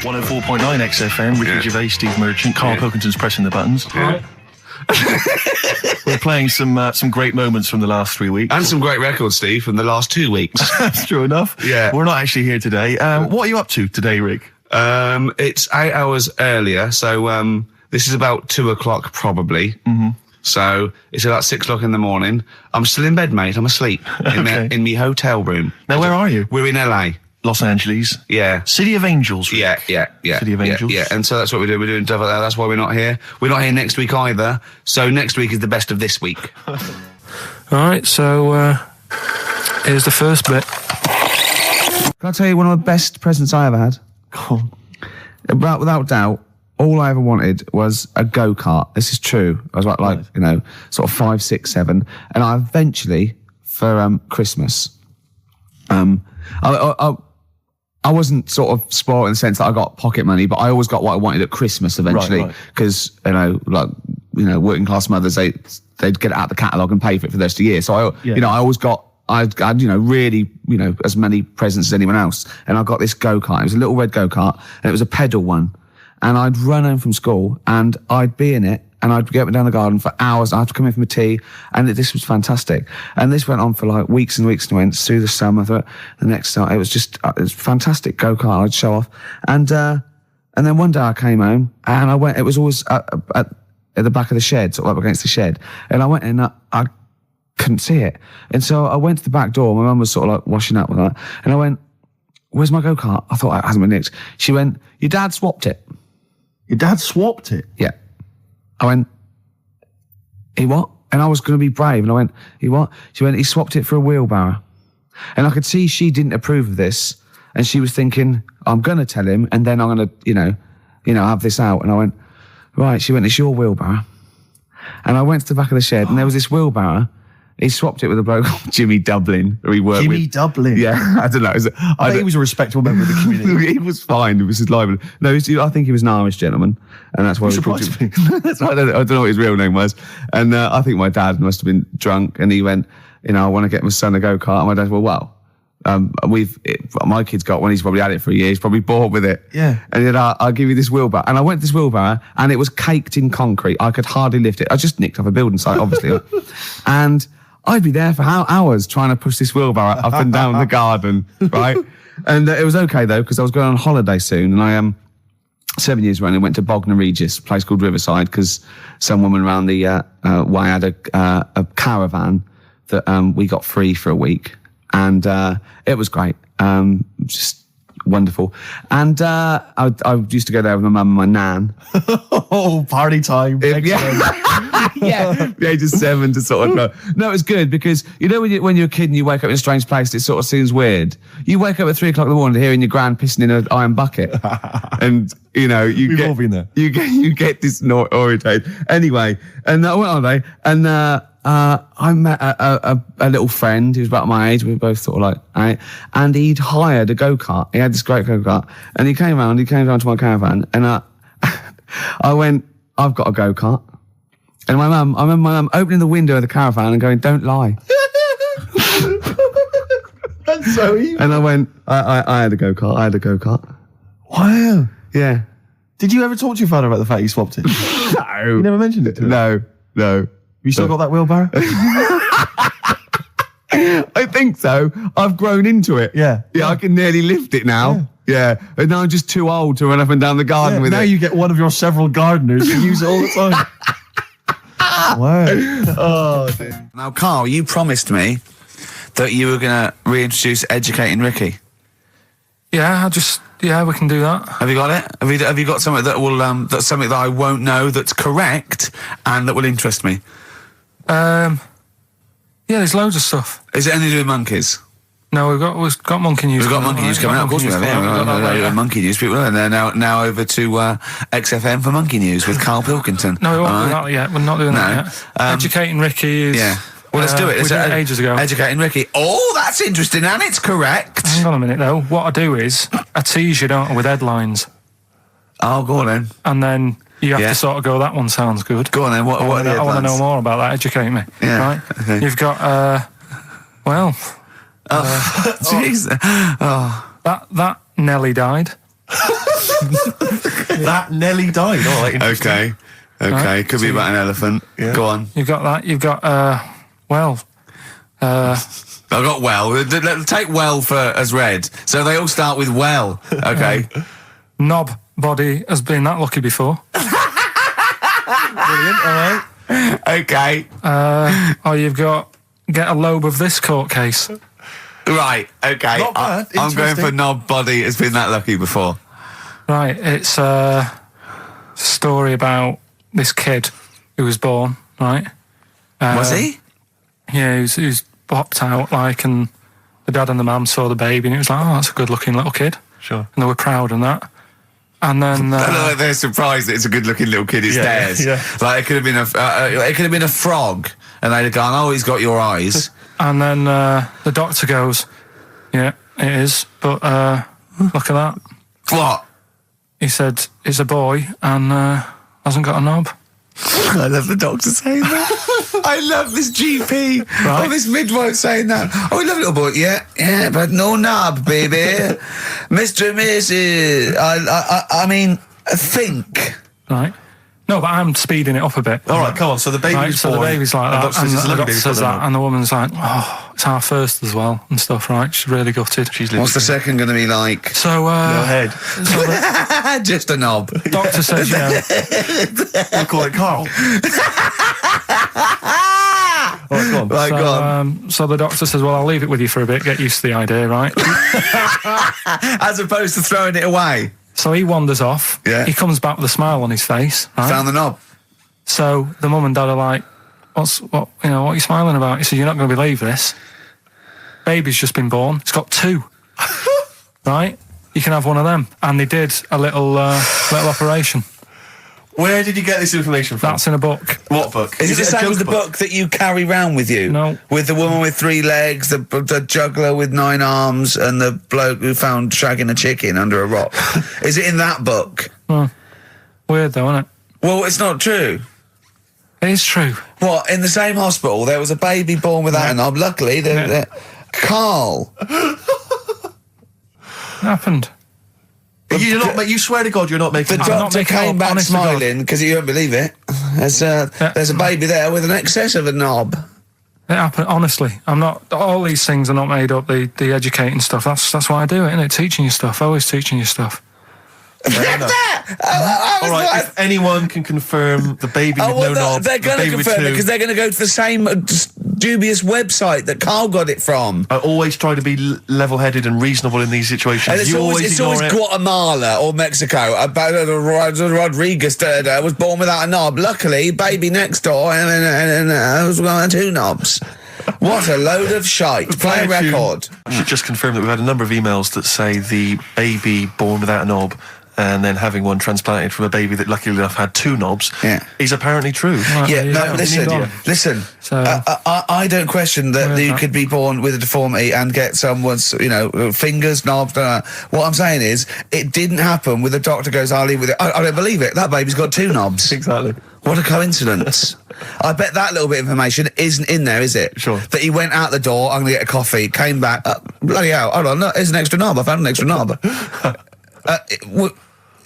104.9 XFM, Ricky Gervais, Steve Merchant, Karl Pilkington's pressing the buttons. Yeah. We're playing some great moments from the last 3 weeks. And some great records, Steve, from the last 2 weeks. That's true enough. Yeah. We're not actually here today. What are you up to today, Rick? It's 8 hours earlier, so this is about 2 o'clock probably. Mm-hmm. So it's about 6 o'clock in the morning. I'm still in bed, mate. I'm asleep in my hotel room. Now, where are you? We're in LA. Los Angeles. Yeah. City of Angels. Rick. Yeah. City of Angels. Yeah. And so that's what we do. We're doing stuff like that. That's why we're not here. We're not here next week either. So next week is the best of this week. All right, so here's the first bit. Can I tell you one of the best presents I ever had? Go on. Without doubt, all I ever wanted was a go-kart. This is true. I was like you know, sort of 5, 6, 7. And I eventually, for Christmas, I wasn't sort of spoiled in the sense that I got pocket money, but I always got what I wanted at Christmas eventually. Because, working class mothers, they'd get it out the catalogue and pay for it for the rest of the year. So I always got, I had, really, as many presents as anyone else. And I got this go-kart. It was a little red go-kart and it was a pedal one. And I'd run home from school and I'd be in it and I'd get down the garden for hours. I'd have to come in for my tea and this was fantastic. And this went on for like weeks and weeks and went through the summer, the next night. It was fantastic go-kart. I'd show off. And then one day I came home and it was always at the back of the shed, sort of up against the shed. And I went in, I couldn't see it. And so I went to the back door. My mum was sort of like washing up with that. And I went, "Where's my go-kart?" I thought it hasn't been nicked. She went, "Your dad swapped it." Your dad swapped it? Yeah. I went, "He what?" And I was going to be brave. And I went, "He what?" She went, "He swapped it for a wheelbarrow." And I could see she didn't approve of this. And she was thinking, "I'm going to tell him and then I'm going to, have this out." And I went, "Right." She went, "It's your wheelbarrow." And I went to the back of the shed and there was this wheelbarrow. He swapped it with a bloke called Jimmy Dublin, who he worked with. Jimmy Dublin? Yeah, I don't know. I think he was a respectable member of the community. He was fine. It was his life. No, I think he was an Irish gentleman. And that's why we called him. That's why I don't know what his real name was. And I think my dad must have been drunk and he went, "I want to get my son a go-kart." And my dad went, my kid's got one. He's probably had it for a year. He's probably bored with it. Yeah. And he said, "I'll give you this wheelbarrow." And I went to this wheelbarrow and it was caked in concrete. I could hardly lift it. I just nicked off a building site, obviously. And I'd be there for hours trying to push this wheelbarrow up and down the garden, right? And it was okay though, because I was going on holiday soon, and I 7 years running went to Bognor Regis, a place called Riverside, because some woman around the way had a caravan that we got free for a week, and it was great, just wonderful. And I used to go there with my mum and my nan. Oh, party time! Yeah, the age of 7 to sort of no, it was good because when you're a kid and you wake up in a strange place, it sort of seems weird. You wake up at 3 o'clock in the morning hearing your gran pissing in an iron bucket, and We've all been there. You get disorientated. Anyway, and I went on holiday, and I met a little friend who was about my age. We were both sort of like, and he'd hired a go-kart. He had this great go-kart, and he came down to my caravan, and I went, "I've got a go-kart." And I remember my mum opening the window of the caravan and going, "Don't lie." That's so evil. And I went, I had a go-kart. Wow. Yeah. Did you ever talk to your father about the fact you swapped it? No. You never mentioned it to him? No. You still got that wheelbarrow? I think so. I've grown into it. Yeah. I can nearly lift it now. Yeah. And now I'm just too old to run up and down the garden with it. Now you get one of your several gardeners and use it all the time. Wow. Oh, dear. Now, Karl, you promised me that you were going to reintroduce Educating Ricky. Yeah, we can do that. Have you got it? Have you got something that will that's something that I won't know that's correct and that will interest me? Yeah, there's loads of stuff. Is it anything to do with monkeys? No, we've got monkey news. We've got monkey news coming out. Of course we have. Yeah, monkey news. People, and they're now over to XFM for monkey news with Karl Pilkington. No, we won't do that yet. We're not doing that yet. Educating Ricky is. Yeah. Well, let's do it. We did it ages ago. Educating Ricky. Oh, that's interesting, and it's correct. Hang on a minute, though. What I do is I tease you, don't I, with headlines. Oh, go on then. And then you have to sort of go, "That one sounds good." Go on then. What are the headlines? I want to know more about that. Educate me. Yeah. Right. Okay. You've got jeez. That Nelly died. That Nelly died. All right. Okay. Right, Could be about an elephant. Yeah. Go on. You've got that. You've got, well... I got well. Take well as red. So they all start with well. Okay. Knob body has been that lucky before. Brilliant. All right. Okay. Or you've got get a lobe of this court case. Right. Okay. Not bad. I'm going for Interesting. knob body has been that lucky before. Right, it's a story about this kid who was born, right? Was he? Yeah, he was popped out, like, and the dad and the mum saw the baby, and it was like, oh, that's a good-looking little kid. Sure. And they were proud and that. And then... I know they're surprised that it's a good-looking little kid. It's theirs. Yeah. Like, it could have been a frog, and they'd have gone, oh, he's got your eyes. And then the doctor goes, yeah, it is, but look at that. What? He said, it's a boy and hasn't got a knob. I love the doctor saying that. I love this GP. Right. Oh, this midwife saying that. Oh, we love little boy. Yeah, but no knob, baby. Mr. and Mrs. I mean, think. Right. No, but I'm speeding it up a bit. All right, come on. So the baby's Right, so the born, baby's like and that, doctor and says, the doctor says that, and and the woman's like, oh, it's our first as well, and stuff, right? She's really gutted. she's What's the second going to be like? So, Go ahead. so the Just a knob. doctor says, you know, We'll call it Carl. All right, go on. Right, go on. so the doctor says, well, I'll leave it with you for a bit, get used to the idea, right? As opposed to throwing it away. So he wanders off. Yeah. He comes back with a smile on his face, right? Found the knob. So the mum and dad are like, what are you smiling about? He said, you're not going to believe this. Baby's just been born. It's got two. Right? You can have one of them. And they did a little operation. Where did you get this information from? That's in a book. What book? Is it the a same as the joke book that you carry round with you? No. With the woman with 3 legs, the juggler with 9 arms, and the bloke who found shagging a chicken under a rock. Is it in that book? Weird though, isn't it? Well, it's not true. It is true. What, in the same hospital, there was a baby born without a knob. Luckily, Carl. It happened. You're not, you swear to God you're not making The this I'm up. not doctor making it came up, back honest to God. smiling because you won't believe it. There's a baby there with an excess of a knob. It happened, honestly. I'm not, all these things are not made up, the educating stuff. That's why I do it, innit? Teaching you stuff, always teaching you stuff. Fair enough. All right, if anyone can confirm the baby with no knob, they're the going to baby with confirm it two, because they're going to go to the same dubious website that Carl got it from. I always try to be level-headed and reasonable in these situations. And it's You always ignore it. Guatemala or Mexico. Rodriguez was born without a knob. Luckily, baby next door and was one 2 knobs. What a load of shite. Play a record. I should just confirm that we've had a number of emails that say the baby born without a knob and then having one transplanted from a baby that luckily enough had 2 knobs is apparently true. Right, Yeah, there you no, go. listen. So- I don't question that you could be born with a deformity and get someone's, fingers, knobs. What I'm saying is, it didn't happen with the doctor goes, I'll leave with it. I don't believe it. That baby's got 2 knobs. Exactly. What a coincidence. I bet that little bit of information isn't in there, is it? Sure. That he went out the door, I'm going to get a coffee, came back, bloody hell, hold on, look, here's an extra knob. I found an extra knob.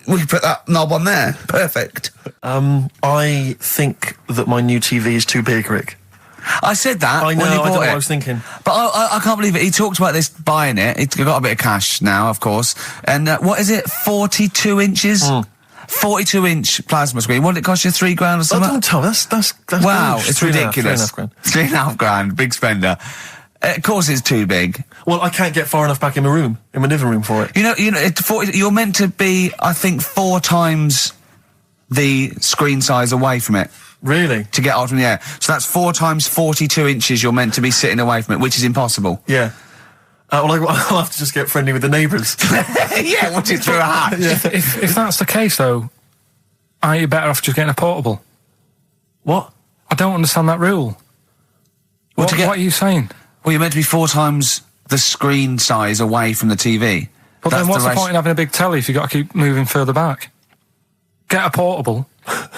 We can put that knob on there. Perfect. I think that my new TV is too big, Rick. I said that I know, when he I don't know bought what it. I was thinking. But I can't believe it. He talked about this buying it. He's got a bit of cash now, of course. And what is it? 42 inches? 42-inch plasma screen. What did it cost you? $3,000 or Oh, something? don't tell me. That's Wow, huge. it's 3.5 ridiculous. grand. $3,500. Big spender. Of course, it's too big. Well, I can't get far enough back in my room, in my living room for it. You're meant to be, I think, 4 times the screen size away from it Really? to get out from the air. So that's 4 times 42 inches you're meant to be sitting away from it, which is impossible. Yeah. Well, I'll have to just get friendly with the neighbours. Yeah, watch it through a hat. If that's the case, though, are you better off just getting a portable? What? I don't understand that rule. What are you saying? Well, you're meant to be 4 times the screen size away from the TV. But then what's the point in having a big telly if you've got to keep moving further back? Get a portable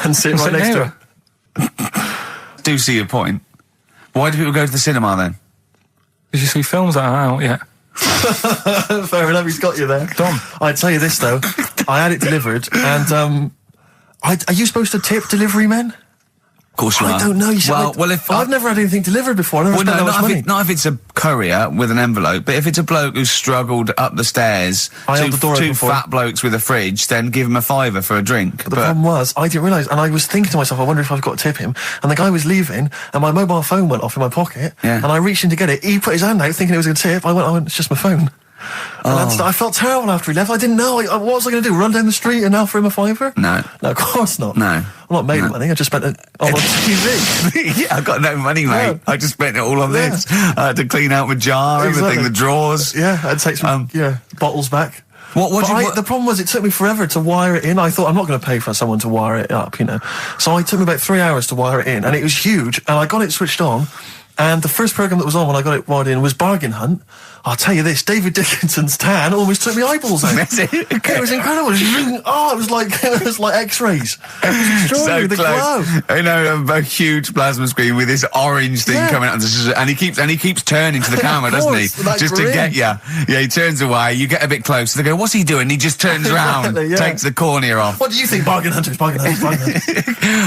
And sit and right sit next to near it. it. Do see your point. Why do people go to the cinema then? Did you see films that are out yet? Fair enough, he's got you there. Done. I'd tell you this, though. I had it delivered, and are you supposed to tip delivery men? Of course you are. I don't know. You see, well, if I've never had anything delivered before. I never spent that much money. Not if it's a courier with an envelope, but if it's a bloke who's struggled up the stairs, two fat blokes with a fridge, then give him a £5 for a drink. But the problem was, I didn't realise, and I was thinking to myself, I wonder if I've got to tip him. And the guy was leaving, and my mobile phone went off in my pocket, and I reached in to get it. He put his hand out thinking it was a tip. I went, it's just my phone. And I felt terrible after he left. I didn't know. What was I going to do? Run down the street and offer him a £5? No, of course not. No. I'm not made money. I just spent it on TV. Yeah, I've got no money, mate. Yeah. I just spent it all on this. I had to clean out my jar, everything, the drawers. Yeah, I'd take some bottles back. The problem was, it took me forever to wire it in. I thought, I'm not going to pay for someone to wire it up, So it took me about 3 hours to wire it in, and it was huge, and I got it switched on, and the first programme that was on when I got it wired in was Bargain Hunt. I'll tell you this, David Dickinson's tan almost took my eyeballs out. It was incredible. It was like X-rays. It was extraordinary, the glow. A huge plasma screen with this orange thing coming out, and he keeps turning to the camera, doesn't he? Just to get you. Yeah, he turns away. You get a bit closer. They go, "What's he doing?" He just turns around, takes the cornea off. What do you think, Bargain Hunters? Bargain Hunters.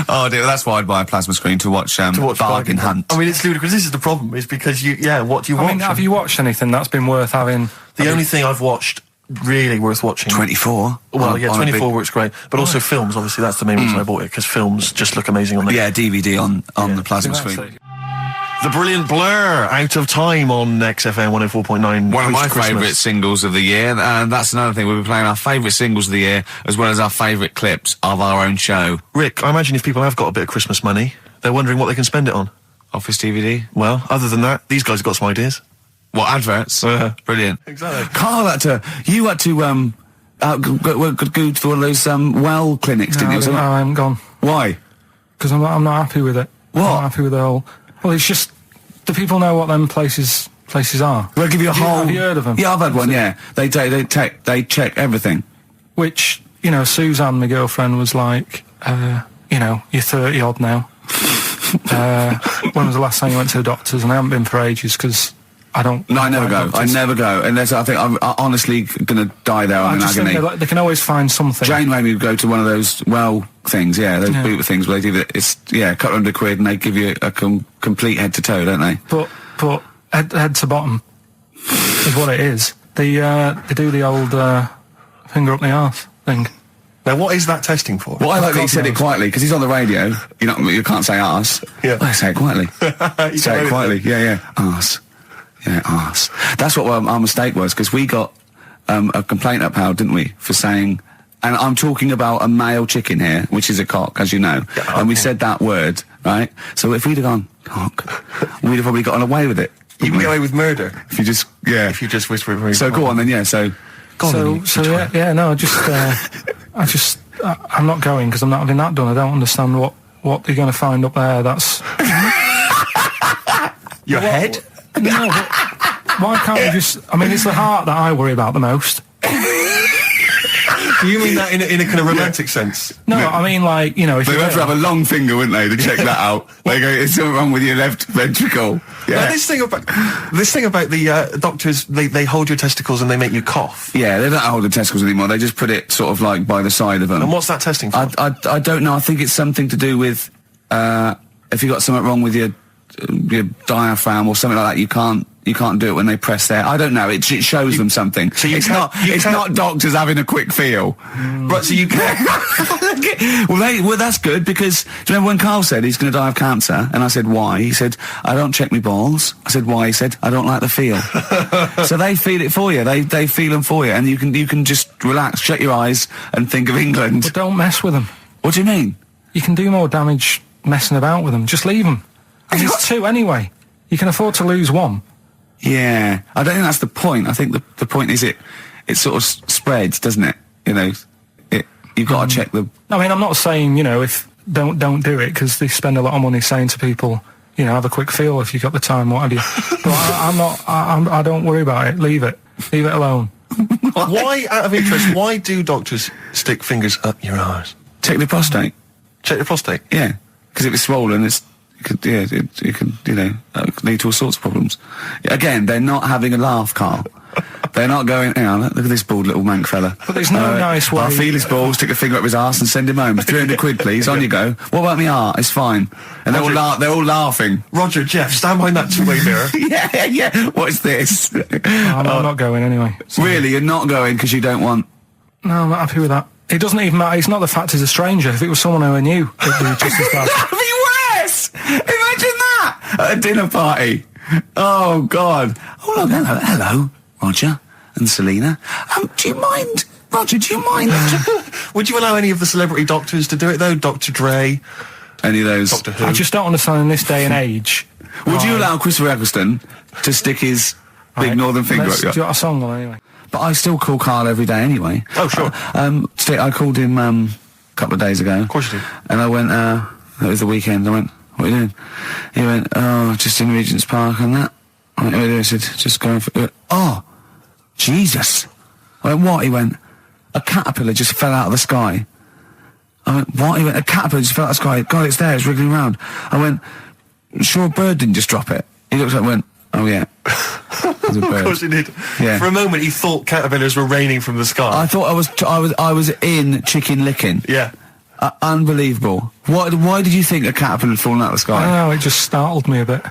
Oh dear, that's why I'd buy a plasma screen to watch Bargain Hunt. I mean, it's ludicrous. This is the problem, is because what do you watch? I mean, have you watched anything that's been worth having? The only thing I've watched really worth watching. 24. Well, 24 works great, but also films. Obviously, that's the main reason I bought it, because films just look amazing on there. Yeah, DVD on the plasma screen. The brilliant Blur, Out of Time on XFM 104.9. One of my favourite singles of the year, and that's another thing. We'll be playing our favourite singles of the year, as well as our favourite clips of our own show. Rick, I imagine if people have got a bit of Christmas money, they're wondering what they can spend it on. Office DVD? Well, other than that, these guys have got some ideas. What, adverts? Brilliant. Exactly. Carl you had to go to one of those well clinics, didn't you? No, I haven't gone. Why? Because I'm not happy with it. What? I'm not happy with the whole. Well, it's just, do people know what them places are? They'll give you a whole. Have you heard of them? Yeah, I've had one. Yeah, they check everything. Which, Suzanne, my girlfriend, was like, you're 30 odd now. When was the last time you went to the doctors? And I haven't been for ages because I don't. No, I never go. I never go. And I think I'm honestly going to die there in agony. Think they can always find something. Jane made me go to one of those things, those boot things where they do it's a couple £100 and they give you a complete head to toe, don't they? But head to bottom is what it is. They do the old finger up the arse thing. Now, what is that testing for? Well, I like that he said it quietly, because he's on the radio. You can't say arse. Yeah. I say it quietly. Say it quietly. Yeah. Arse. Yeah, arse. That's what our mistake was, because we got a complaint upheld, didn't we, for saying... And I'm talking about a male chicken here, which is a cock, as you know. Yeah, and we said that word, right? So if we'd have gone, cock, we'd have probably gotten away with it. You can get away with murder. If you just, If you just whisper it. So go on then, I'm not going because I'm not having that done. I don't understand what you're going to find up there. That's your head. No, but why can't we just? I mean, it's the heart that I worry about the most. Do you mean that in a kind of romantic sense? No, I mean if they'd have to have a long finger, wouldn't they, to check that out? They go, "It's something wrong with your left ventricle." Yeah. Now, this thing about the doctors, they hold your testicles and they make you cough. Yeah, they don't hold the testicles anymore. They just put it sort of like by the side of them. And what's that testing for? I don't know. I think it's something to do with if you got something wrong with your diaphragm or something like that. You can't do it when they press there. I don't know. It shows them something. So it's not doctors having a quick feel. Right, so you can't... well, that's good, because do you remember when Carl said he's going to die of cancer? And I said, why? He said, I don't check my balls. I said, why? He said, I don't like the feel. So they feel it for you. They feel them for you. And you can just relax, shut your eyes and think of England. But don't mess with them. What do you mean? You can do more damage messing about with them. Just leave them. And there's two anyway. You can afford to lose one. Yeah, I don't think that's the point. I think the point is it sort of spreads, doesn't it? You've got to check the... I mean, I'm not saying, if don't do it, because they spend a lot of money saying to people, have a quick feel if you've got the time, what have you. But I don't worry about it. Leave it alone. Why, out of interest, why do doctors stick fingers up your arse? Check the prostate. Check the prostate? Yeah, because if it's swollen, it could lead to all sorts of problems. Again, they're not having a laugh, Carl. They're not going, hang on, look at this bald little mank fella. But there's no nice way. I'll feel his balls, stick a finger up his arse and send him home. 300 quid, please, on you go. What about me art? It's fine. And they're all laughing. Roger, Jeff, stand behind that two-way mirror. yeah. What's this? I'm not going anyway. So. Really? You're not going because you don't want... No, I'm not happy with that. It doesn't even matter. It's not the fact he's a stranger. If it was someone who I knew, it'd be just as bad. That'd be worse! Imagine that! At a dinner party. Oh, God. Oh, look, hello, Roger and Selena. Do you mind... Roger, do you mind... Would you allow any of the celebrity doctors to do it, though? Dr. Dre? Any of those? Doctor Who? I just don't understand in this day and age. Would you allow Christopher Eccleston to stick his big northern finger up your... Do you want a song on anyway? But I still call Carl every day anyway. Oh, sure. I called him a couple of days ago. Of course you did. And I went, it was the weekend, I went, what are you doing? He went, oh, just in Regent's Park and that. I went, what are you doing? I said, just going for... He went, oh, Jesus. I went, what? He went, a caterpillar just fell out of the sky. I went, what? He went, a caterpillar just fell out of the sky. God, it's there, it's wriggling around. I went, sure a bird didn't just drop it? He looked at it and went, oh, yeah. Of course he did. Yeah. For a moment, he thought caterpillars were raining from the sky. I thought I was in Chicken Licking. Yeah. Unbelievable. Why did you think a caterpillar had fallen out of the sky? I don't know, it just startled me a bit.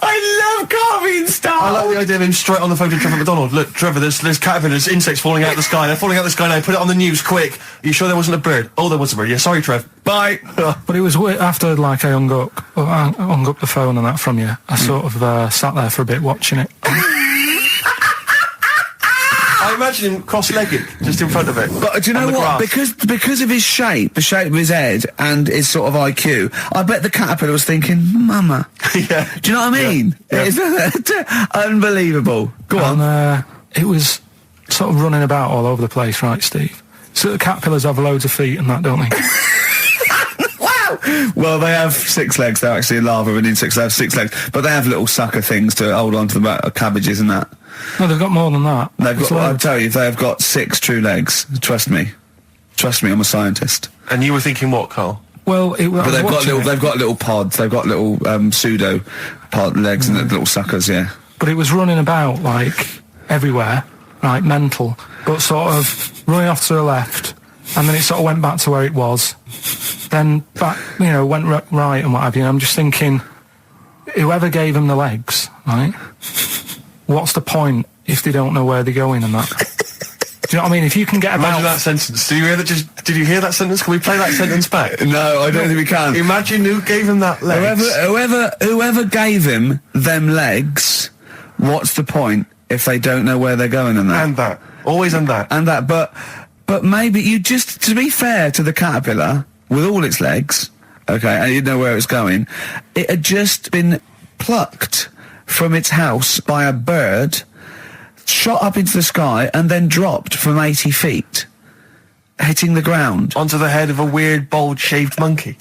I love Carl being I startled. like the idea of him straight on the phone to Trevor McDonald. Look, Trevor, there's caterpillars, insects falling out of the sky. They're falling out of the sky now. Put it on the news, quick. Are you sure there wasn't a bird? Oh, there was a bird. Yeah, sorry, Trev. Bye. But it was after, like, I hung up the phone and that from you. I sort of sat there for a bit watching it. I imagine him cross-legged, just in front of it. But do you know what? Because of his shape, the shape of his head, and his sort of IQ, I bet the caterpillar was thinking, Mama. Yeah. Do you know what I mean? Yeah. It's unbelievable. Go on. And it was sort of running about all over the place, right, Steve? So the caterpillars have loads of feet and that, don't they? Wow! Well, they have 6 legs. They're actually larvae of insects. They have 6 legs. But they have little sucker things to hold on to the back of cabbages and that. No, they've got more than that. I'll tell you, they have got 6 true legs. Trust me. Trust me, I'm a scientist. And you were thinking what, Carl? Well, but they've got little pods. They've got little pseudo pod legs and little suckers. Yeah. But it was running about like everywhere, right, mental, but sort of running off to the left, and then it sort of went back to where it was, then back, went right and what have you. And I'm just thinking, whoever gave them the legs, right? What's the point if they don't know where they're going and that? Do you know what I mean? If you can get about... Imagine that sentence. Did you hear that sentence? Can we play that sentence back? No, I don't think we can. Imagine who gave him that legs. Whoever gave him them legs, what's the point if they don't know where they're going and that? And that. Always and that. And that, but maybe you just, to be fair to the caterpillar, with all its legs, okay, and you didn't know where it was going, it had just been plucked from its house by a bird, shot up into the sky, and then dropped from 80 feet, hitting the ground. Onto the head of a weird, bald-shaved monkey.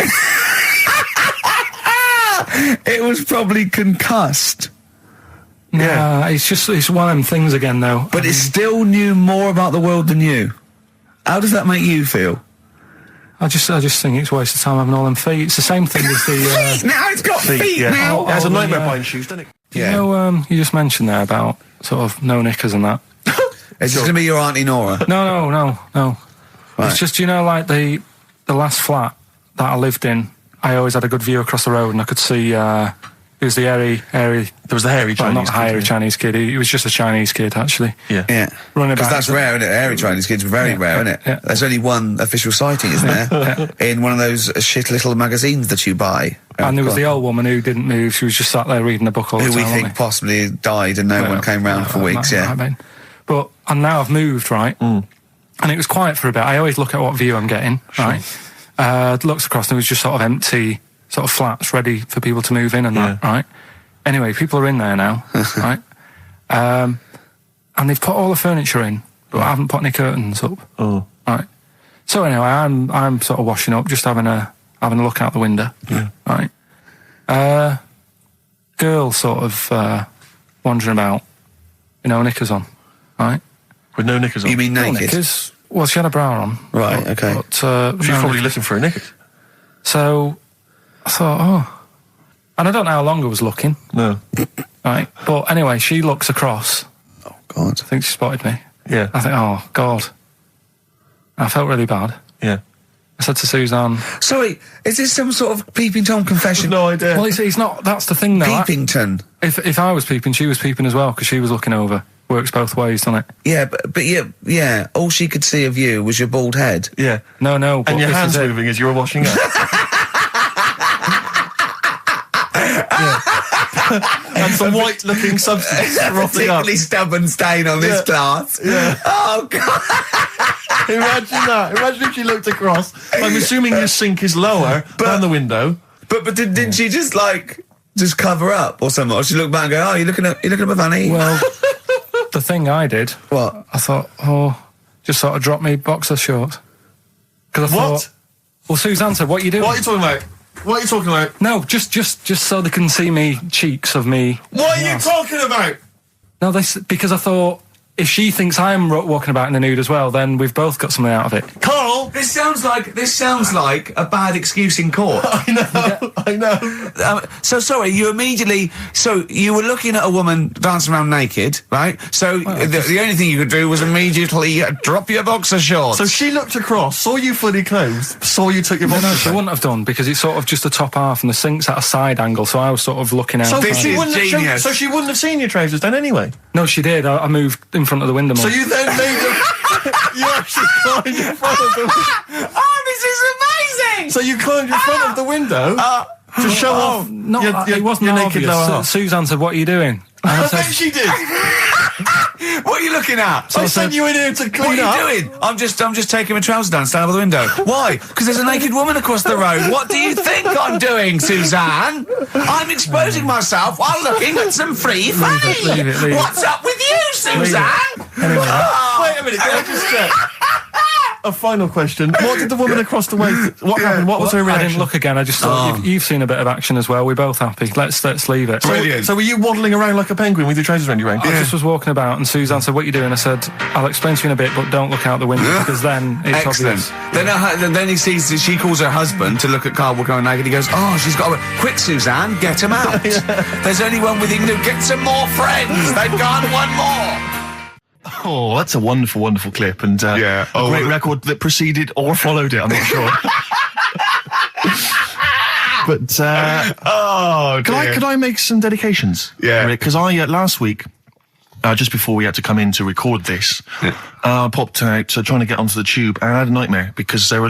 It was probably concussed. Yeah, it's one of them things again, though. But it still knew more about the world than you. How does that make you feel? I just think it's a waste of time having all them feet. It's the same thing as the... Now it's got feet now! It has a nightmare buying shoes, doesn't it? Yeah. You just mentioned there about sort of no knickers and that. Is this going to be your Auntie Nora? No. Right. It's just, like the last flat that I lived in, I always had a good view across the road and I could see... It was the hairy... There was the hairy Chinese not the hairy Chinese kid. He was just a Chinese kid, actually. Yeah. Running Because about. that's rare, isn't it? Hairy Chinese kids are very rare, isn't it? Yeah. There's only one official sighting, isn't there? In one of those shit little magazines that you buy. And there was the old woman who didn't move. She was just sat there reading a book all the Who time. we think possibly died and no one came round for weeks, yeah. And now I've moved, right? And it was quiet for a bit. I always look at what view I'm getting, right? Looks across and it was just sort of empty, sort of flats ready for people to move in and that, right? Anyway, people are in there now, right? And they've put all the furniture in, but I haven't put any curtains up. Oh. Right. So anyway, I'm sort of washing up, just having a look out the window. Yeah. Right. Girl sort of wandering about, knickers on, right? With no knickers on? You mean naked? No knickers. Well, she had a bra on. Right, okay. But, She's probably looking for a knickers. So I thought, and I don't know how long I was looking. No. Right? But anyway, she looks across. Oh, God. I think she spotted me. Yeah. I think, oh, God. I felt really bad. Yeah. I said to Suzanne... Sorry, is this some sort of Peeping Tom confession? No idea. Well, he's not... That's the thing, though. Peepington. If I was peeping, she was peeping as well, because she was looking over. Works both ways, doesn't it? Yeah, but yeah, all she could see of you was your bald head. Yeah. No, but And your this hands is it. moving as you were washing up. And some white-looking substance frothing up. Particularly stubborn stain on this glass. Yeah. Oh, God. Imagine that. Imagine if she looked across. I'm assuming your sink is lower than the window. But didn't she just cover up or something? Or she looked back and go, oh, you're looking at my fanny? Well, the thing I did... What? I thought, just sort of drop me boxer shorts. Because I thought... Well, Suzanne said, what are you doing? What are you talking about? What are you talking about? No, just so they can see me cheeks of me. What are you talking about? No, because I thought if she thinks I'm walking about in the nude as well, then we've both got something out of it. Carl! This sounds like a bad excuse in court. I know. So sorry, you were looking at a woman dancing around naked, right? So the only thing you could do was immediately drop your boxer shorts. So she looked across, saw you fully clothed, saw you took your boxer No, she wouldn't have done, because it's sort of just the top half and the sink's at a side angle, so I was sort of looking out. So This she is wouldn't have genius. so she wouldn't have seen your trousers then anyway. No, she did. I moved in front of the window more. So you then made you actually climbed in front of the window. Oh, this is amazing! So you climbed in front of the window to show off No, your it wasn't your naked obvious. lower half. Suzanne said, what are you doing? And I I bet said, she did. What are you looking at? I sent you in here to What clean are up. you doing? I'm just taking my trousers down, stand by the window. Why? Because there's a naked woman across the road. What do you think I'm doing, Suzanne? I'm exposing myself while looking at some free fanny. leave it. What's up with you, Suzanne? Anyway, Wait a minute, can I just check? A final question. What did the woman across the way... What happened? What was her I reaction? didn't look again. I just thought you've seen a bit of action as well. We're both happy. Let's leave it. Brilliant. So were you waddling around like a penguin with your trousers around your waist? I just was walking about, and Suzanne said, what are you doing? I said, I'll explain to you in a bit, but don't look out the window, because then it's Excellent. obvious. Then he sees she calls her husband to look at Carl walking around naked. He goes, oh, she's got a... Quick, Suzanne, get him out. There's only one with him. Get some more friends. They've gone one more. Oh, that's a wonderful, wonderful clip, and a great record that preceded or followed it. I'm not sure. But could I make some dedications? Yeah. Because I last week, just before we had to come in to record this, I popped out trying to get onto the tube, and I had a nightmare because there were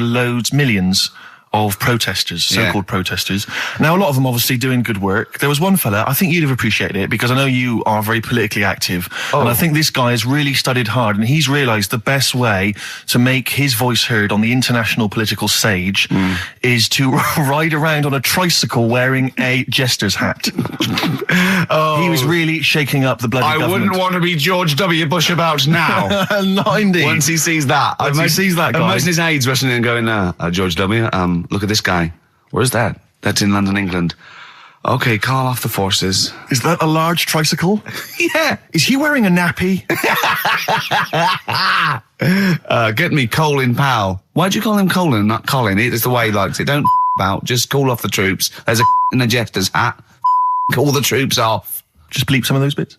millions of protesters, so-called protesters. Now, a lot of them obviously doing good work. There was one fella, I think you'd have appreciated it, because I know you are very politically active, and I think this guy has really studied hard, and he's realised the best way to make his voice heard on the international political stage is to ride around on a tricycle wearing a jester's hat. He was really shaking up the bloody government. I wouldn't want to be George W. Bush about now. No, indeed. Once he sees that. Once he sees that guy. Imagine his aides rushing in and going, George W., look at this guy. Where's that? That's in London, England. Okay, call off the forces. Is that a large tricycle? Yeah. Is he wearing a nappy? Get me Colin Powell. Why'd you call him Colin, not Colin? It's the way he likes it. Don't about. Just call off the troops. There's a in a jester's hat. Call the troops off. Just bleep some of those bits.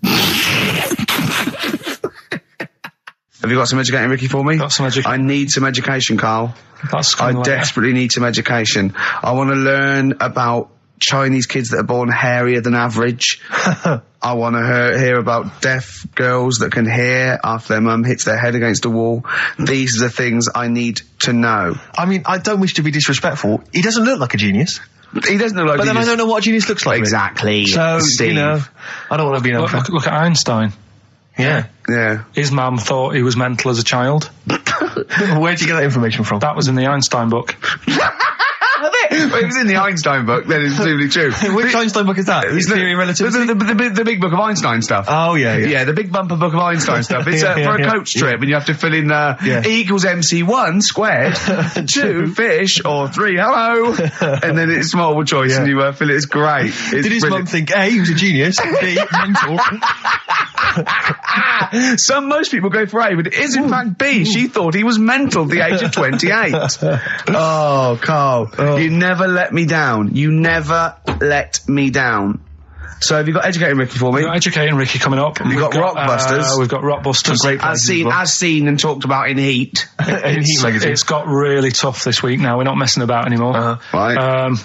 Have you got some educating, Ricky, for me? Got some education. I need some education, Carl. I desperately need some education. I want to learn about Chinese kids that are born hairier than average. I want to hear about deaf girls that can hear after their mum hits their head against a wall. These are the things I need to know. I mean, I don't wish to be disrespectful. He doesn't look like a genius. He doesn't look like But then I don't know what a genius looks like. Exactly. So, Steve. you know, I don't want to be an Look at Einstein. Yeah. Yeah. His mum thought he was mental as a child. Where'd you get that information from? That was in the Einstein book. Well, it was in the Einstein book, then it's presumably true. Which Einstein book is that? His Theory of Relativity? The big book of Einstein stuff. Oh, yeah. Yeah, the big bumper book of Einstein stuff. It's for a coach trip, and you have to fill in E equals MC1 squared, 2 fish, or 3 hello, and then it's multiple choice, and you fill it. It's great. It's Did his mum think, A, he was a genius, B, mental? Most people go for A, but it is in fact B. She thought he was mental at the age of 28. Oh, Carl, you never let me down. You never let me down. So have you got Educating Ricky for me? We've got Educating Ricky coming up. We've got Rockbusters. We've got Rockbusters. Great As seen and talked about in Heat. In Heat magazine. It's got really tough this week now. We're not messing about anymore. Right.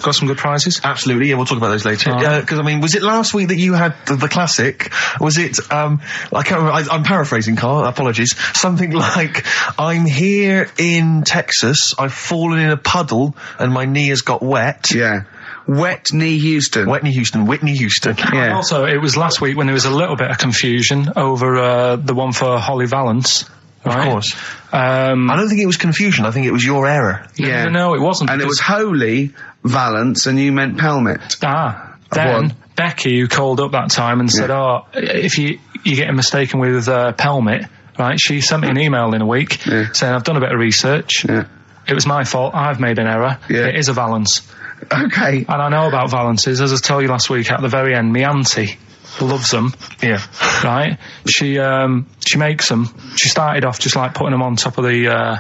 Got some good prizes. Absolutely, yeah, we'll talk about those later. Because, I mean, was it last week that you had the classic? Was it, I can't remember, I'm paraphrasing, Carl, apologies. Something like, I'm here in Texas, I've fallen in a puddle, and my knee has got wet. Yeah. Whitney Houston. Whitney Houston. Yeah. And also, it was last week when there was a little bit of confusion over the one for Holly Valance. Right? Of course. I don't think it was confusion, I think it was your error. Yeah. No, it wasn't. And it was Holy Valance, and you meant Pelmet. Then Becky, who called up that time and said, if you're getting mistaken with Pelmet, right, she sent me an email in a week saying, I've done a bit of research. Yeah. It was my fault. I've made an error. Yeah. It is a Valance. Okay. And I know about Valances. As I told you last week, at the very end, my auntie loves them. Yeah. Right? She makes them. She started off just like putting them on top of the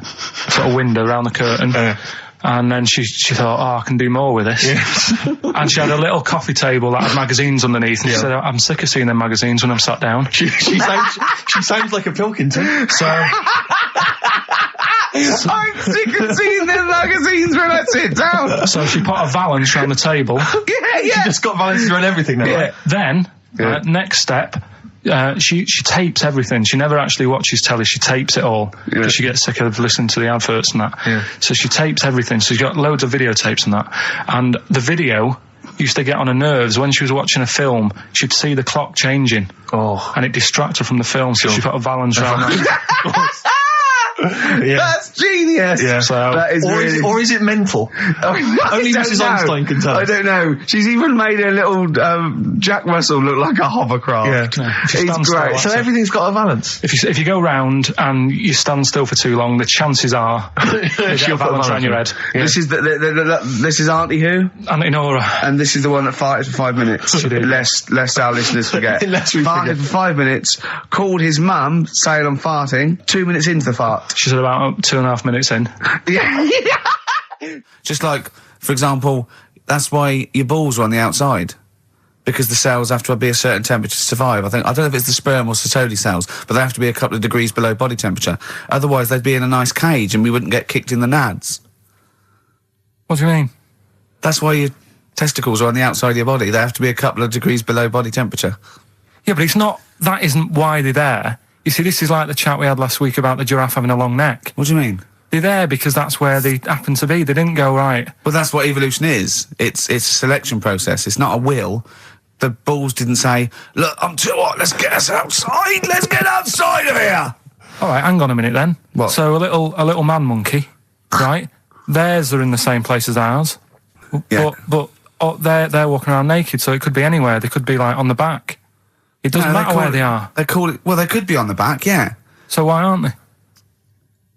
sort of window around the curtain. And then she thought, I can do more with this. Yeah. And she had a little coffee table that had magazines underneath. And she said, I'm sick of seeing them magazines when I'm sat down. She sounds like a Pilkington. So... I'm sick of seeing them magazines when I sit down. So she put a Valance around the table. Yeah. She just got Valances around everything now. Yeah. Then, next step, she tapes everything. She never actually watches telly. She tapes it all because she gets sick of listening to the adverts and that. Yeah. So she tapes everything. So she's got loads of videotapes and that. And the video used to get on her nerves. When she was watching a film, she'd see the clock changing. And it distracted her from the film. So she put a Valance around that. That's genius. Yeah. So that is or is it mental? Only Mrs. Einstein can tell. I don't know. She's even made a little Jack Russell look like a hovercraft. Yeah. He's great. So everything's got a Valance. If you go round and you stand still for too long, the chances are she'll Valance around your head. Yeah. This is this is Auntie who? Auntie Nora. And this is the one that farted for 5 minutes. Lest our listeners forget. Farted for 5 minutes. Called his mum saying I'm farting. 2 minutes into the fart. She's at about 2.5 minutes in. Yeah. Just like, for example, that's why your balls are on the outside. Because the cells have to be a certain temperature to survive. I don't know if it's the sperm or Sertoli cells, but they have to be a couple of degrees below body temperature. Otherwise, they'd be in a nice cage and we wouldn't get kicked in the nads. What do you mean? That's why your testicles are on the outside of your body. They have to be a couple of degrees below body temperature. Yeah, but that isn't why they're there. You see, this is like the chat we had last week about the giraffe having a long neck. What do you mean? They're there because that's where they happen to be. They didn't go right. Well, that's what evolution is. It's a selection process. It's not a will. The balls didn't say, look, I'm too hot, let's get us outside. Let's get outside of here. All right, hang on a minute then. What? So a little man monkey, right? Theirs are in the same place as ours. Yeah. But they're walking around naked, so it could be anywhere. They could be like on the back. It doesn't matter where they are. They call it, well, they could be on the back, yeah. So why aren't they?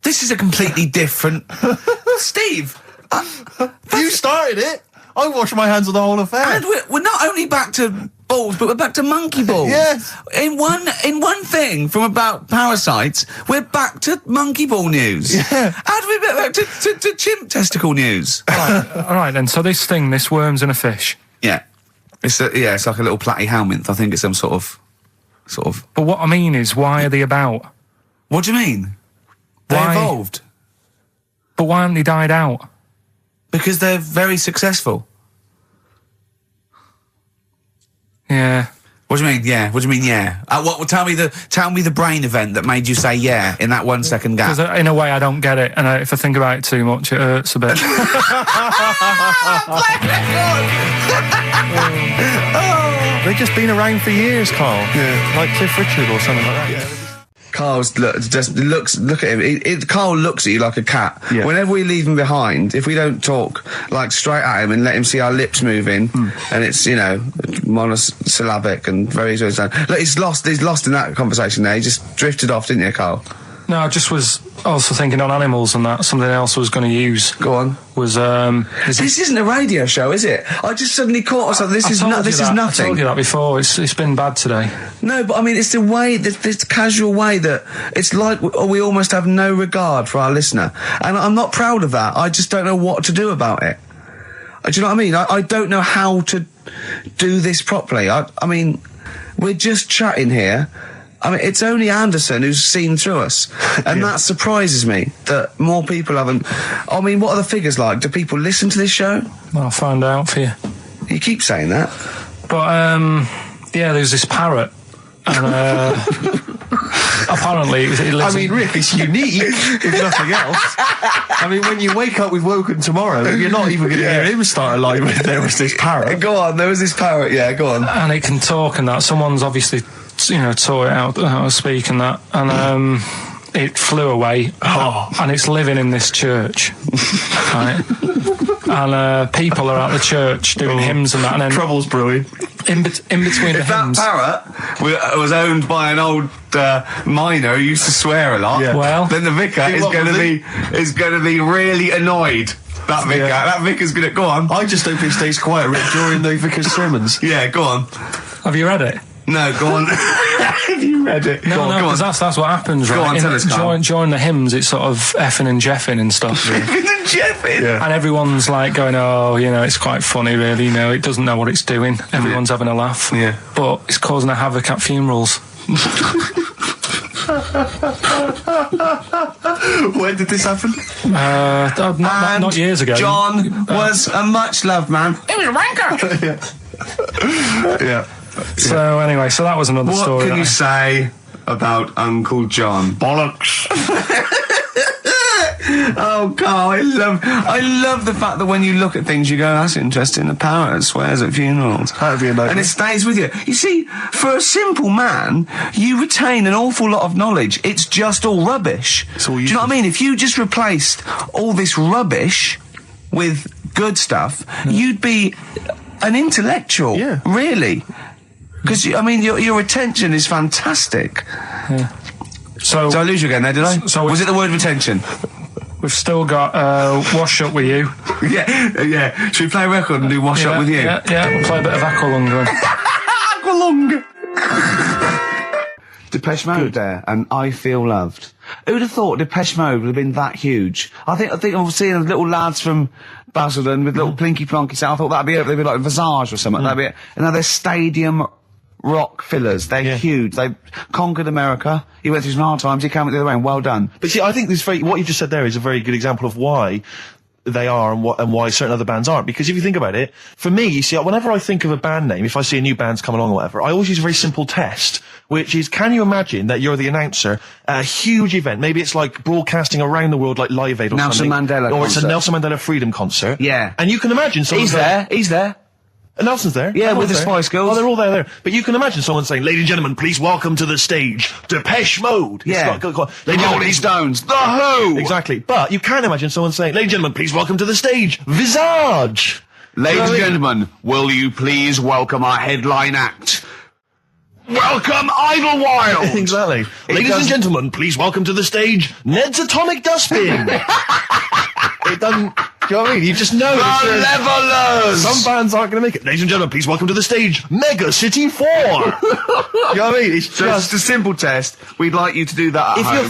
This is a completely different... Steve! You started it! I wash my hands of the whole affair. And we're not only back to balls, but we're back to monkey balls. Yes. In one thing from about parasites, we're back to monkey ball news. Yeah. How do we get back to chimp testicle news? All right then, so this worm's in a fish. Yeah. It's like a little platyhelminth. I think it's some sort of... But what I mean is, why are they about? What do you mean? They Why? evolved. But why haven't they died out? Because they're very successful. Yeah. What do you mean, yeah? What do you mean, yeah? Tell me the brain event that made you say yeah in that 1 second gap. Because in a way I don't get it, and if I think about it too much, it hurts a bit. They've just been around for years, Carl. Yeah. Like Cliff Richard or something like that. Yeah. Carl's look at him. Carl looks at you like a cat. Yeah. Whenever we leave him behind, if we don't talk like straight at him and let him see our lips moving, and it's monosyllabic and very look, he's lost in that conversation there. He just drifted off, didn't you, Carl? No, I just was also thinking on animals and that. Something else I was going to use. Go on. Was this isn't a radio show, is it? I just suddenly caught myself. This is nothing. I told you that before. It's been bad today. No, but I mean, it's the way, this casual way that it's like we almost have no regard for our listener, and I'm not proud of that. I just don't know what to do about it. Do you know what I mean? I don't know how to do this properly. I mean, we're just chatting here. I mean, it's only Anderson who's seen through us. And that surprises me that more people haven't. I mean, what are the figures like? Do people listen to this show? Well, I'll find out for you. You keep saying that. But, there's this parrot. And, apparently it lives Rick, it's unique, if nothing else. I mean, when you wake up with Woken tomorrow, you're not even going to hear him start a line with there was this parrot. Go on, there was this parrot, yeah, go on. And it can talk and that. Someone's obviously, taught it how to speak and that. And it flew away. And it's living in this church. Right? And people are at the church doing hymns and that. And then Trouble's brewing. In between the hymns. That parrot was owned by an old miner who used to swear a lot. Yeah. Well, then the vicar is going to be really annoyed. That vicar, that vicar's going to go on. I just hope it stays quiet, Rick, during the vicar's sermons. Yeah, go on. Have you read it? No, go on. Have you read it? No, because that's what happens, right? Go on, tell us, Carl. During the hymns, it's sort of effing and jeffing and stuff. Effing and jeffing? Yeah. And everyone's like going, it's quite funny, really. It doesn't know what it's doing. Everyone's having a laugh. Yeah. But it's causing a havoc at funerals. When did this happen? Not years ago. John was a much loved man. He was a wanker. Yeah. So anyway, that was another story. What can you say about Uncle John? Bollocks. Oh, Carl, I love the fact that when you look at things, you go, that's interesting. The parrot that swears at funerals. That'd be amazing. And it stays with you. You see, for a simple man, you retain an awful lot of knowledge. It's just all rubbish. Do you know what I mean? If you just replaced all this rubbish with good stuff, you'd be an intellectual. Yeah. Really. Because, your attention is fantastic. Yeah. So Did I lose you again there, did I? So was it the word retention? We've still got Wash Up With You. Yeah. Should we play a record and do Wash Up With You? Yeah, we'll play a bit of Aqualung then. Aqualung! Depeche Mode there, and I Feel Loved. Who'd have thought Depeche Mode would have been that huge? I think I'm seeing little lads from Basildon with little plinky plonky sound. I thought that'd be it. They'd be like Visage or something. That'd be it. And now they're stadium rock fillers. They're huge. They conquered America. He went through some hard times. He came out the other way. And well done. But see, I think what you just said there is a very good example of why they are and why certain other bands aren't. Because if you think about it, for me, you see, whenever I think of a band name, if I see a new band's come along or whatever, I always use a very simple test, which is, can you imagine that you're the announcer at a huge event? Maybe it's like broadcasting around the world like Live Aid or Nelson something. Mandela Or concert. it's a Nelson Mandela Freedom concert. Yeah. And you can imagine someone He's there. And Nelson's there. Yeah, with the Everyone's there. Spice Girls. Oh, they're all there. But you can imagine someone saying, ladies and gentlemen, please welcome to the stage, Depeche Mode. Yeah. Rolling Stones. The Who. Exactly. But you can imagine someone saying, ladies and gentlemen, please welcome to the stage, Visage. Ladies and gentlemen, will you please welcome our headline act? Welcome Idlewild! Exactly. Ladies and gentlemen, please welcome to the stage, Ned's Atomic Dustbin. It doesn't... Do you know what I mean? You just know. The Levelers! Some bands aren't going to make it. Ladies and gentlemen, please welcome to the stage, Mega City 4. You know what I mean? It's just a simple test. We'd like you to do that at If home. you're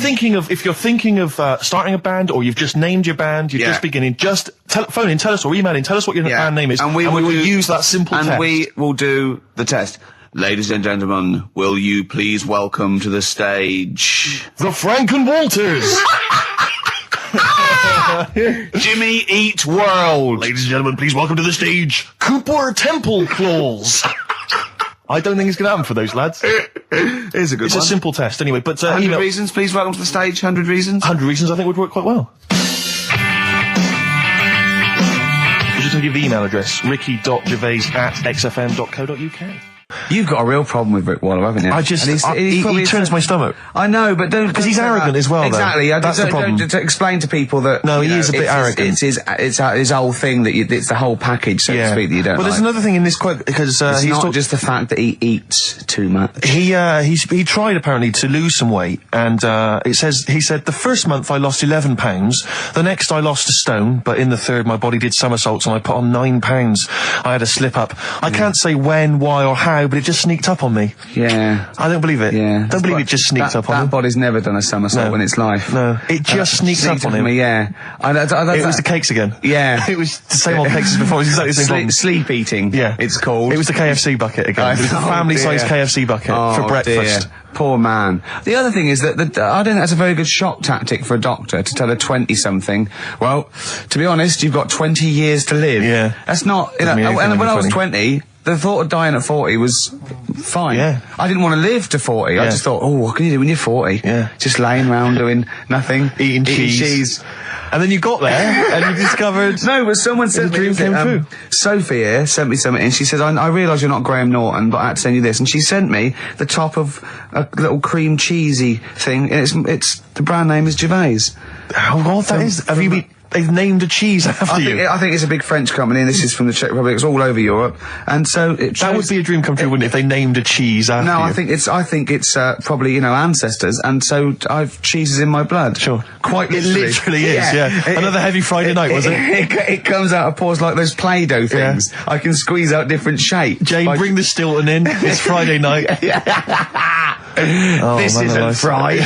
thinking of starting a band, or you've just named your band, you're just beginning, just phone in, tell us, or email in, tell us what your band name is, and we will use that simple test. And we will do the test. Ladies and gentlemen, will you please welcome to the stage... the Franken Walters! Jimmy Eat World! Ladies and gentlemen, please welcome to the stage, Cooper Temple Claws! I don't think it's going to happen for those lads. Here's a good one. It's a simple test, anyway. But 100 reasons, please welcome to the stage. 100 reasons. 100 reasons, I think, would work quite well. I'm just going to give the email address: ricky.gervais@xfm.co.uk. You've got a real problem with Rick Wallow, haven't you? He turns my stomach. I know, but don't... Because he's arrogant as well, Exactly. though. That's the problem. Don't explain to people that... No, he is a bit arrogant. It's his whole thing that it's the whole package, so to speak, that you don't Well, there's another thing in this quote, because it's not just the fact that he eats too much. He tried apparently to lose some weight, and he said the first month I lost 11 pounds, the next I lost a stone, but in the third my body did somersaults and I put on 9 pounds. I had a slip up. I can't say when, why, or how, but it just sneaked up on me. Yeah. I don't believe it. Yeah. Don't believe it just sneaked up on That him. body's never done a somersault in its life. No, it just sneaked up on him. Me, yeah. It was the cakes again. Yeah. It was the same old cakes as before. It was exactly the same problem. Sleep eating. Yeah. It's called. It was the KFC bucket again. It was the family-sized KFC bucket for breakfast. Dear. Poor man. The other thing is that I don't think that's a very good shock tactic for a doctor to tell a 20-something, well, to be honest, you've got 20 years to live. Yeah. That's not, you know, and when I was 20, the thought of dying at 40 was fine. Yeah. I didn't want to live to 40. Yeah. I just thought, what can you do when you're 40? Yeah. Just laying around doing nothing. Eating cheese. And then you got there and you discovered... No, but someone sent me... dream came true. Sophie here sent me something and she says, I realise you're not Graham Norton, but I had to send you this. And she sent me the top of a little cream cheesy thing. And it's the brand name is Gervais. How odd that is. Have you been... They've named a cheese after you. I think it's a big French company, and this is from the Czech Republic. It's all over Europe, and so that would be a dream come true, wouldn't it? If they named a cheese after you. No, I think it's probably ancestors, and so I've cheeses in my blood. Sure, quite literally. It literally is. Yeah, another heavy Friday night, was it? It comes out of pores like those Play-Doh things. Yeah. I can squeeze out different shapes. Jane, bring the Stilton in. It's Friday night. This isn't fried.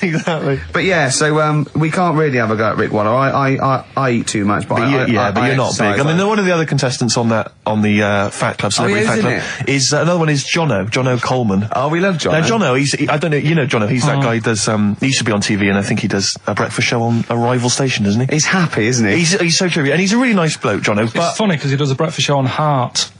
Exactly. But yeah, so we can't really have a go at Rick Waller. I eat too much, but you're not big. I mean, one of the other contestants on the Fat Club, Celebrity Fat Club, is another one is Jono Coleman. Oh, we love Jono. Now Jono, I don't know, you know Jono, he's that guy who does, he used to be on TV, and I think he does a breakfast show on a rival station, doesn't he? He's happy, isn't he? He's so true, and he's a really nice bloke, Jono. It's funny because he does a breakfast show on Heart,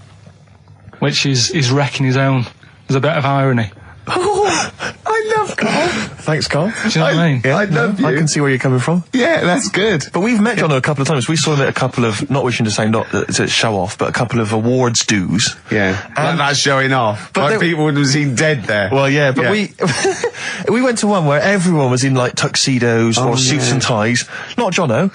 which is wrecking his own. There's a bit of irony. I love Carl. Thanks, Carl. Do you know what I mean? I love you. I can see where you're coming from. Yeah, that's good. But we've met Jono a couple of times. We saw him at a couple of, not wishing to say not to show off, but a couple of awards dues. Yeah, like that's showing off. But like people would have seen dead there. Well, yeah, but we went to one where everyone was in like tuxedos or suits and ties. Not Jono.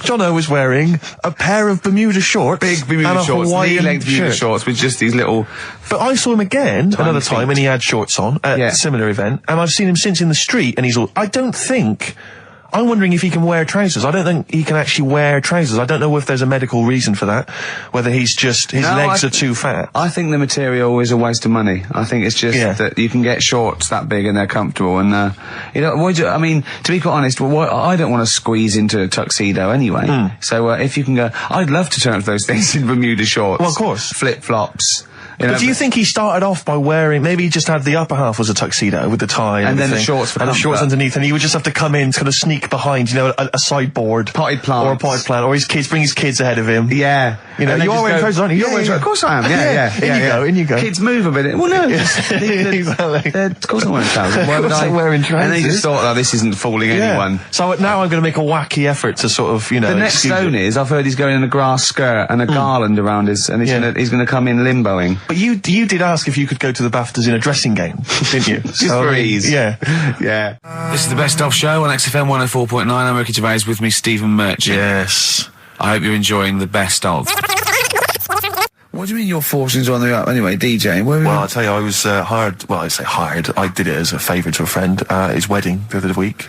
Jono was wearing a pair of Bermuda shorts, big Bermuda shorts, knee-length Bermuda shorts with just these little. But I saw him again another time, and he had shorts on at a similar event, and I've seen him since in the street, and he's all. I'm wondering if he can wear trousers. I don't think he can actually wear trousers. I don't know if there's a medical reason for that, whether he's just, his legs are too fat. I think the material is a waste of money. I think it's just that you can get shorts that big and they're comfortable, and, I mean, to be quite honest, I don't want to squeeze into a tuxedo anyway. So, if you can go, I'd love to turn up those things in Bermuda shorts. Well, of course. Flip-flops. But do you think he started off by wearing, maybe he just had the upper half was a tuxedo with the tie and then the shorts for and the shorts underneath, and he would just have to come in, kind of sneak behind, a sideboard. Potted plant. Or a potted plant, or bring his kids ahead of him. Yeah. You know, you are wearing trousers, aren't you? Of course I am, yeah. In you go. Kids move a bit. Well, no. Exactly. Of course I'm wearing trousers. Why would I? Wearing trousers. And they just thought, this isn't fooling anyone. So now I'm going to make a wacky effort to sort of, The next stone is, I've heard he's going in a grass skirt and a garland around his, and he's going to come in limboing. But you did ask if you could go to the BAFTAs in a dressing gown, didn't you? Just for ease. Yeah. This is the Best Of Show on XFM 104.9. I'm Ricky Gervais, with me Stephen Merchant. Yes. I hope you're enjoying the Best Of. What do you mean your fortunes are on the up anyway, DJing? Well, I'll tell you, I was hired, well, I say hired, I did it as a favour to a friend, his wedding the other week.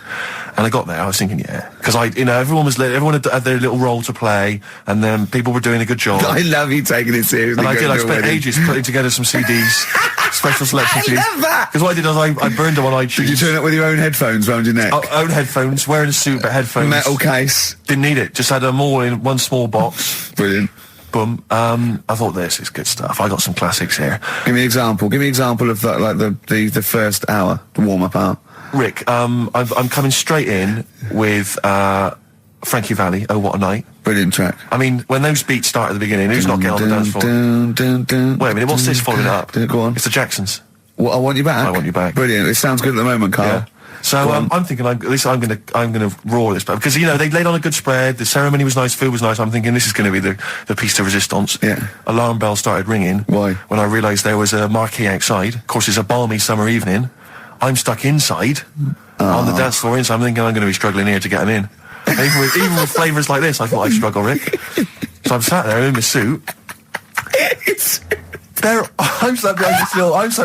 And I got there, I was thinking, because everyone had their little role to play, and then people were doing a good job. I love you taking it seriously. And I spent ages putting together some CDs, special selection CDs. I love that! Because what I did was I burned them on iTunes. Did you turn up with your own headphones round your neck? Own headphones, wearing a suit, but headphones. Metal case. Didn't need it, just had them all in one small box. Brilliant. Boom. I thought this is good stuff. I got some classics here. Give me an example. Give me an example of that, like the first hour, the warm-up hour. Rick, I'm coming straight in with Frankie Valli, Oh What a Night. Brilliant track. I mean, when those beats start at the beginning, who's not getting on the dance floor? Wait a minute, what's this following it up? Go on. It's the Jacksons. What, I Want You Back? I Want You Back. Brilliant. It sounds good at the moment, Carl. Yeah. So I'm thinking, at least I'm gonna roar this, because they laid on a good spread. The ceremony was nice, food was nice. I'm thinking this is going to be the piece de resistance. Yeah. Alarm bell started ringing. Why? When I realised there was a marquee outside. Of course, it's a balmy summer evening. I'm stuck inside on the dance floor inside. I'm thinking I'm going to be struggling here to get them in. Even with flavours like this, I thought I'd struggle, Rick. So I'm sat there in my suit. I'm sat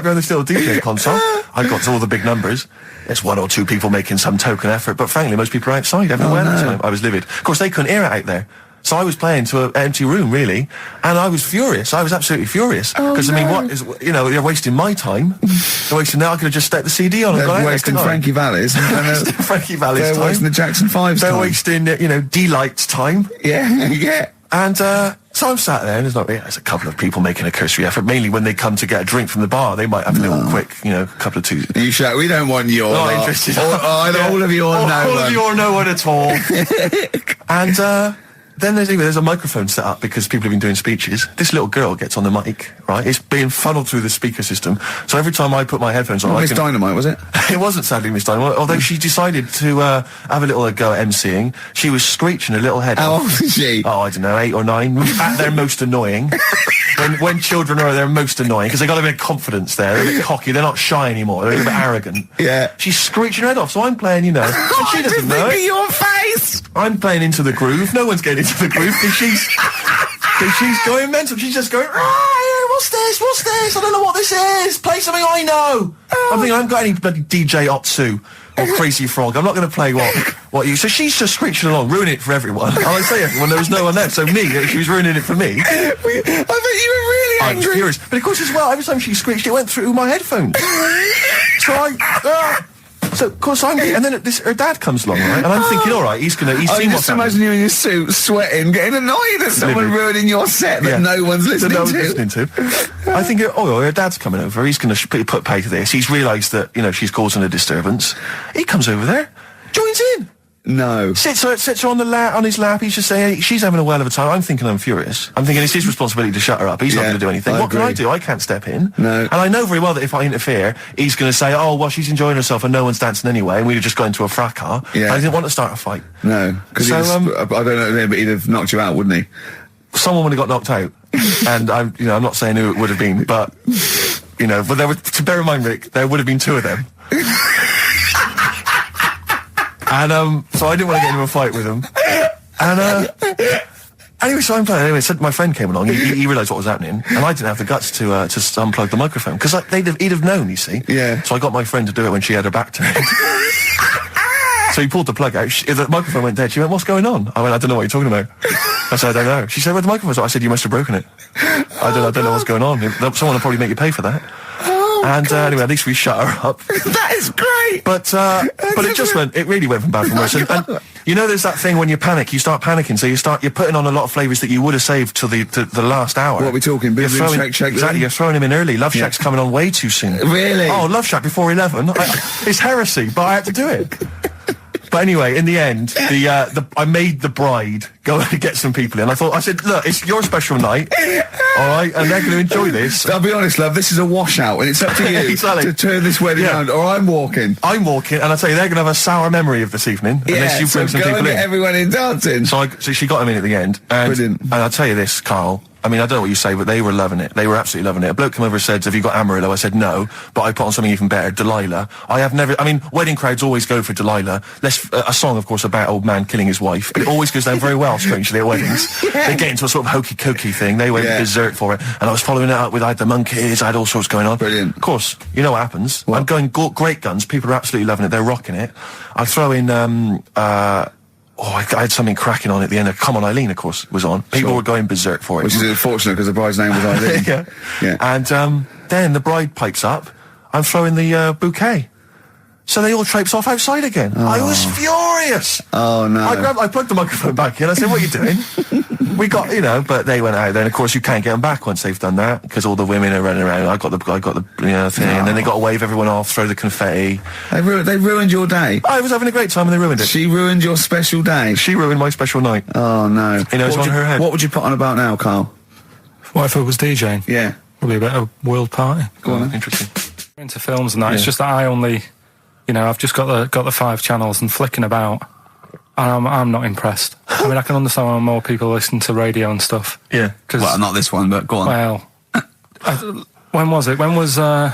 behind this little DJ console. I've got all the big numbers. There's one or two people making some token effort, but frankly, most people are outside everywhere. I was livid. Of course, they couldn't hear it out there. So I was playing to an empty room, really, and I was furious. I was absolutely furious. Because, I mean, what is, you know, they're wasting my time. They're wasting, now I could have just stuck the CD on and They're gone out there, wasting couldn't I? Frankie Vallis. Frankie Vallis' They're time. wasting the Jackson 5's They're time. wasting, you know, D-Light's time. Yeah, yeah. And so I'm sat there, and there's a couple of people making a cursory effort. Mainly when they come to get a drink from the bar, they might have a little quick, you know, couple of twos. You shout, we don't want your Not lot. interested. All of your no All one. of your no one at all. And then there's a microphone set up because people have been doing speeches. This little girl gets on the mic, right? It's being funneled through the speaker system. So every time I put my headphones on, Miss Dynamite, was it? It wasn't sadly Miss Dynamite, although she decided to have a little go at MCing. She was screeching her little head How off. old is she? Oh, I don't know, 8 or 9, at their most annoying. When children are at their most annoying, because they got a bit of confidence there, they're a bit cocky, they're not shy anymore, they're a bit arrogant. Yeah. She's screeching her head off, so I'm playing, you know, and she doesn't know it. your face! I'm playing into the groove, no one's getting into the groove, because she's going mental, she's just going, what's this, I don't know what this is, play something I know. I'm thinking, I haven't got any bloody DJ Otsu or Crazy Frog, I'm not going to play what you... So she's just screeching along, ruining it for everyone. And I say everyone, there was no one there, so me, she was ruining it for me. I bet you were really I'm angry. furious. But of course as well, every time she screeched, it went through my headphones. So of course and then her dad comes along, right? And I'm thinking, all right, he's I seen can what's just happening. imagine you in your suit, sweating, getting annoyed at someone Maybe. ruining your set that no one's listening no to. one's listening to. I think, her dad's coming over. He's going to put pay to this. He's realised that, you know, she's causing a disturbance. He comes over there, joins in. No. Sits her on his lap. He's just saying, hey, she's having a well of a time. I'm thinking I'm furious. I'm thinking it's his responsibility to shut her up. He's not Yeah, going to do anything. I What can I agree. do? I can't step in. No. And I know very well that if I interfere, he's going to say, oh, well, she's enjoying herself and no one's dancing anyway, and we'd have just got into a fracas. Yeah. And I didn't want to start a fight. No. Because So, I don't know, but he'd have knocked you out, wouldn't he? Someone would have got knocked out. And I'm not saying who it would have been, but, you know, but to bear in mind, Rick, there would have been 2 of them. And so I didn't want to get into a fight with him. And anyway, so I'm playing. Anyway, so my friend came along. He realised what was happening, and I didn't have the guts to unplug the microphone because he'd have known. You see. Yeah. So I got my friend to do it when she had her back turned. So he pulled the plug out. The microphone went dead. She went, "What's going on?" I went, "I don't know what you're talking about." I said, "I don't know." She said, "Where the microphone's at?" I said, "You must have broken it." I don't know what's going on. Someone will probably make you pay for that. Anyway, at least we shut her up. That is great! But it really went from bad to worse. And you know, there's that thing when you panic, you start panicking, so you're putting on a lot of flavours that you would have saved till the last hour. What are we talking? Boom, boom, shake, shake, exactly, boom? you're throwing him in early. Love Shack's coming on way too soon. Really? Oh, Love Shack before 11. It's heresy, but I had to do it. But anyway, in the end, I made the bride go and get some people in. I said, look, it's your special night, all right, and they're going to enjoy this. I'll be honest, love, this is a washout, and it's up to you Exactly. to turn this wedding around, or I'm walking. I'm walking, and I tell you, they're going to have a sour memory of this evening unless you bring so some go people and get in. everyone in dancing. So she got him in at the end. And, Brilliant. And I'll tell you this, Carl. I mean, I don't know what you say, but they were loving it. They were absolutely loving it. A bloke came over and said, have you got Amarillo? I said, no, but I put on something even better, Delilah. Wedding crowds always go for Delilah. A song, of course, about old man killing his wife, but it always goes down very well, strangely, at weddings. They get into a sort of hokey-cokey thing. They went berserk for it. And I was following it up with, I had the monkeys, I had all sorts going on. Brilliant. Of course, you know what happens. What? I'm going great guns. People are absolutely loving it. They're rocking it. I throw in, I had something cracking on at the end. Come On Eileen, of course, was on. People were going berserk for it. Which is unfortunate because the bride's name was Eileen. Yeah. And then the bride pipes up. I'm throwing the bouquet. So they all traipse off outside again. I was furious. Oh, no. I plugged the microphone back in. I said, what are you doing? We got, but they went out. Then, of course, you can't get them back once they've done that because all the women are running around. I got the thing. And then they got to wave everyone off, throw the confetti. They ruined your day. I was having a great time and they ruined it. She ruined your special day. She ruined my special night. Oh, no. It's on her head. What would you put on about now, Carl? What if I was DJing? Yeah. Probably a bit of world party. Go on. Interesting. Into films and that. It's just that I only, I've just got the 5 channels and flicking about, and I'm not impressed. I mean, I can understand why more people listen to radio and stuff. Yeah. Well, not this one, but go on. Well, when was it? When was the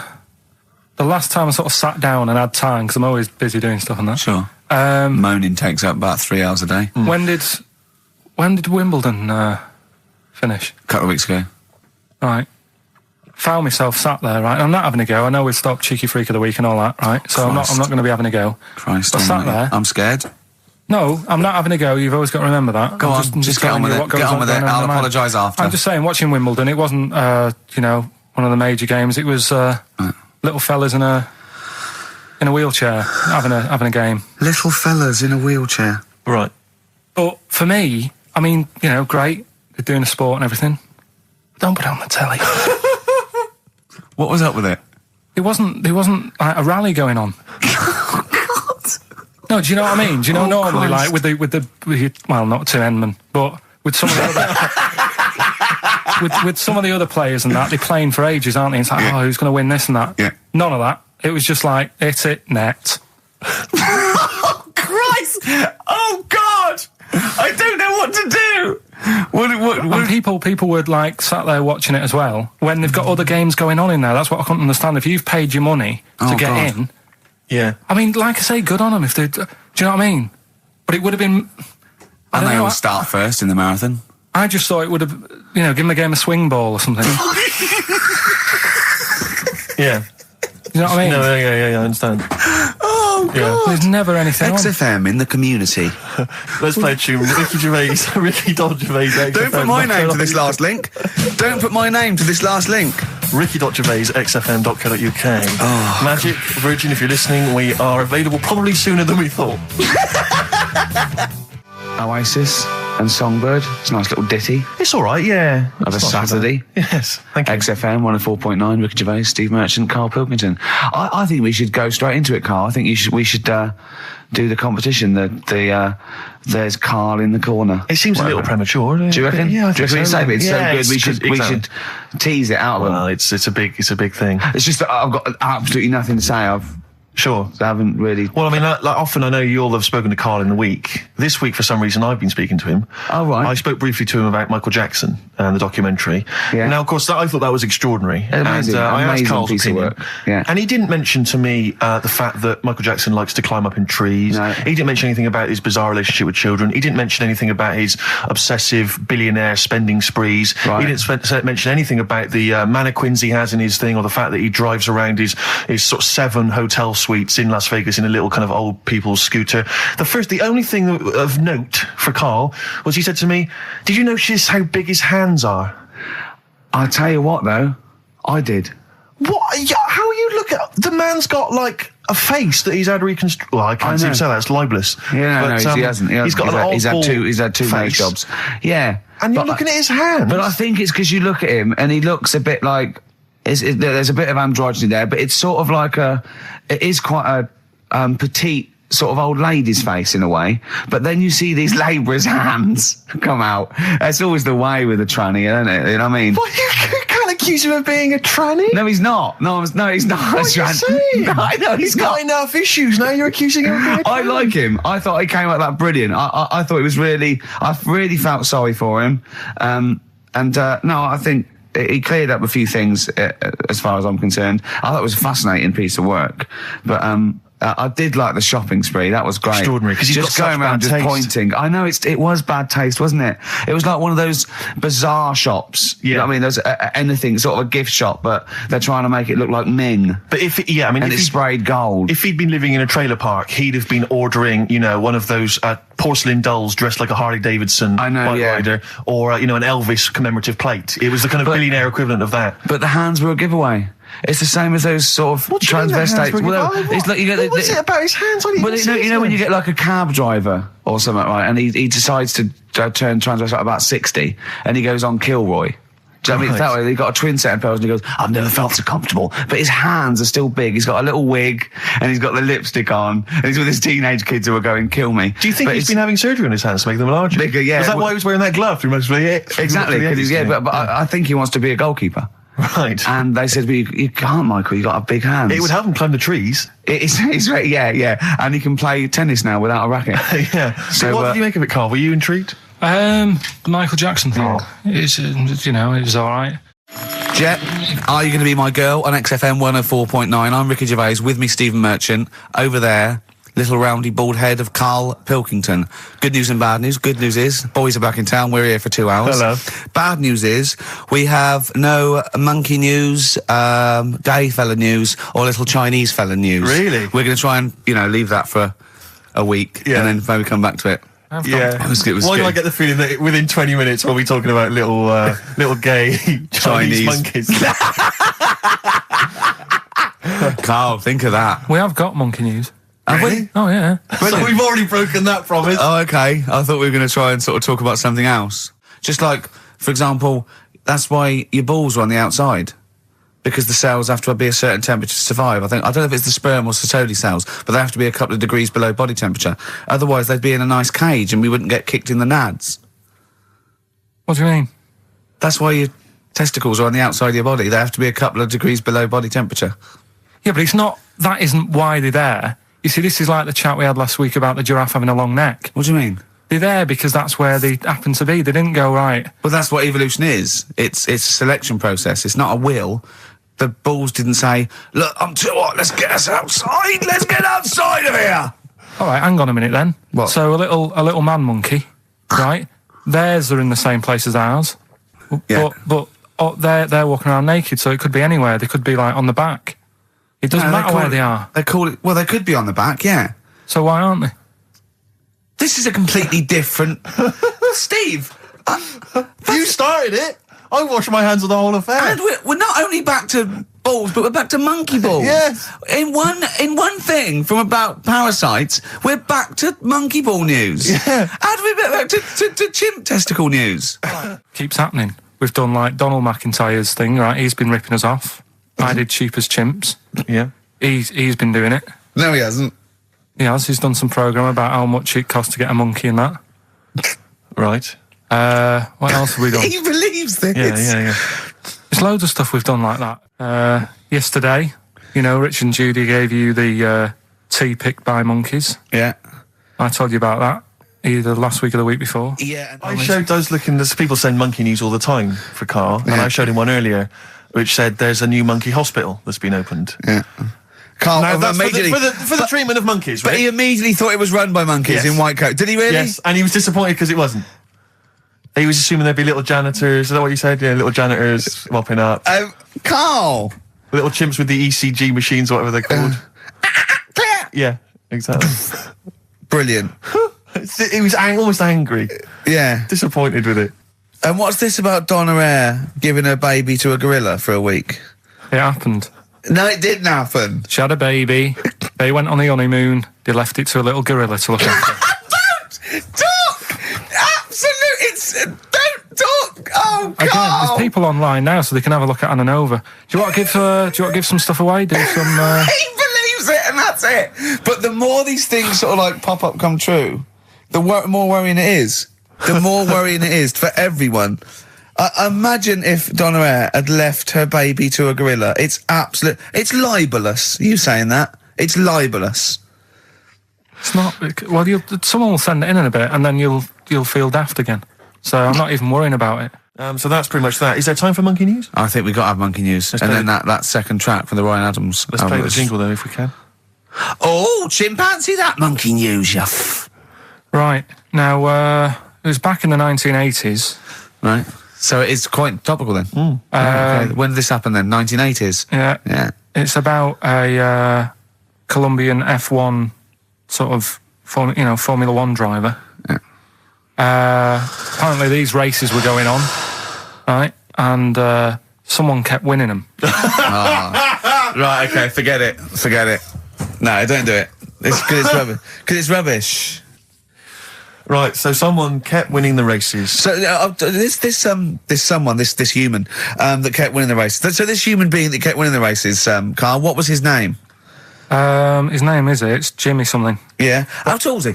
last time I sort of sat down and had time? Because I'm always busy doing stuff and that. Sure. Moaning takes up about 3 hours a day. When did Wimbledon finish? A couple of weeks ago. Right. Found myself sat there, right? I'm not having a go. I know we've stopped Cheeky Freak of the Week and all that, right? So I'm not going to be having a go. Christ, I sat there. I'm scared. No, I'm not having a go. You've always got to remember that. Go I'm on, just get on with it. Get on with it. I'll apologise after. I'm just saying, watching Wimbledon, it wasn't, you know, one of the major games. It was little fellas in a wheelchair having a game. Little fellas in a wheelchair. Right. But for me, I mean, you know, great. They're doing a sport and everything. Don't put it on the telly. What was up with it? There wasn't like a rally going on. No, do you know what I mean? Do you know normally, Christ. like with well, not Tim Henman, but with some of the other with some of the other players and that, they're playing for ages, aren't they? It's like, oh, who's going to win this and that? Yeah. None of that. It was just like, hit it, net. Oh, Christ! Oh, God! I don't know what to do! And people were like sat there watching it as well when they've got other games going on in there. That's what I couldn't understand. If you've paid your money to get God. in, Yeah. I mean, like I say, good on them if they. Do you know what I mean? But it would have been. I And don't they know, all start first in the marathon. I just thought it would have, you know, given the game a swing ball or something. Yeah. You know what I mean? No, yeah, I understand. Oh, God! Yeah. There's never anything on. XFM in the community. Let's play a tune. Ricky Gervais, Ricky Gervais. Don't put my name to this last link. Don't put my name to this last link. Ricky.gervais, xfm.co.uk. Oh. Magic, Virgin, if you're listening, we are available probably sooner than we thought. Oasis and Songbird. It's a nice little ditty It's all right, yeah. of a It's not too Saturday. bad. Yes, thank you. XFM 104.9, Ricky Gervais, Steve Merchant, Karl Pilkington. I think we should go straight into it, Karl. I think we should do the competition. There's Karl in the corner. It seems a little premature. Do you reckon? Yeah, I Do you think reckon so. it's so good? It's Yeah, so good. We should tease it out of them. Well, it's a big thing. It's just that I've got absolutely nothing to say. Sure. I haven't really. Well, I mean, like often I know you all have spoken to Karl in the week. This week, for some reason, I've been speaking to him. Oh, right. I spoke briefly to him about Michael Jackson and the documentary. Yeah. Now, of course, I thought that was extraordinary. Amazing, and I asked amazing Karl's piece of opinion. work. Yeah. And he didn't mention to me the fact that Michael Jackson likes to climb up in trees. No. He didn't mention anything about his bizarre relationship with children. He didn't mention anything about his obsessive billionaire spending sprees. Right. He didn't mention anything about the mannequins he has in his thing, or the fact that he drives around his sort of 7 hotel suites in Las Vegas in a little kind of old people's scooter. The only thing of note for Karl was he said to me, "Did you notice how big his hands are?" I'll tell you what, though, I did. What? Yeah, how you look at the man's got like a face that he's had reconstructed. Well, I can't know. say that. It's libelous. Yeah, But, he hasn't. He's got He's had two nose face. jobs. Yeah, And you're but- looking at his hands. But I think it's because you look at him and he looks a bit like there's a bit of androgyny there, but it's sort of like it is quite a petite sort of old lady's face in a way. But then you see these labourers' hands come out. That's always the way with a tranny, isn't it? You know what I mean? What, you can't accuse him of being a tranny. No, he's not. No, he's not. What are you saying? No, I know He's he's got not. enough issues. Now you're accusing him of being a tranny. I like him. I thought he came out that brilliant. I thought it was really. I really felt sorry for him. No, I think he cleared up a few things as far as I'm concerned. I thought it was a fascinating piece of work, but I did like the shopping spree. That was great. Extraordinary, 'cause he's just got going such around bad just taste. pointing. I know it was bad taste, wasn't it? It was like one of those bazaar shops. You know what I mean? There's anything sort of a gift shop, but they're trying to make it look like Ming. But and And it's sprayed gold. If he'd been living in a trailer park, he'd have been ordering, one of those porcelain dolls dressed like a Harley Davidson I know, bike yeah. rider, or an Elvis commemorative plate. It was the kind of billionaire equivalent of that. But the hands were a giveaway. It's the same as those sort of What do you mean the hands transvestites. were a Well, giveaway? it's like you get What was it about his hands? I didn't Well, even see you know his when you hands. get like a cab driver or something, right? And he decides to turn transvestite about 60, and he goes on Kilroy. Do you know what I mean? It's that way. He got a twin set of pearls, and he goes, "I've never felt so comfortable." But his hands are still big. He's got a little wig, and he's got the lipstick on, and he's with his teenage kids who are going, "Kill me." Do you think But he's it's been having surgery on his hands to make them larger? bigger? Yeah. Was that why he was wearing that glove through most of the Exactly, because yeah. but I think he wants to be a goalkeeper. Right. And they said, "Well, you can't, Michael. You got a big hands." It would help him climb the trees. It's yeah, and he can play tennis now without a racket. Yeah. So what did you make of it, Karl? Were you intrigued? The Michael Jackson thing. It's it was all right. Jet, are you going to be my girl on XFM 104.9? I'm Ricky Gervais, with me Stephen Merchant. Over there, little roundy bald head of Karl Pilkington. Good news and bad news. Good news is, boys are back in town. We're here for 2 hours. Hello. Bad news is, we have no monkey news, gay fella news, or little Chinese fella news. Really? We're going to try and, leave that for a week Yeah. and then maybe come back to it. Yeah. It was Why do good. I get the feeling that within 20 minutes we'll be talking about little gay Chinese monkeys? Carl, think of that. We have got monkey news. Have we? Oh, yeah. So we've already broken that promise. Oh, okay. I thought we were going to try and sort of talk about something else. Just like, for example, that's why your balls are on the outside. Because the cells have to be a certain temperature to survive. I don't know if it's the sperm or Sertoli cells, but they have to be a couple of degrees below body temperature. Otherwise, they'd be in a nice cage and we wouldn't get kicked in the nads. What do you mean? That's why your testicles are on the outside of your body. They have to be a couple of degrees below body temperature. Yeah, but it's not... That isn't why they're there. You see, this is like the chat we had last week about the giraffe having a long neck. What do you mean? They're there because that's where they happen to be. They didn't go, right... Well, that's what evolution is. It's a selection process. It's not a will. The balls didn't say, look, I'm too hot, let's get us outside, let's get outside of here. All right, hang on a minute then. What? So a little man monkey, right? Theirs are in the same place as ours. Yeah. But they're walking around naked, so it could be anywhere. They could be like on the back. It doesn't matter where they are. They call it, well, they could be on the back, yeah. So why aren't they? This is a completely different... Steve! You started it. I wash my hands of the whole affair. And we're not only back to balls, but we're back to monkey balls. Yes. In one thing from about parasites, we're back to monkey ball news. Yeah. How do we get back to chimp testicle news? Keeps happening. We've done like Donald McIntyre's thing, right? He's been ripping us off. I did cheap as chimps. Yeah. He's been doing it. No, he hasn't. He has. He's done some programme about how much it costs to get a monkey and that. Right. What else have we done? He believes this. Yeah. There's loads of stuff we've done like that. Yesterday, you know, Rich and Judy gave you the tea picked by monkeys. Yeah. I told you about that either last week or the week before. Yeah. I showed those there's people send monkey news all the time for Carl, and I showed him one earlier which said there's a new monkey hospital that's been opened. Yeah. Carl, Now, that's immediately, for the treatment of monkeys, right? but he immediately thought it was run by monkeys Yes. in white coat. Did he really? Yes, and he was disappointed because it wasn't. He was assuming there'd be little janitors. Is that what you said? Yeah, little janitors mopping up. Carl! Little chimps with the ECG machines, or whatever they're called. Yeah, exactly. Brilliant. He was almost angry, Yeah. disappointed with it. And what's this about Donna Air giving her baby to a gorilla for a week? It happened. No, it didn't happen. She had a baby. They went on the honeymoon. They left it to a little gorilla to look after. Don't talk! Absolute, don't talk! Oh, Again, Carl! there's people online now, so they can have a look at Anna Nova. Do you want to give some stuff away? Do some. He believes it, and that's it. But the more these things sort of like pop up, come true, the more worrying it is. The more worrying it is for everyone. Imagine if Donna Air had left her baby to a gorilla. It's libelous. Are you saying that? It's libelous. It's not. Well, someone will send it in a bit, and then you'll feel daft again. So I'm not even worrying about it. So that's pretty much that. Is there time for monkey news? I think we got to have monkey news, and play then that second track from the Ryan Adams. Let's play the jingle though, if we can. Oh, chimpanzee, that monkey news, you Right now, it was back in the 1980s. Right. So it is quite topical then. Okay. When did this happen then? 1980s. Yeah. Yeah. It's about a Colombian F1 sort of Formula One driver. Yeah. Apparently these races were going on, right? And someone kept winning them. Right. Okay. Forget it. No, don't do it. It's because it's rubbish. Because it's rubbish. Right, so someone kept winning the races. So this human that kept winning the races. So this human being that kept winning the races, Carl, what was his name? His name it's Jimmy something. Yeah. How tall was he?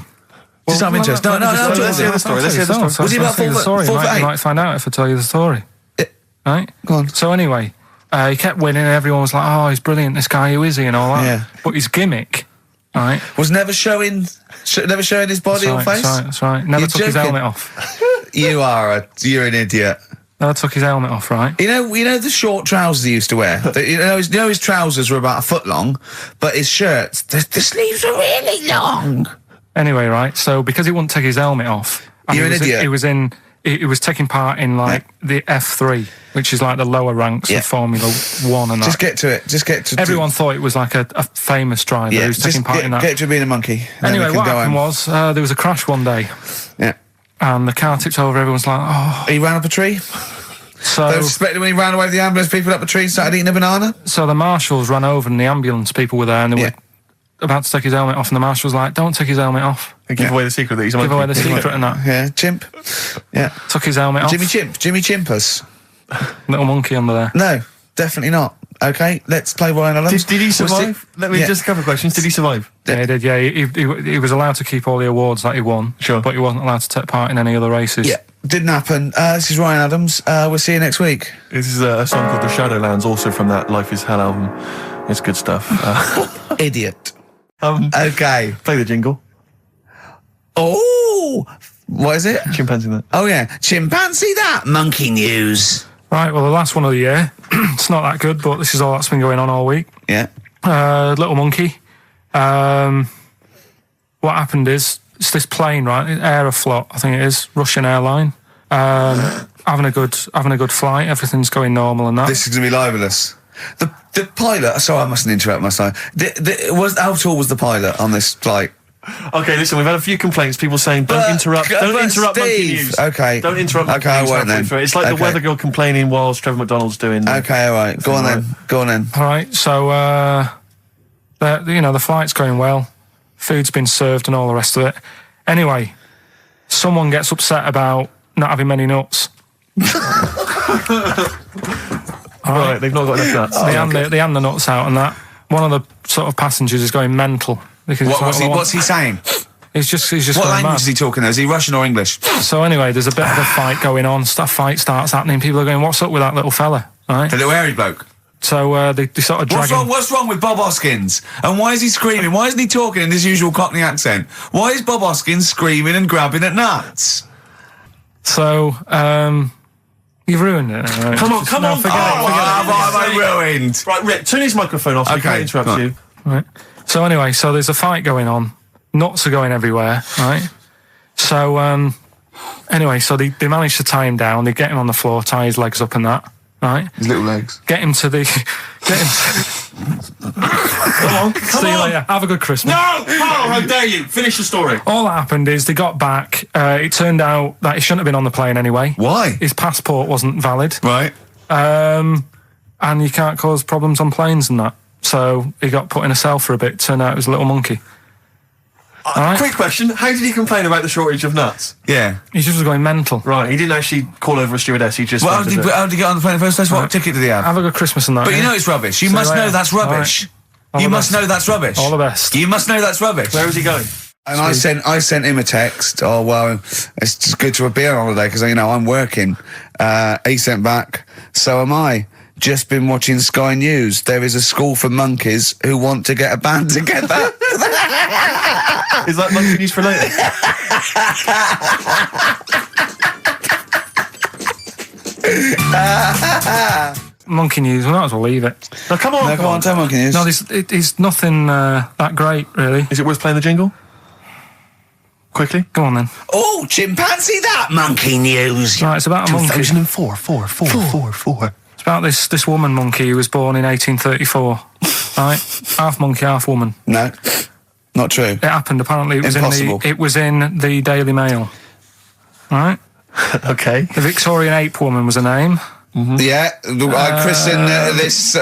Just out of interest. No. Let's hear the story. Was he about 4 foot? You might find out if I tell you the story. Right? Go on. So anyway, he kept winning, and everyone was like, "Oh, he's brilliant. This guy, who is he?" and all that. Yeah. But his gimmick, right? Was never showing his body or face. That's right. Never You're took his joking. helmet off. You're an idiot. Never took his helmet off, right? You know the short trousers he used to wear. His trousers were about a foot long, but his shirts, the sleeves were really long. Anyway, right. So because he wouldn't take his helmet off, and You're an idiot. He was in he was taking part in like the F3, which is like the lower ranks of Formula 1 and Just that. get to it. Just get to Everyone thought it was like a famous driver who was taking part in that. Get to being a monkey. Anyway, what happened was there was a crash one day. Yeah. And the car tipped over. Everyone's like, oh. He ran up a tree. So They were suspecting when he ran away with the ambulance people up a tree and started eating a banana. So the marshals ran over and the ambulance people were there and they were about to take his helmet off, and the marshal was like, don't take his helmet off. And give away the secret that he's a monkey. Give away the secret and that. Yeah, chimp. Yeah. Took his helmet off. Jimmy Chimpus. Little monkey under there. No, definitely not. Okay, let's play Ryan Adams. Did he survive? Let me just a couple of questions. Did he survive? Yeah, he did, yeah. He was allowed to keep all the awards that he won. Sure. But he wasn't allowed to take part in any other races. Yeah, didn't happen. This is Ryan Adams. We'll see you next week. This is a song called The Shadowlands, also from that Life is Hell album. It's good stuff. Idiot. Okay. Play the jingle. Oh, what is it? Chimpanzee that. Oh, yeah. Chimpanzee that. Monkey news. Right, well, the last one of the year. It's not that good, but this is all that's been going on all week. Yeah. Little monkey. What happened is, it's this plane, right? Aeroflot, I think it is, Russian airline. Having a good flight. Everything's going normal and that. This is going to be libelous. The pilot, sorry, I mustn't interrupt myself. How tall was the pilot on this flight? Okay, listen, we've had a few complaints. People saying, don't interrupt monkey news. Okay. Don't interrupt monkey I news. won't then. It's like the weather girl complaining whilst Trevor McDonald's doing. Okay, all right. Go on then. All right, so, the flight's going well. Food's been served and all the rest of it. Anyway, someone gets upset about not having many nuts. Right, they've not got enough nuts. They hand the nuts out and that. One of the sort of passengers is going mental. Because What's he saying? He's just What going language mad. is he talking? Is he Russian or English? So anyway, there's a bit of a fight going on. Fight starts happening. People are going, "What's up with that little fella?" Right? The little hairy bloke. So they sort of drag him. What's wrong with Bob Hoskins? And why is he screaming? Why isn't he talking in his usual Cockney accent? Why is Bob Hoskins screaming and grabbing at nuts? So you've ruined it. Right? Come on. What have I ruined? Right, Rick, turn his microphone off so he can't interrupt you. Right. So anyway, there's a fight going on. Nuts are going everywhere, right? So anyway, they manage to tie him down. They get him on the floor, tie his legs up and that, right? His little legs. Get him to Come See you later. Have a good Christmas. No! Carl, how dare you? Finish the story. All that happened is they got back. It turned out that he shouldn't have been on the plane anyway. Why? His passport wasn't valid. Right. And you can't cause problems on planes and that. So he got put in a cell for a bit. Turned out it was a little monkey. Right. Quick question. How did he complain about the shortage of nuts? Yeah. He just was going mental. Right, he didn't actually call over a stewardess. He just... Well, how did he get on the plane in the first place? What ticket did he have? Have a good Christmas and that. But you know it's rubbish. You must know that's rubbish. You must know that's rubbish. All the best. You must know that's rubbish. Where is he going? And I sent him a text. Oh, well, it's just good to be on holiday because, I'm working. He sent back, so am I. Just been watching Sky News. There is a school for monkeys who want to get a band together. Is that monkey news for later? Monkey news. We might as well leave it. No, come on. Come on, tell monkey news. No, it's nothing that great, really. Is it worth playing the jingle? Quickly. Go on then. Oh, chimpanzee that monkey news. Right, it's about a monkey. 2004. Four. It's about this woman monkey who was born in 1834. Right, half monkey, half woman. No, not true. It happened. Apparently, it was in the Daily Mail. Right. Okay. The Victorian ape woman was her name. Mm-hmm. Yeah, I christened this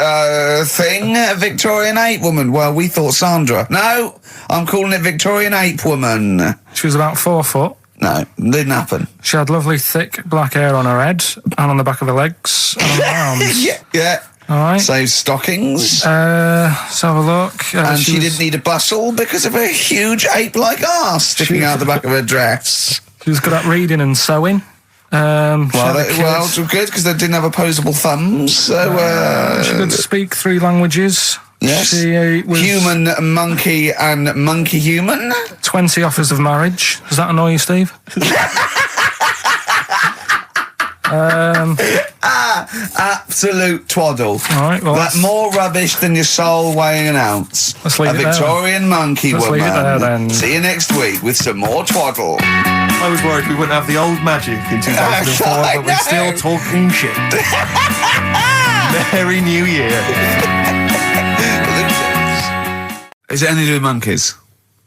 thing Victorian ape woman. Well, we thought Sandra. No, I'm calling it Victorian ape woman. She was about 4 foot. No, didn't happen. She had lovely thick black hair on her head and on the back of her legs and on her arms. Yeah. All right. So stockings. Let's have a look. And she didn't need a bustle because of a huge ape-like arse sticking out the back of her dress. She was good at reading and sewing. Well, good because they didn't have opposable thumbs. So she could speak 3 languages. Yes. She was human, monkey, and monkey human. 20 offers of marriage. Does that annoy you, Steve? Absolute twaddle. All right, well, That's more rubbish than your soul weighing an ounce. Let's leave a it there. Victorian monkey Let's woman. leave it there, then. See you next week with some more twaddle. I was worried we wouldn't have the old magic in 2004, I but we're still know. talking shit. Merry New Year. Is it anything to do with monkeys?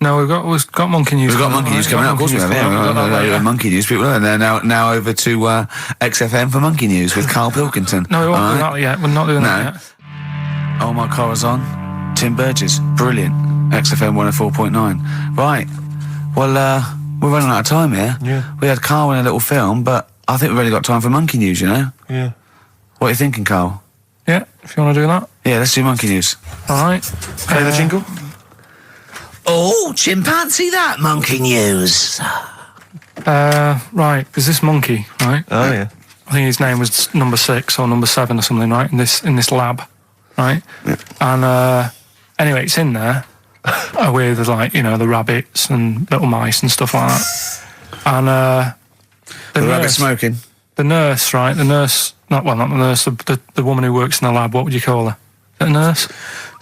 No, we've got monkey news. We've got monkey news coming out, of course we have. Yeah, monkey news people, and they're now over to XFM for monkey news with Karl Pilkington. No, we won't do that yet. We're not doing that yet. Oh, my car is on. Tim Burgess, brilliant. XFM 104.9. Right. Well, we're running out of time here. Yeah. We had Karl in a little film, but I think we've only got time for monkey news, you know? Yeah. What are you thinking, Karl? Yeah, if you want to do that. Yeah, let's do monkey news. All right. Play the jingle. Oh, chimpanzee that monkey news. Right, there's this monkey, right? Oh, yeah. I think his name was number 6 or number 7 or something, right? In this lab, right? Yeah. And anyway, it's in there with like the rabbits and little mice and stuff like that. And The rabbit smoking. the nurse, right? The nurse, not the nurse, the woman who works in the lab. What would you call her? A nurse?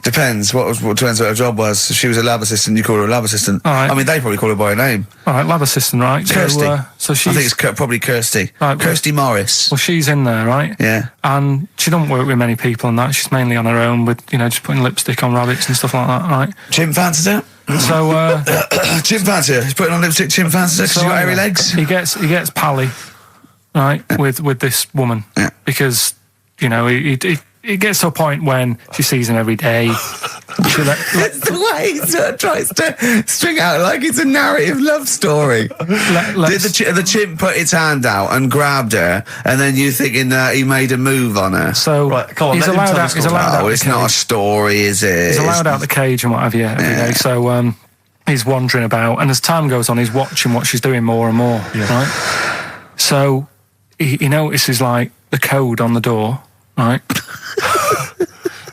Depends. What depends what her job was. If she was a lab assistant, you call her a lab assistant. All right. I mean, they probably call her by her name. All right, lab assistant, right? Kirsty. So she's. I think it's probably Kirsty. Right, Kirsty Morris. Well, she's in there, right? Yeah. And she don't work with many people and that. She's mainly on her own with, just putting lipstick on rabbits and stuff like that, right? Chimpanzee it? So, Chimpanzee. He's putting on lipstick chimpanzee because she's got hairy legs. He gets pally, right, with this woman. Yeah. Because, it gets to a point when she sees him every day. It's the way he sort of tries to string out like it's a narrative love story. Did the chimp put its hand out and grabbed her, and then you thinking that he made a move on her? So Right, come on, he's let him allowed tell the out. He's story. allowed out. Oh, the it's not a cage. story, is it? He's allowed out the cage and what have you every day. So he's wandering about, and as time goes on, he's watching what she's doing more and more. Right. So he notices like the code on the door. Right.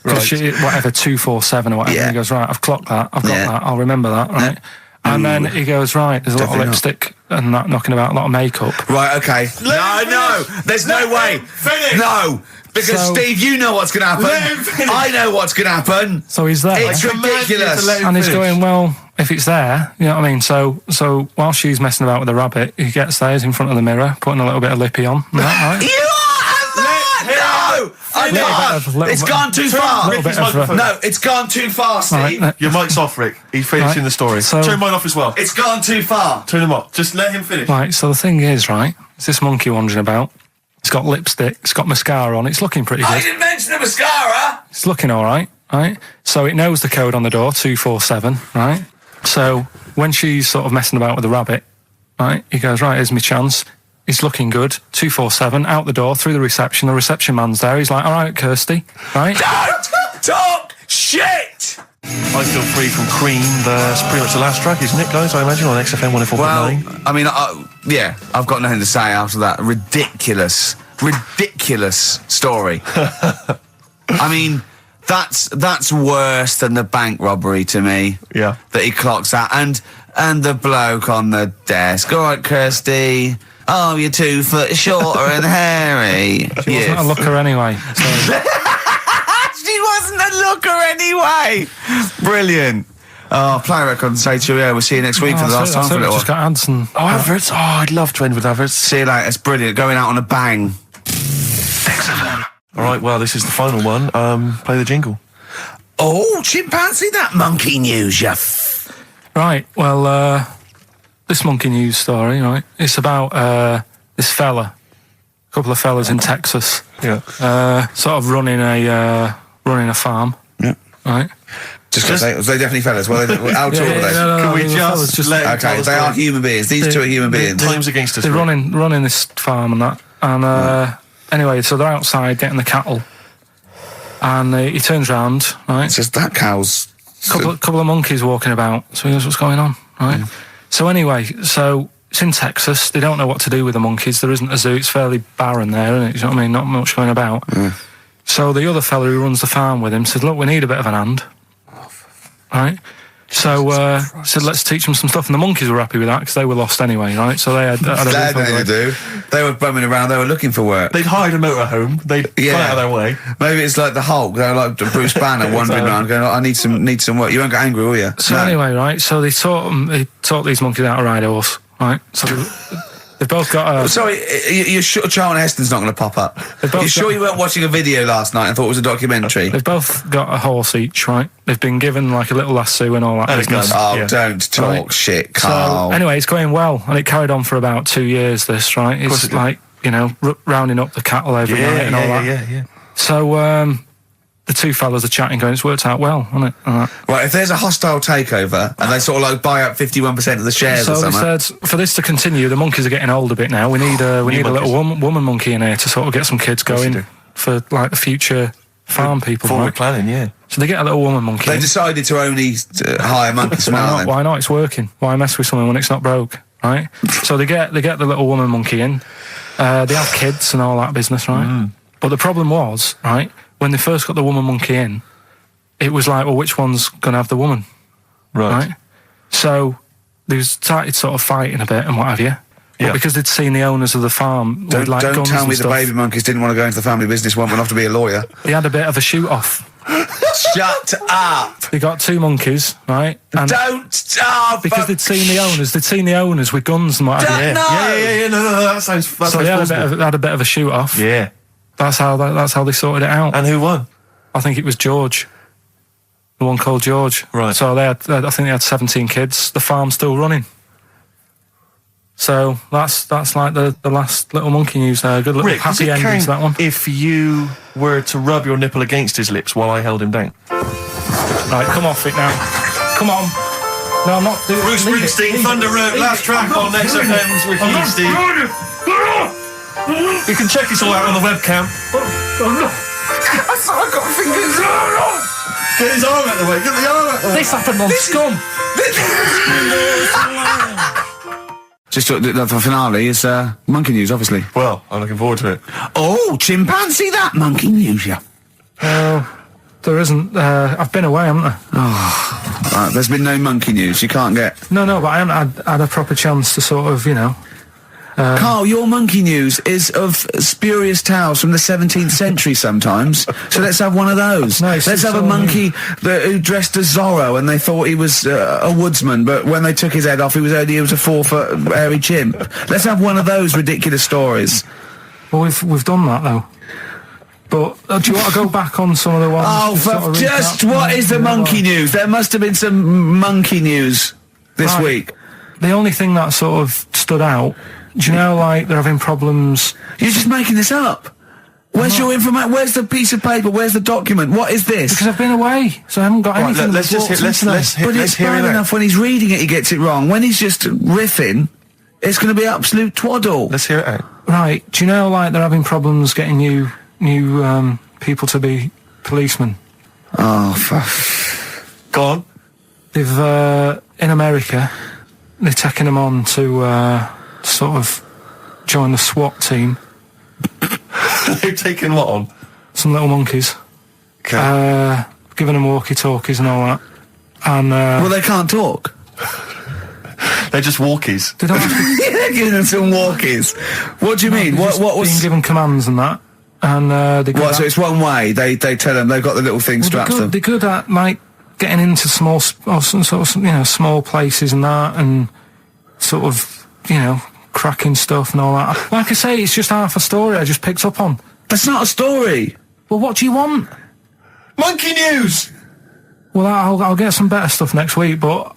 Whatever 247 or whatever. Yeah. He goes, right, I've clocked that. I've got that. I'll remember that. Right. And then he goes, right, there's a lot of lipstick and that knocking about, a lot of makeup. Right, okay. No, there's no way. Finish. No, because So- Steve, you know what's going to happen. Let him finish. I know what's going to happen. So he's there. It's ridiculous. And he's going, well, if it's there, you know what I mean? So while she's messing about with the rabbit, he gets there, he's in front of the mirror, putting a little bit of lippy on. Right? You are no! I can't. It's gone too far. little bit of, No, it's gone too far, Steve. Right, Your mic's off, Rick. He's finishing Right. the story. So- Turn mine off as well. It's gone too far. Turn him off. Just let him finish. Right, so the thing is, right, it's this monkey wandering about. It's got lipstick, it's got mascara on, it's looking pretty I good. didn't mention the mascara. It's looking all right, right? So it knows the code on the door, 247, right? So when she's sort of messing about with the rabbit, right, he goes, right, here's my chance. It's looking good, 247, out the door, through the reception man's there. He's like, all right, Kirsty, right? Don't talk shit. I Feel Free from Cream. That's pretty much the last track, isn't it, guys? I imagine on XFM 104.9. Well, I mean, yeah, I've got nothing to say after that ridiculous story. I mean, that's worse than the bank robbery to me. Yeah. That he clocks out, and the bloke on the desk. All right, Kirsty. Oh, you're 2 foot shorter and hairy. She wasn't a looker anyway. So. She wasn't a looker anyway. Brilliant. Oh, play a record and say cheerio. We'll see you next week for the last time for a little Just while. got ads and... Oh, adverts. Oh, I'd love to end with adverts. See you later. It's brilliant. Going out on a bang. All right, well, this is the final one. Play the jingle. Oh, chimpanzee, that monkey news, you Right, well, this monkey news story, right, it's about this fella, a couple of fellas in Texas, Yeah. sort of running a farm, Yeah. right? Just because they definitely fellas. Well, how tall are they? no, Can we the fellas just let him tell Okay, the they story? are human beings. These two are human beings. Time's against us. They're Rick. running this farm and that, and anyway, so they're outside getting the cattle, and he turns round, right? It's just that cow's... couple of monkeys walking about. So he goes, what's going on, right? So anyway, so it's in Texas. They don't know what to do with the monkeys. There isn't a zoo. It's fairly barren there, isn't it? You know what I mean? Not much going about. So the other fella who runs the farm with him said, look, we need a bit of an hand. Right? So said, let's teach them some stuff. And the monkeys were happy with that because they were lost anyway, right? So they had a They had bit of nothing to a- do. They were bumming around. They were looking for work. They'd hired a motorhome. They'd gone out of their way. Maybe it's like the Hulk. They're like Bruce Banner wandering around going, I need some work. You won't get angry, will you? So anyway, right, so they taught these monkeys how to ride a horse, right? So they've both got a... Sorry, you're sure Charlton Heston's not going to pop up? You're sure you weren't watching a video last night and thought it was a documentary? They've both got a horse each, right? They've been given like a little lasso and all that business. Don't talk shit, Carl. So anyway, it's going well, and it carried on for about 2 years, this, right? It's like, you know, rounding up the cattle every night and all that. Yeah. So, the two fellas are chatting, going, it's worked out well, hasn't it? Right, if there's a hostile takeover and they sort of like buy up 51% of the shares or something. So they said, for this to continue, the monkeys are getting old a bit now. We need a little woman monkey in here to sort of get some kids going for like the future farm people. Forward planning, yeah. So they get a little woman monkey. They decided to only hire monkeys from now then. Why not? It's working. Why mess with something when it's not broke, right? So they get the little woman monkey in. They have kids and all that business, right? But the problem was, right, when they first got the woman monkey in, it was like, well, which one's going to have the woman? Right? So they started sort of fighting a bit and what have you. But because they'd seen the owners of the farm with like don't guns tell me and the stuff, baby monkeys didn't want to go into the family business, went off to be a lawyer. they had a bit of a shoot-off. Shut up! They got two monkeys, right? And because they'd seen the owners with guns and what have you. Yeah. No, that sounds. So they had a bit of a shoot-off. Yeah. That's how they sorted it out. And who won? I think it was George. The one called George. Right. So I think they had 17 kids. The farm's still running. So that's like the last little monkey news there. Good little happy ending to that one. If you were to rub your nipple against his lips while I held him down. Right, come off it now. Come on. No, I'm not doing it. Bruce Springsteen, Thunder Road, last track on XFM's with you, Steve. You can check this all out on the webcam. I've got fingers. Get his arm out of the way. Get the arm out of the way. This happened on Scum. Just the finale is monkey news, obviously. Well, I'm looking forward to it. Oh, chimpanzee, that monkey news, yeah. There isn't. I've been away, haven't I? Oh, right, there's been no monkey news. You can't get. No, but I haven't had a proper chance to sort of, you know. Carl, your monkey news is of spurious tales from the 17th century sometimes. So let's have one of those. No, let's have a monkey who dressed as Zorro and they thought he was a woodsman, but when they took his head off, he was a 4-foot hairy chimp. Let's have one of those ridiculous stories. Well, we've done that though. But do you want to go back on some of the ones? Oh, what is the monkey news? There must have been some monkey news this week. The only thing that sort of stood out, do you know, like, they're having problems... You're just making this up. Where's your information? Where's the piece of paper? Where's the document? What is this? Because I've been away, so I haven't got anything. Let's hear But it's bad enough when he's reading it, he gets it wrong. When he's just riffing, it's going to be absolute twaddle. Let's hear it out. Right, do you know, like, they're having problems getting new people to be policemen? Oh, Go on. They've, in America, they're taking them on to, sort of join the SWAT team. They've taken what on? Some little monkeys. Okay. Giving them walkie-talkies and all that. And, well, they can't talk. They're just walkies. They don't have to... They're giving them some walkies. What do you mean? What was... being given commands and that. And, they go... so it's one way. They tell them they've got the little thing strapped to them. They're good at, like, getting into small, or some sort of, you know, small places and that, and sort of, you know, cracking stuff and all that. Like I say, it's just half a story I just picked up on. That's not a story. Well, what do you want? Monkey news! Well, I'll get some better stuff next week, but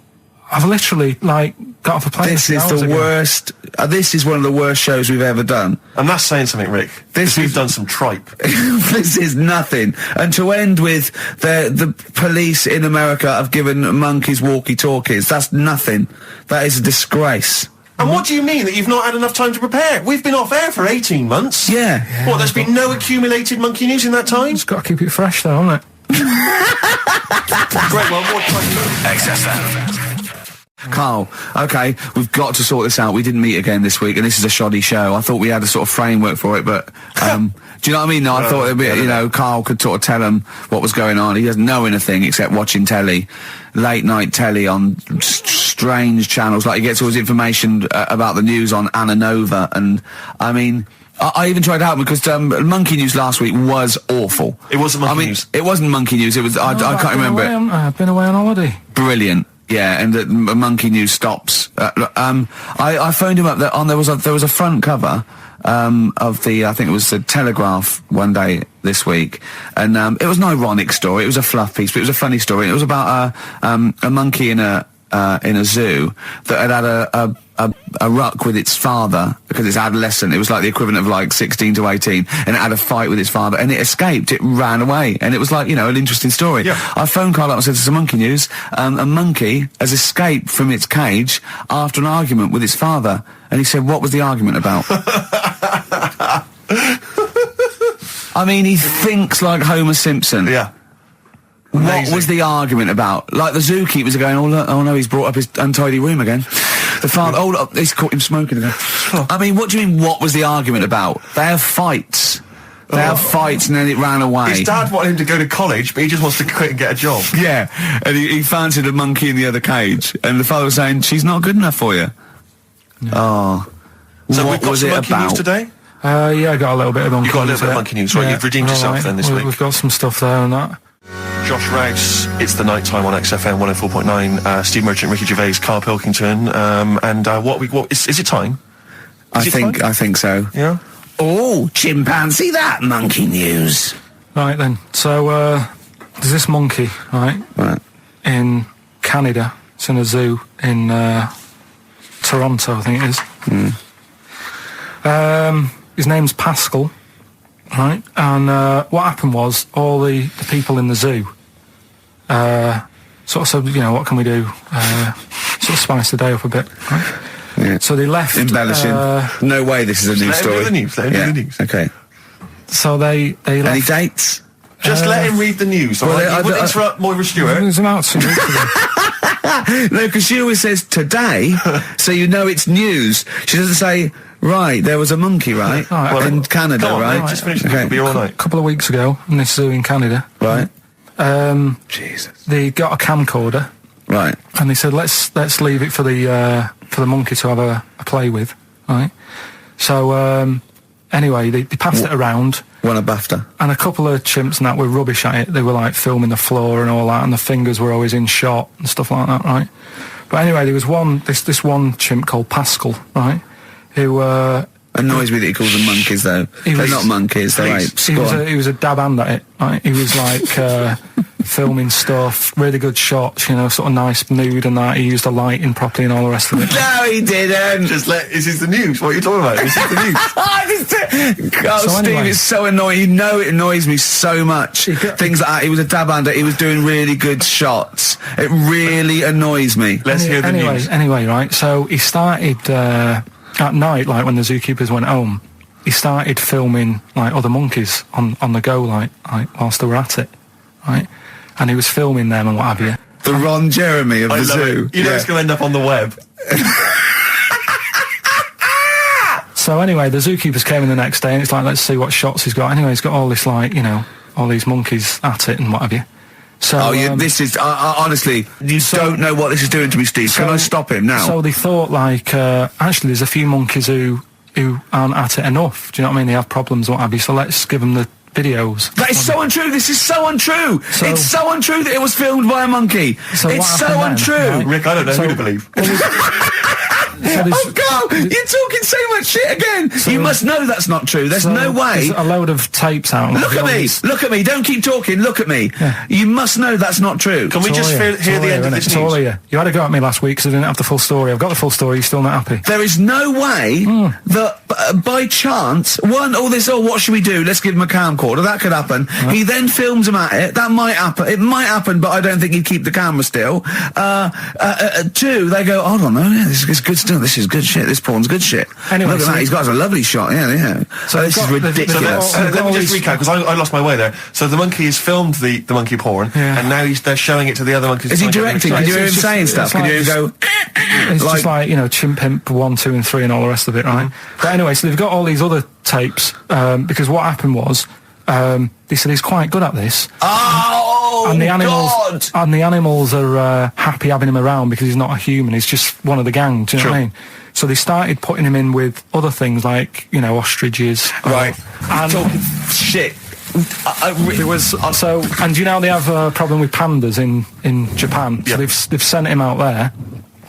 I've literally, like, got off a plane. This is the worst. This is one of the worst shows we've ever done. And that's saying something, Rick. We've done some tripe. This is nothing. And to end with the police in America have given monkeys walkie-talkies. That's nothing. That is a disgrace. And what do you mean that you've not had enough time to prepare? We've been off air for 18 months. Yeah. What, there's been no accumulated monkey news in that time? Just got to keep it fresh, though, haven't it? Great, well, more time. XFM. Carl, okay, we've got to sort this out. We didn't meet again this week, and this is a shoddy show. I thought we had a sort of framework for it, but do you know what I mean? No, I thought it'd be, you know, Carl could sort of tell him what was going on. He doesn't know anything except watching telly. late night telly on strange channels. Like he gets all his information about the news on Anna Nova, and I mean, I even tried out because Monkey News last week was awful. It wasn't Monkey News. It wasn't Monkey News. It was I can't remember it. I've been away on holiday. Brilliant. Yeah, and the Monkey News stops. I phoned him up. There was a front cover of the, I think it was the Telegraph one day this week, and it was an ironic story. It was a fluff piece, but it was a funny story. And it was about a monkey in a zoo that had a ruck with its father because it's adolescent. It was like the equivalent of like 16 to 18, and it had a fight with its father, and it escaped. It ran away, and it was like, an interesting story. Yeah. I phoned Karl up and said, "This is Monkey News. A monkey has escaped from its cage after an argument with its father." And he said, "What was the argument about?" I mean, he thinks like Homer Simpson. Yeah. What was the argument about? Like the zookeepers are going, "Oh look, oh no, he's brought up his untidy room again." The father, "Oh look, he's caught him smoking again." I mean, what do you mean, what was the argument about? They have fights. They have fights, and then it ran away. His dad wanted him to go to college, but he just wants to quit and get a job. Yeah, and he fancied a monkey in the other cage, and the father was saying, "She's not good enough for you." No. Oh. So what we've got was some it Monkey about? News today? Yeah, I got a little bit of Monkey News. You got a little bit of Monkey News, right? Yeah. You've redeemed yourself then this week. We've got some stuff there and that. Josh Rouse, it's the night time on XFM 104.9. Steve Merchant, Ricky Gervais, Karl Pilkington, and what is it time? I think so. Yeah. Oh, chimpanzee, that Monkey News. Right then. So there's this monkey, right? In Canada. It's in a zoo in Toronto, I think it is. His name's Pascal, right? And what happened was all the people in the zoo sort of said, what can we do? Sort of spice the day up a bit, right? Yeah. So they left. Embellishing. No way this is a news story. Let him read the news. Okay. So they left. Any dates? Just let him read the news, all right? You wouldn't interrupt Moira Stewart. There's an out 2 weeks ago. No, because she always says today, so you know it's news. She doesn't say, right, there was a monkey, right? Right, in Canada, Come on, right? mate, just finish Okay. It'll be all night. A couple of weeks ago in this zoo in Canada. Right. Jesus. They got a camcorder. Right. And they said, let's leave it for the monkey to have a play with, right? So anyway, they passed it around, Won a BAFTA. and a couple of chimps and that were rubbish at it. They were like filming the floor and all that, and the fingers were always in shot and stuff like that, right? But anyway, there was this one chimp called Pascal, right? Who Annoys me that he calls them monkeys, though. They're not monkeys, they're apes. he was a dab hand at it, right? He was like filming stuff, really good shots, sort of nice mood and that. He used the lighting properly and all the rest of it. No, he didn't. This is the news. What are you talking about? This is the news. Oh, So Steve, anyway. it's so annoying. It annoys me so much. Things like that. He was a dab under. He was doing really good shots. It really annoys me. Let's hear the news. Anyway, right, so he started at night, like when the zookeepers went home, he started filming like other monkeys on the go, like whilst they were at it, right? And he was filming them and what have you. The Ron Jeremy of I the love zoo. it. You know it's going to end up on the web. So anyway, the zookeepers came in the next day, and it's like, let's see what shots he's got. Anyway, he's got all this all these monkeys at it and what have you. So this is honestly, you don't know what this is doing to me, Steve. Can I stop him now? So they thought actually there's a few monkeys who aren't at it enough. Do you know what I mean? They have problems, what have you. So let's give them the videos. That is so untrue. This is so untrue. It's so untrue that it was filmed by a monkey. So it's what so happened untrue. then, right? Rick, I don't know who to believe. Oh, God, you're talking so much shit again. You must know that's not true. There's no way. There's a load of tapes out. Look at me. Don't keep talking. Look at me. Yeah. You must know that's not true. Can we just hear the end of this It's all news? here. You had a go at me last week because I didn't have the full story. I've got the full story. You're still not happy. There is no way that by chance, what should we do? Let's give him a camcorder. That could happen. Right. He then films him at it. That might happen. It might happen, but I don't think he'd keep the camera still. Two, they go, hold on, this is good stuff. This is good shit. This porn's good shit. Anyway, look at that. He's got a lovely shot. Yeah. So this is ridiculous. Let me just recap, because I lost my way there. So the monkey has filmed the monkey porn, and now they're showing it to the other monkeys. Is he directing? Can you hear him saying stuff? Can you hear him go... It's just like, Chimp Pimp 1, 2 and 3 and all the rest of it, right? But anyway, so they've got all these other tapes, because what happened was, They said he's quite good at this. Oh, And the animals, God! and the animals are happy having him around because he's not a human. He's just one of the gang. Do you know what I mean? So they started putting him in with other things like, you know, ostriches. Right. And Talking shit. there was so, and you know they have a problem with pandas in Japan. So they've sent him out there,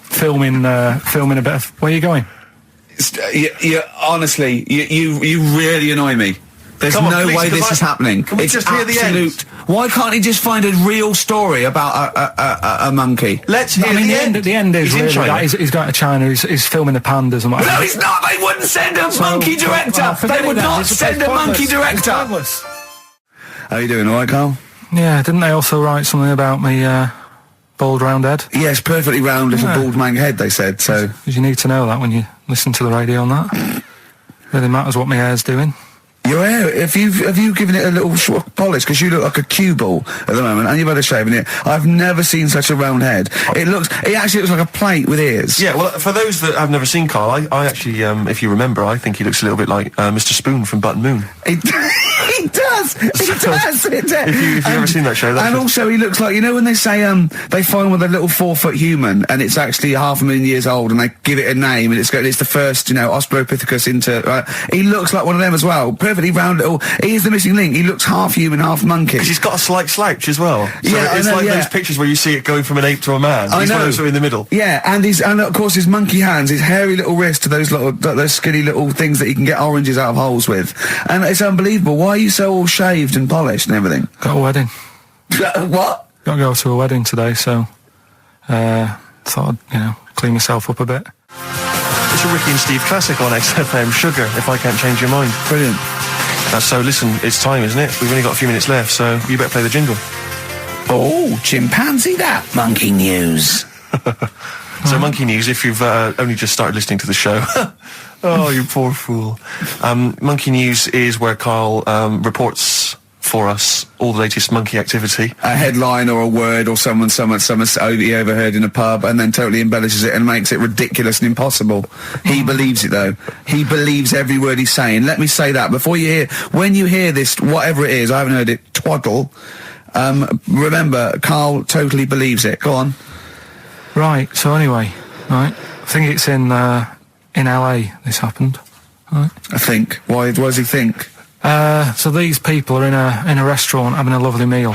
filming a bit of. Where are you going? Honestly, you really annoy me. There's Come on, no please, way 'cause this is happening. Can we It's just hear the end? absolute. Why can't he just find a real story about a monkey? Let's hear I mean, the end. the end is He's in really China. that. He's going to China. He's filming the pandas and whatever. No, he's not. They wouldn't send a monkey director. well, forget They would it then. not It's send a pointless. monkey It's director. pointless. How you doing, all right, Carl? Yeah, didn't they also write something about me bald round head? Yes, perfectly round little bald man head. They said so. Because you need to know that when you listen to the radio on that. Really matters what my hair's doing. Your hair, have you given it a little sort of polish? Because you look like a cue ball at the moment, and you've had a shave in it. I've never seen such a round head. It actually looks like a plate with ears. Yeah, well, for those that have never seen Carl, I actually, if you remember, I think he looks a little bit like Mr. Spoon from Button Moon. He does. If you've ever seen that show, and also he looks like, you know when they say they find with a little 4-foot human and it's actually 500,000 years old and they give it a name and it's the first, you know, Australopithecus into. He looks like one of them as well. Perfectly round little. He is the missing link. He looks half human, half monkey. Because he's got a slight slouch as well. So Yeah, it's I know, like yeah. those pictures where you see it going from an ape to a man. I He's one know. of those in the middle. Yeah, and of course his monkey hands, his hairy little wrist to those skinny little things that you can get oranges out of holes with, and it's unbelievable. Why are you so all shaved and polished and everything? Got a wedding. What? Got to go to a wedding today, so thought I'd, clean myself up a bit. It's a Ricky and Steve classic on XFM, Sugar, If I Can't Change Your Mind. Brilliant. So listen, it's time, isn't it? We've only got a few minutes left, so you better play the jingle. Oh, chimpanzee that monkey news. So Monkey News, if you've only just started listening to the show. Oh, you poor fool. Monkey News is where Carl reports for us all the latest monkey activity. A headline or a word or someone he overheard in a pub and then totally embellishes it and makes it ridiculous and impossible. He believes it though. He believes every word he's saying. Let me say that when you hear this, whatever it is, I haven't heard it, twaddle, remember, Carl totally believes it. Go on. Right. So anyway, right. I think it's in LA. This happened. Right. I think. Why does he think? So these people are in a restaurant having a lovely meal.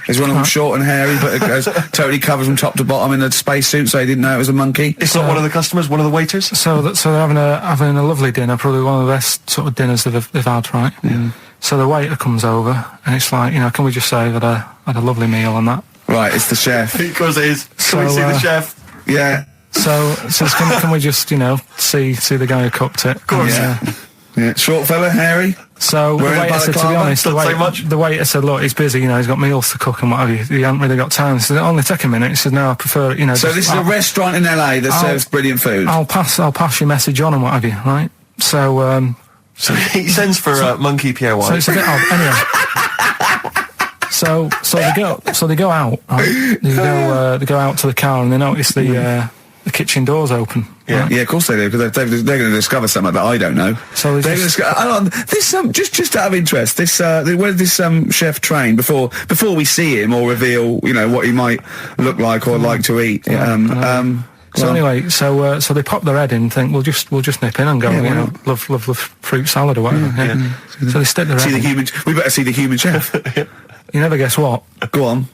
Is one of them short and hairy, but it goes totally covers from top to bottom in a spacesuit, so he didn't know it was a monkey? It's not one of the customers, one of the waiters? So they're having a lovely dinner, probably one of the best sort of dinners they've had, right? Yeah. So the waiter comes over and it's like, can we just say that I had a lovely meal and that? Right, it's the chef. Because it is. So, Can we see the chef? Yeah. So can we just, see the guy who cooked it? Of course. Yeah. Short fella, hairy. So the Wearing a waiter said, to be balaclava? honest, Doesn't say much. the waiter said, look, he's busy, he's got meals to cook and what have you. He hasn't really got time. He said, only take a minute. He said, no, I prefer it, So this is a restaurant in LA that serves brilliant food. I'll pass your message on and what have you, right? So, So he sends for Monkey Pierre so White. it's a bit odd. Anyway. So they go out, right? They go out to the car and they notice the kitchen door's open. Yeah. right? Yeah, of course they do, because they're going to discover something that I don't know. So they're going to discover. Just out of interest, where did this chef train before we see him or reveal, what he might look like or like to eat? So anyway, so they pop their head in and think we'll just nip in and go, love fruit salad or whatever. Yeah. So they stick their head in. We better see the human chef. You never guess what? Go on.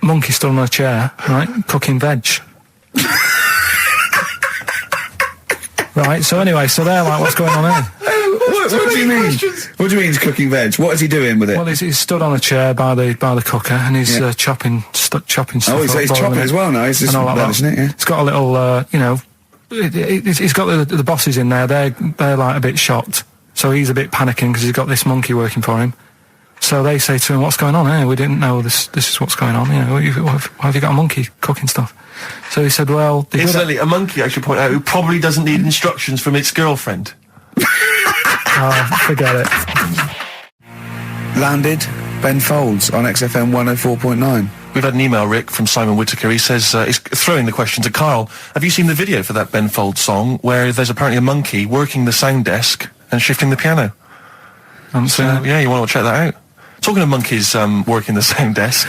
Monkey stood on a chair, right, cooking veg. Right, so anyway, they're like, what's going on here? What do you mean? What do you mean he's cooking veg? What is he doing with it? Well, he's stood on a chair by the cooker and he's chopping stuff. Oh, he's chopping as well now. He's just relishing it, yeah. It's got a little, he's got the bosses in there. They're like a bit shocked. So he's a bit panicking because he's got this monkey working for him. So they say to him, what's going on here? We didn't know this is what's going on. Why have you got a monkey cooking stuff? So he said, well... Incidentally, a monkey, I should point out, who probably doesn't need instructions from its girlfriend. Forget it. Landed Ben Folds on XFM 104.9. We've had an email, Rick, from Simon Whittaker. He says, he's throwing the question to Carl. Have you seen the video for that Ben Folds song where there's apparently a monkey working the sound desk and shifting the piano? haven't seen it. Yeah, you want to check that out. Talking of monkeys working the same desk,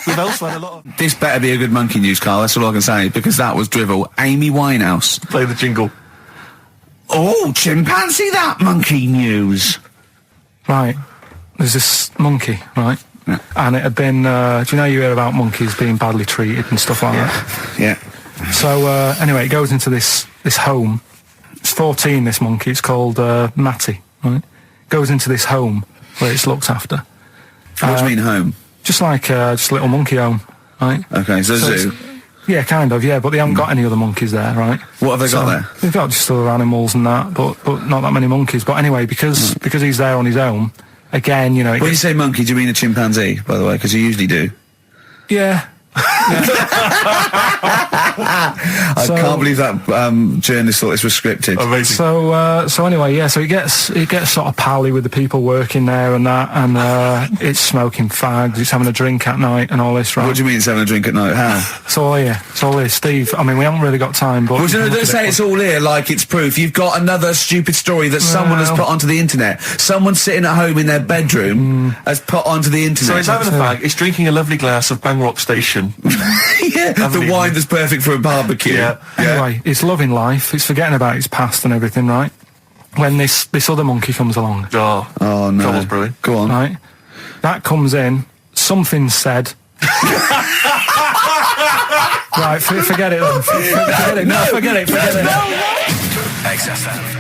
we've also had a lot of... This better be a good monkey news, Carl, that's all I can say, because that was drivel. Amy Winehouse. Play the jingle. Oh, chimpanzee that monkey news. Right. There's this monkey, right? Yeah. And it had been, do you know you hear about monkeys being badly treated and stuff like that? Yeah. So, anyway, it goes into this home. It's 14, this monkey. It's called Matty, right? Goes into this home where it's looked after. What do you mean home? Just like just a little monkey home, right? Okay, so zoo. Yeah, kind of, yeah, but they haven't got any other monkeys there, right? What have they got there? They've got just other animals and that, but not that many monkeys. But anyway, because he's there on his own, again, you know... When you say monkey, do you mean a chimpanzee, by the way? Because you usually do. Yeah. I can't believe that journalist thought this was scripted. Amazing. So anyway, yeah. So he gets sort of pally with the people working there and that, and it's smoking fags. It's having a drink at night and all this, right? What do you mean it's having a drink at night? How? It's all here. It's all here, Steve. I mean, we haven't really got time, but Well, don't say it's all here like it's proof. You've got another stupid story that someone has put onto the internet. Someone sitting at home in their bedroom has put onto the internet. So he's having a fag, he's drinking a lovely glass of Bangrock Station. Yeah, the wine that's perfect for a barbecue. Yeah. Anyway, it's loving life. It's forgetting about its past and everything, right? When this other monkey comes along, Oh no. Trouble's brewing. Go on. right? That comes in. Something's said. Right, forget it then. Forget it. No, forget it. XFM.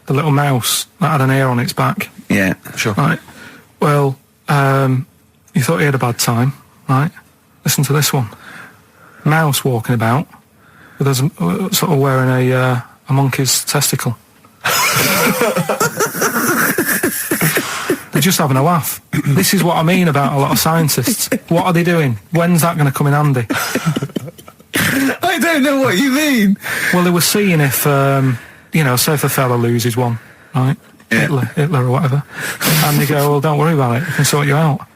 The little mouse that had an ear on its back. Yeah, sure. Right. Well, you thought he had a bad time, right? Listen to this one. Mouse walking about with us, sort of wearing a monkey's testicle. They're just having a laugh. This is what I mean about a lot of scientists. What are they doing? When's that going to come in handy? I don't know what you mean. Well, they were seeing if, say if a fella loses one, right? Yeah. Hitler or whatever. And they go, well, don't worry about it. We can sort you out.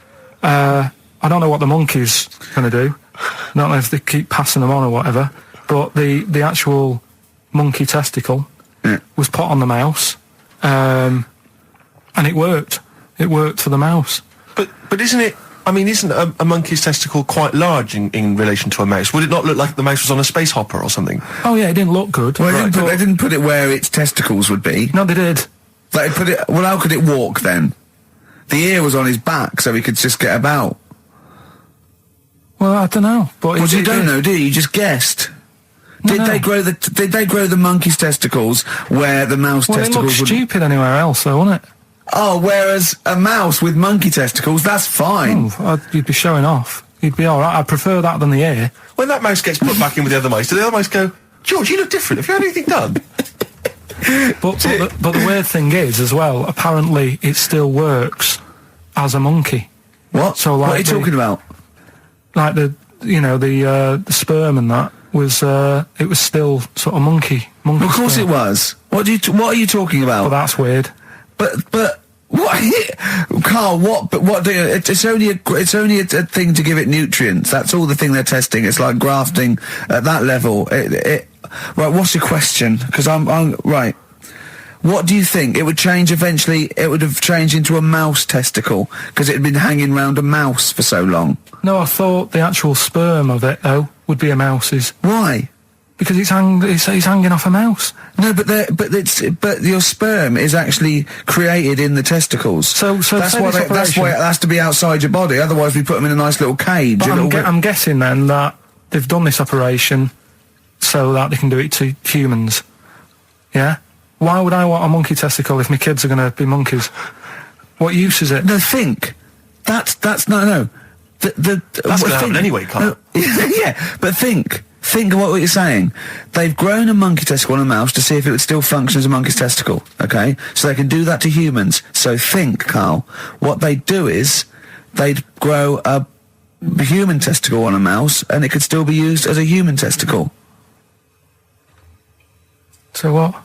I don't know what the monkey's going to do. I don't know if they keep passing them on or whatever. But the actual monkey testicle was put on the mouse. And it worked. It worked for the mouse. But isn't it... I mean, isn't a monkey's testicle quite large in relation to a mouse? Would it not look like the mouse was on a space hopper or something? Oh, yeah, it didn't look good. Well, they didn't put it where its testicles would be. No, they did. They put it... Well, how could it walk then? The ear was on his back, so he could just get about. Well, I don't know. But Well, you don't know, do you? You just guessed. Did they grow the monkey's testicles where the mouse Well, it testicles looked would... stupid anywhere else, though, wouldn't it? Oh, whereas a mouse with monkey testicles, that's fine. You'd be showing off. You'd be all right. I'd prefer that than the ear. When that mouse gets put back in with the other mice, do the other mice go, George, you look different. Have you had anything done? But the weird thing is, as well, apparently it still works as a monkey. What? So, what like are you talking about? Like the sperm and that was it was still sort of monkey. Of course sperm. it was. What are you talking about? But that's weird. But what, Carl? What? But what? It's only a thing to give it nutrients. That's all the thing they're testing. It's like grafting at that level. Right. What's your question? Because I'm right. What do you think? It would change eventually. It would have changed into a mouse testicle because it had been hanging round a mouse for so long. No, I thought the actual sperm of it though would be a mouse's. Why? Because it's hanging off a mouse. No, but your sperm is actually created in the testicles. So that's why it has to be outside your body. Otherwise, we put them in a nice little cage. But I'm guessing then that they've done this operation so that they can do it to humans. Yeah. Why would I want a monkey testicle if my kids are going to be monkeys? What use is it? No, think. That's no. That's going to happen anyway, Carl. Yeah, but think. Think of what you're saying. They've grown a monkey testicle on a mouse to see if it would still function as a monkey's testicle, okay? So they can do that to humans. So think, Carl. What they'd do is they'd grow a human testicle on a mouse and it could still be used as a human testicle. So what?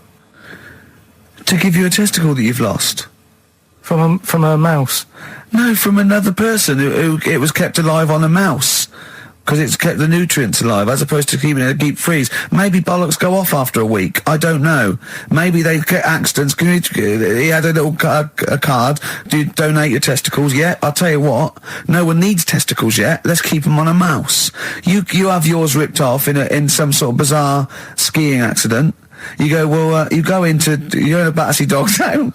To give you a testicle that you've lost. From a mouse? No, from another person who it was kept alive on a mouse. because it's kept the nutrients alive, as opposed to keeping it in a deep freeze. Maybe bollocks go off after a week. I don't know. Maybe they get accidents. He had a little a card. Do you donate your testicles? Yeah, I'll tell you what. No one needs testicles yet. Let's keep them on a mouse. You have yours ripped off in some sort of bizarre skiing accident. You go, well, you're in a Battersea Dogs home.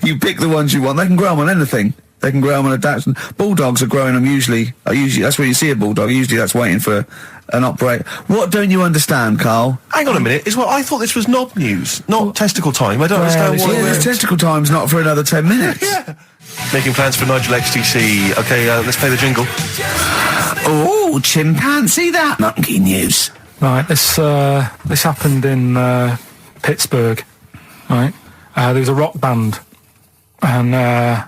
You pick the ones you want. They can grow them on anything. They can grow them on a Dachshund. Bulldogs are growing them usually, that's where you see a bulldog. Usually that's waiting for an operator. What don't you understand, Carl? Hang on a minute. I thought this was knob news, not testicle time. I don't understand why. Yeah, this testicle time's not for another 10 minutes. Yeah. Making plans for Nigel XTC. Okay, let's play the jingle. Oh, chimpanzee that. Monkey news. Right, this happened in Pittsburgh, right? There was a rock band, and they've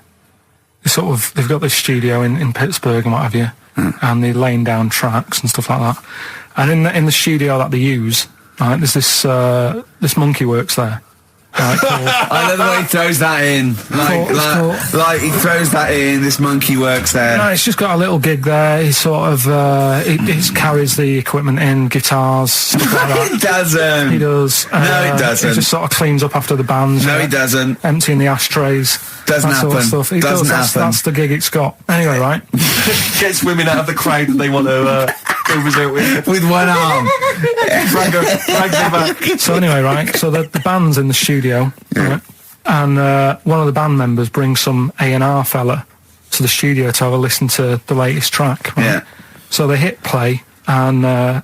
got this studio in Pittsburgh and what have you, and they're laying down tracks and stuff like that. And in the studio that they use, right, there's this monkey works there. Right, I love the way he throws that in. Like he throws that in. This monkey works there. No, it's just got a little gig there. He sort of he carries the equipment in, guitars, stuff like that. He doesn't. He does. No, he doesn't. He just sort of cleans up after the bands. No, he doesn't. Emptying the ashtrays. Doesn't happen. Sort of stuff. He doesn't does. happen. That's the gig it's got. Anyway, right. Gets women out of the crowd that they want to go visit with one arm. So anyway, right. So the band's in the studio, right? And one of the band members brings some A&R fella to the studio to have a listen to the latest track. Right? Yeah. So they hit play, and they're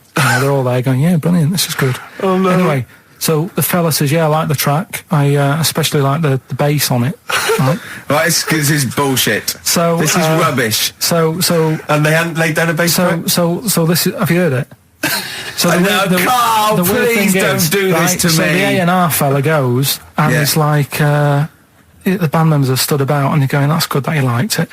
all there going, "Yeah, brilliant, this is good." Oh no. Anyway, so the fella says, "Yeah, I like the track. I especially like the bass on it." Right? Right, this is bullshit. So this is rubbish. So and they hadn't laid down a bass track? So this is. Have you heard it? So Carl, please don't do this to me. So the A&R fella goes, and it's like the band members have stood about, and they're going, "That's good that you liked it."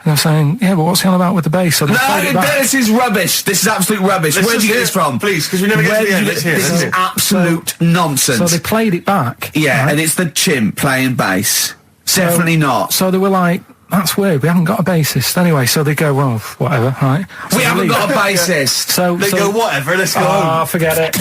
And I'm saying, "Yeah, but what's he on about with the bass?" So this is rubbish. This is absolute rubbish. Where did you get this from? Please, because we never get to the end. Let's hear it. This is absolute nonsense. So they played it back. Yeah, right? And it's the chimp playing bass. Definitely not. So they were like, "That's weird. We haven't got a bassist." Anyway, so they go, "Well, whatever, right?" So we haven't got a bassist. So they go, "Whatever. Let's go home." Forget it.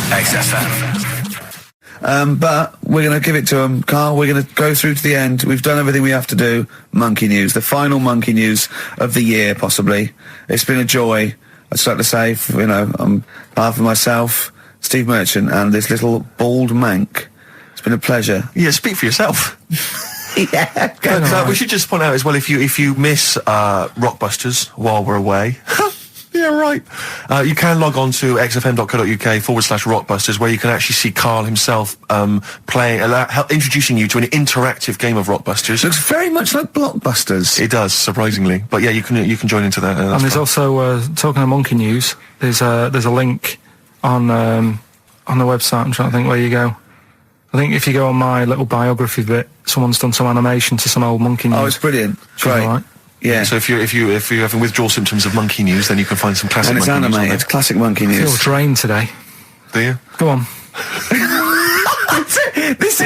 XFM. But we're going to give it to them, Carl. We're going to go through to the end. We've done everything we have to do. Monkey news, the final monkey news of the year, possibly. It's been a joy. I'd just like to say, on behalf of myself, Steve Merchant, and this little bald mank. It's been a pleasure. Yeah, speak for yourself. Yeah. We should just point out as well, if you miss Rockbusters while we're away. Yeah, right. You can log on to xfm.co.uk/Rockbusters, where you can actually see Carl himself introducing you to an interactive game of Rockbusters. Looks very much like Blockbusters. It does, surprisingly. But yeah, you can join into that. And there's also talking of monkey news. There's a link on the website. I'm trying to think where you go. I think if you go on my little biography bit, someone's done some animation to some old monkey news. Oh, it's brilliant. Great. Right. Yeah. So if you're having withdrawal symptoms of monkey news, then you can find some classic. And it's monkey animated. news It's classic monkey news. I feel drained today. Do you? Go on. This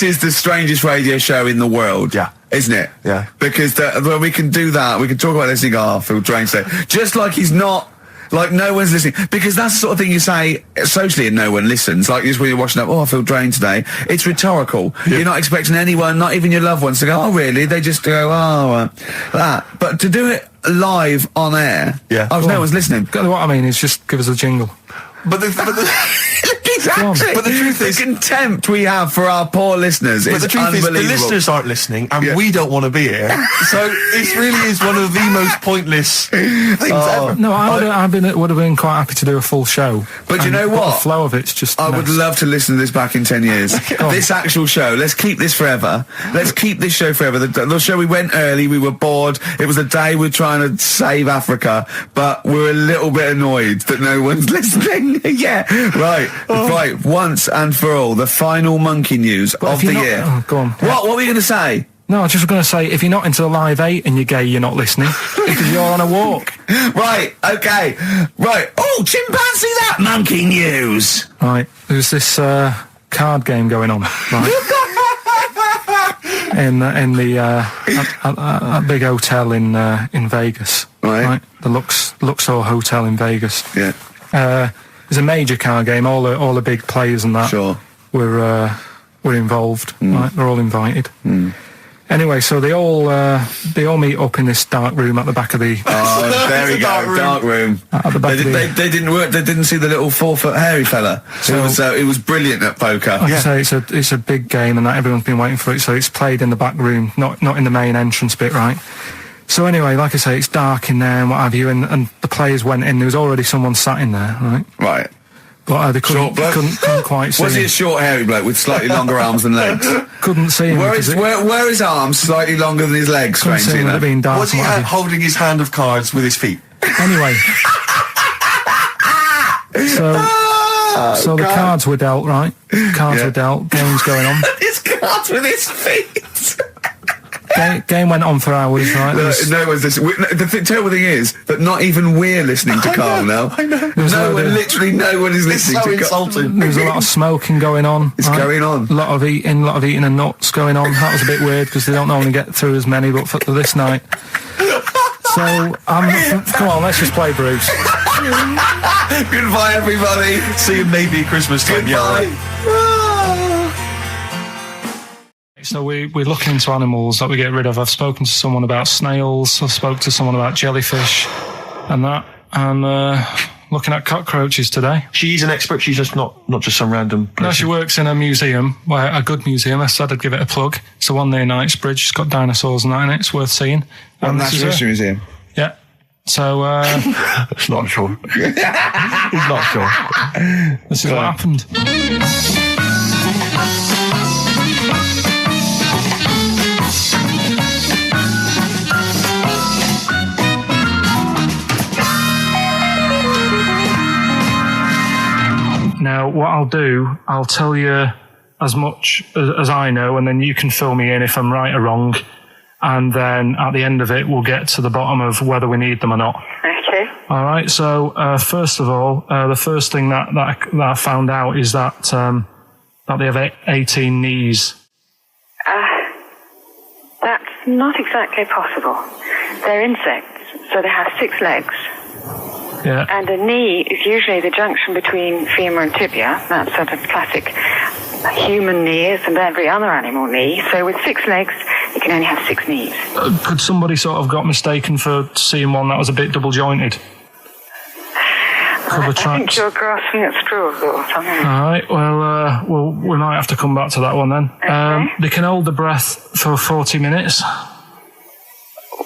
is the strangest radio show in the world. Yeah. Isn't it? Yeah. Because when we can do that, we can talk about this and go, "Oh, I feel drained today." Just like he's not. Like, no one's listening. Because that's the sort of thing you say socially and no one listens. Like, just when you're watching up, "Oh, I feel drained today." It's rhetorical. Yeah. You're not expecting anyone, not even your loved ones, to go, "Oh, really?" They just go, "Oh, that." But to do it live on air, no one's listening. What I mean is just give us a jingle. But the exactly. But the truth is, the contempt we have for our poor listeners is unbelievable. The listeners aren't listening, and we don't want to be here. So it really is one of the most pointless things ever. No, would have been quite happy to do a full show. But you know what? The flow of it's just. I would love to listen to this back in 10 years. This actual show. Let's keep this forever. Let's keep this show forever. The show, we went early. We were bored. It was the day we were trying to save Africa, but we're a little bit annoyed that no one's listening. Yeah, right. Right, once and for all, the final monkey news of the year. Oh, go on. What were you going to say? No, I was just going to say, if you're not into the Live 8 and you're gay, you're not listening, because you're on a walk. Right, okay. Right. Oh, chimpanzee that monkey news. Right, there's this card game going on, right? in the big hotel in Vegas. Right. the Luxor Hotel in Vegas. Yeah. It was a major card game. All the big players and that Sure. were involved. Right? They're all invited. Anyway, so they all meet up in this dark room at the back of the. Oh, there we go, dark room. At the back They didn't work. They didn't see the little 4-foot hairy fella. So it was brilliant at poker. Like I say, it's a big game, and that everyone's been waiting for it. So it's played in the back room, not in the main entrance bit, right? So anyway, like I say, it's dark in there and what have you, and the players went in. There was already someone sat in there, right? Right. But they couldn't quite see Was he him. a short, hairy bloke with slightly longer arms than legs? Couldn't see him. Where because his arms slightly longer than his legs, couldn't see strangely him with it enough? being dark. Was he and what have you. holding his hand of cards with his feet? Anyway. So the cards were dealt, right? Cards were dealt, game's going on. His cards with his feet. Game went on for hours, right? No one's listening. The terrible thing is that not even we're listening to Carl now. I know. Literally no one is It's listening so to Carl. insulting. There was a lot of smoking going on. It's going on. A lot of eating and nuts going on. That was a bit weird because they don't normally get through as many, but for this night. So, come on, let's just play Bruce. Goodbye, everybody. See you maybe at Christmas time. Goodbye. So we're looking into animals that we get rid of. I've spoken to someone about snails. I've spoken to someone about jellyfish and that. And looking at cockroaches today. She's an expert. She's just not just some random person. No, she works in a museum, a good museum. I said I'd give it a plug. It's the one near Knightsbridge. It's got dinosaurs and that in it. It's worth seeing. And this is Natural her. History Museum. Yeah. So, It's not sure. He's not sure. this is what happened. Now, what I'll do, I'll tell you as much as I know, and then you can fill me in if I'm right or wrong. And then at the end of it, we'll get to the bottom of whether we need them or not. Okay. All right. So, first of all, the first thing that I found out is that they have 18 knees. That's not exactly possible. They're insects, so they have 6 legs. Yeah. And a knee is usually the junction between femur and tibia. That's sort of classic human knees and every other animal knee. So with 6 legs, you can only have 6 knees. Could somebody sort of got mistaken for seeing one that was a bit double jointed? I think you're grasping at straws or something. All right. Well, we might have to come back to that one then. Okay. They can hold the breath for 40 minutes.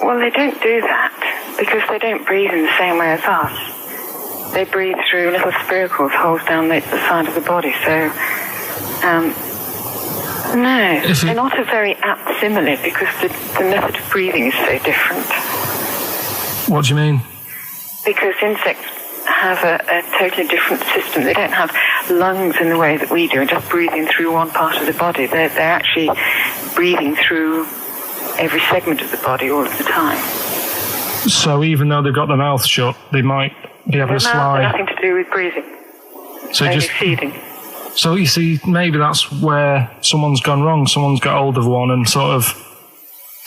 Well, they don't do that because they don't breathe in the same way as us. They breathe through little spiracles, holes down the side of the body. So, no, they're not a very apt simile because the method of breathing is so different. What do you mean? Because insects have a totally different system. They don't have lungs in the way that we do and just breathing through one part of the body. They're actually breathing through every segment of the body all of the time. So even though they've got their mouth shut, they might be able to Their mouth slide. has nothing to do with breathing. So Only just feeding. so you see, maybe that's where someone's gone wrong. Someone's got hold of one and sort of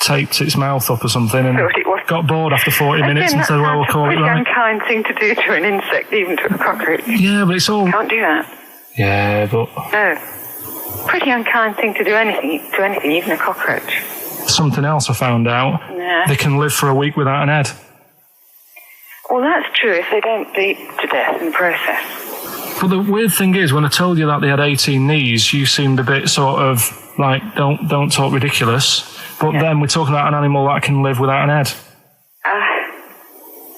taped its mouth up or something, and Thought it was- got bored after 40 minutes Again, and said, "Well, we'll call it that's a right." pretty unkind thing to do to an insect, even to a cockroach. Yeah, but it's all. Can't do that. Yeah, but No. Pretty unkind thing to do anything, even a cockroach. something else I found out. Yeah. They can live for a week without an head. Well, that's true if they don't bleed to death in the process. But the weird thing is, when I told you that they had 18 knees, you seemed a bit sort of like, don't talk ridiculous. But then we're talking about an animal that can live without an head.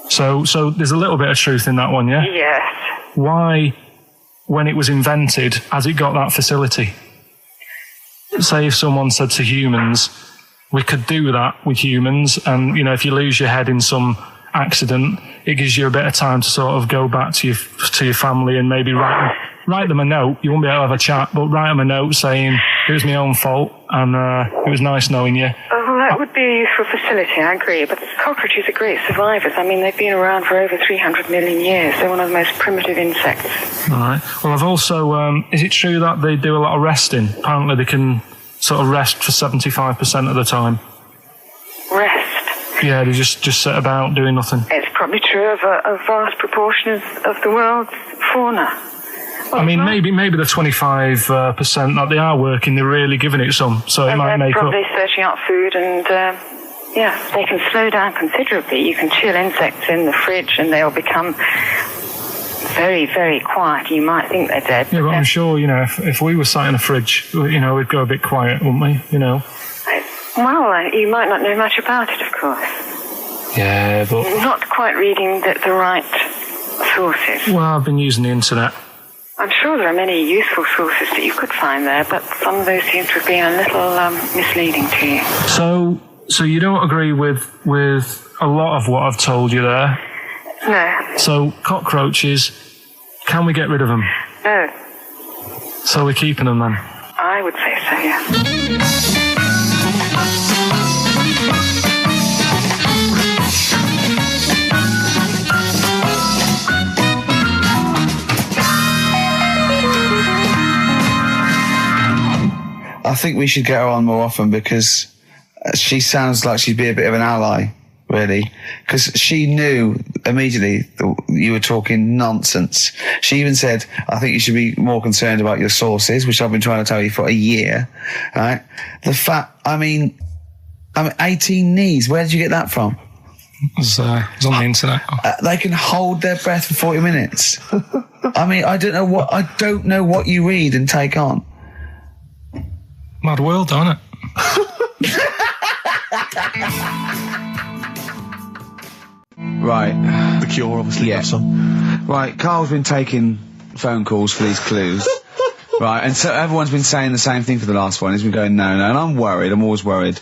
So there's a little bit of truth in that one, yeah? Yes. Why, when it was invented, has it got that facility? Say if someone said to humans, we could do that with humans, and, you know, if you lose your head in some accident, it gives you a bit of time to sort of go back to your family and maybe write them a note. You won't be able to have a chat, but write them a note saying, it was my own fault, and it was nice knowing you. Oh, that would be a useful facility, I agree. But cockroaches are great survivors. I mean, they've been around for over 300 million years. They're one of the most primitive insects. All right. Well, I've also, is it true that they do a lot of resting? Apparently they can sort of rest for 75% of the time. Rest. Yeah, they just sit about doing nothing. It's probably true of a vast proportion of the world's fauna. I mean, maybe the 25% that they are working, they're really giving it some, so it might make up. They're probably searching out food, and they can slow down considerably. You can chill insects in the fridge, and they'll become very, very quiet. You might think they're dead. Yeah, but I'm sure, if we were sat in a fridge, we'd go a bit quiet, wouldn't we? Well, you might not know much about it, of course. Yeah, but... Not quite reading the right sources. Well, I've been using the internet. I'm sure there are many useful sources that you could find there, but some of those seem to have been a little misleading to you. So you don't agree with a lot of what I've told you there? No. So cockroaches, can we get rid of them? No. So we're keeping them then? I would say so, yeah. I think we should get her on more often because she sounds like she'd be a bit of an ally, really. Because she knew immediately that you were talking nonsense. She even said, I think you should be more concerned about your sources, which I've been trying to tell you for a year, right? The fact, I mean 18 knees, where did you get that from? It was on the internet. They can hold their breath for 40 minutes. I mean, I don't know what you read and take on. Mad world, don't it? Right. The Cure, obviously, Yeah. some. Right, Carl's been taking phone calls for these clues. Right, and so everyone's been saying the same thing for the last one. He's been going, no, and I'm worried, I'm always worried.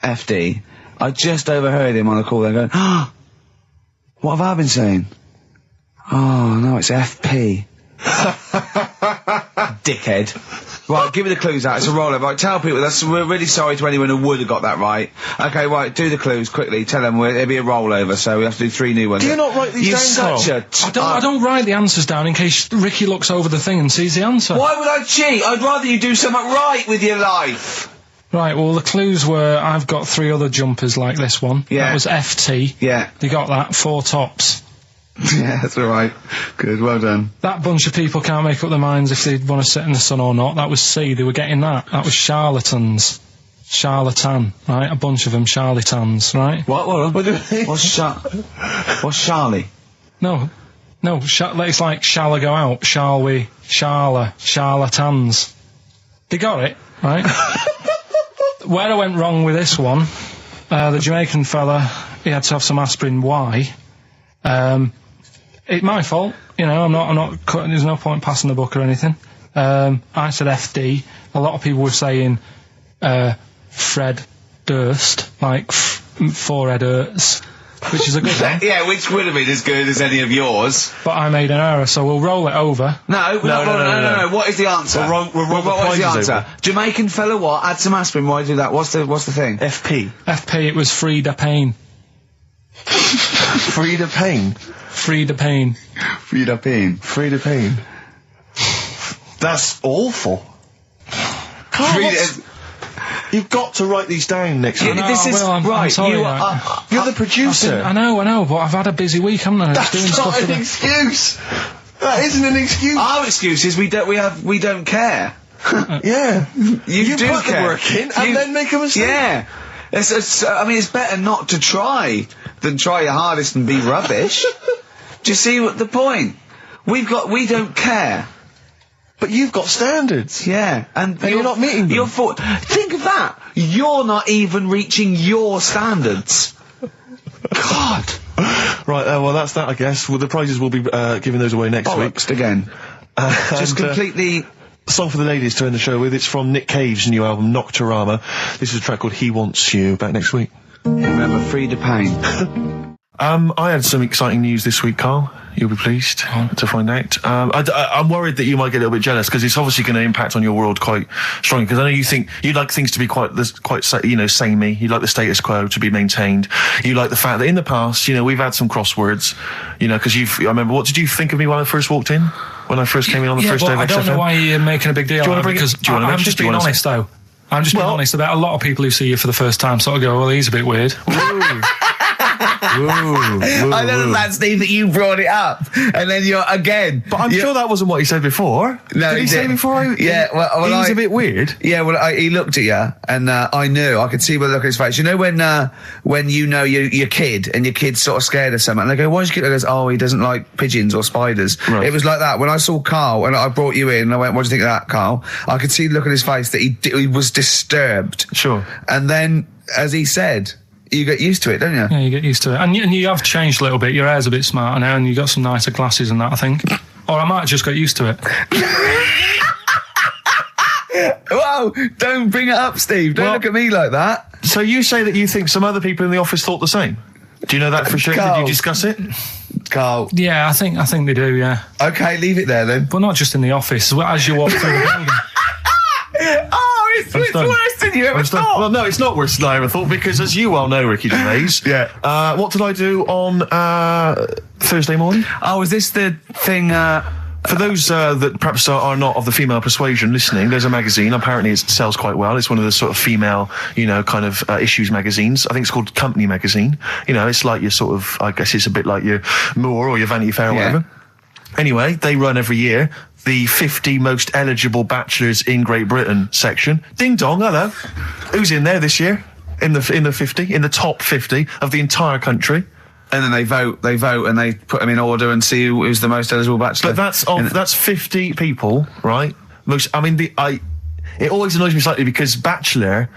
FD, I just overheard him on a call there going, what have I been saying? Oh, no, it's FP. Dickhead. Right, give me the clues out. It's a rollover. Right, tell people we're really sorry to anyone who would have got that right. Okay, right, do the clues quickly. Tell them it'll be a rollover, so we have to do 3 new ones. Do you not write these down, You're such a... I don't write the answers down in case Ricky looks over the thing and sees the answer. Why would I cheat? I'd rather you do something right with your life. Right, well, the clues were I've got 3 other jumpers like this one. Yeah. That was FT. Yeah. You got that, 4 tops. Yeah, that's all right. Good, well done. That bunch of people can't make up their minds if they want to sit in the sun or not. That was C, they were getting that. That was charlatans. Charlatan, right? A bunch of them charlatans, right? What what's Charlie? No, it's like shall I go out? Shall we? Charlatans. They got it, right? Where I went wrong with this one, the Jamaican fella, he had to have some aspirin. Why? It's my fault, I'm not cutting, there's no point passing the book or anything. I said FD. A lot of people were saying, Fred Durst, like forehead hurts, which is a good one. Yeah, which would have been as good as any of yours. But I made an error, so we'll roll it over. No. What is the answer? We'll roll what is the answer? over. Jamaican fella what? Add some aspirin, why do that? What's the thing? FP. It was Frida Payne. Frida Payne. Frida Payne. Frida Payne. Frida Payne. That's awful. You've got to write these down next week. This is I'm right. sorry, You're the producer. I know, but I've had a busy week, haven't I? That's not an excuse. That isn't an excuse. Our excuse is we don't care. Yeah. You do put care. the work in and then make a mistake. Yeah. It's better not to try than try your hardest and be rubbish. Do you see what the point? We don't care. But you've got standards. Yeah. And you're not meeting them. Think of that. You're not even reaching your standards. God. Right, well, that's that, I guess. Well, the prizes will be giving those away next week. Bollocks again. Just completely... Song for the ladies to end the show with. It's from Nick Cave's new album, Nocturama. This is a track called He Wants You. Back next week. Remember, Frida Payne. I had some exciting news this week, Carl. You'll be pleased to find out. I'm worried that you might get a little bit jealous because it's obviously going to impact on your world quite strongly. Because I know you think you'd like things to be quite samey. You like the status quo to be maintained. You like the fact that in the past, we've had some crosswords. Because I remember. What did you think of me when I first walked in? When I first came in on the first day of XFM? I don't know why you're making a big deal. Do you want to bring because it? I'm just being honest though. I'm just being honest about a lot of people who see you for the first time sort of go, well, he's a bit weird. I don't know that, Steve, that you brought it up, and then you're again. But I'm sure that wasn't what he said before. No, did he say before? Yeah, well, he's a bit weird. Yeah, well, he looked at you, and I knew. I could see by the look on his face. You know when you know your kid, and your kid's sort of scared of something, and they go, "Why's your kid?" He goes, "Oh, he doesn't like pigeons or spiders." Right. It was like that when I saw Karl, and I brought you in, and I went, "What do you think of that, Karl?" I could see the look on his face that he was disturbed. Sure. And then, as he said, you get used to it, don't you? Yeah, you get used to it. And you have changed a little bit. Your hair's a bit smarter now, and you got some nicer glasses and that, I think. Or I might have just got used to it. Whoa, don't bring it up, Steve. Don't look at me like that. So you say that you think some other people in the office thought the same? Do you know that for sure? Karl. Did you discuss it? Karl. Yeah, I think they do, yeah. Okay, leave it there then. But not just in the office, as you walk through the building. Oh, it's worse than you ever thought. Well, no, it's not worse than I ever thought, because as you well know, Ricky Gervais, what did I do on Thursday morning? Oh, is this the thing... For those that perhaps are not of the female persuasion listening, there's a magazine. Apparently it sells quite well. It's one of the sort of female, kind of issues magazines. I think it's called Company Magazine. It's like your sort of, I guess it's a bit like your Moore or your Vanity Fair or whatever. Anyway, they run every year the 50 most eligible bachelors in Great Britain section. Ding dong, hello. Who's in there this year? In the 50, in the top 50 of the entire country. And then they vote, and they put them in order and see who's the most eligible bachelor. But that's 50 people, right? It always annoys me slightly because bachelor,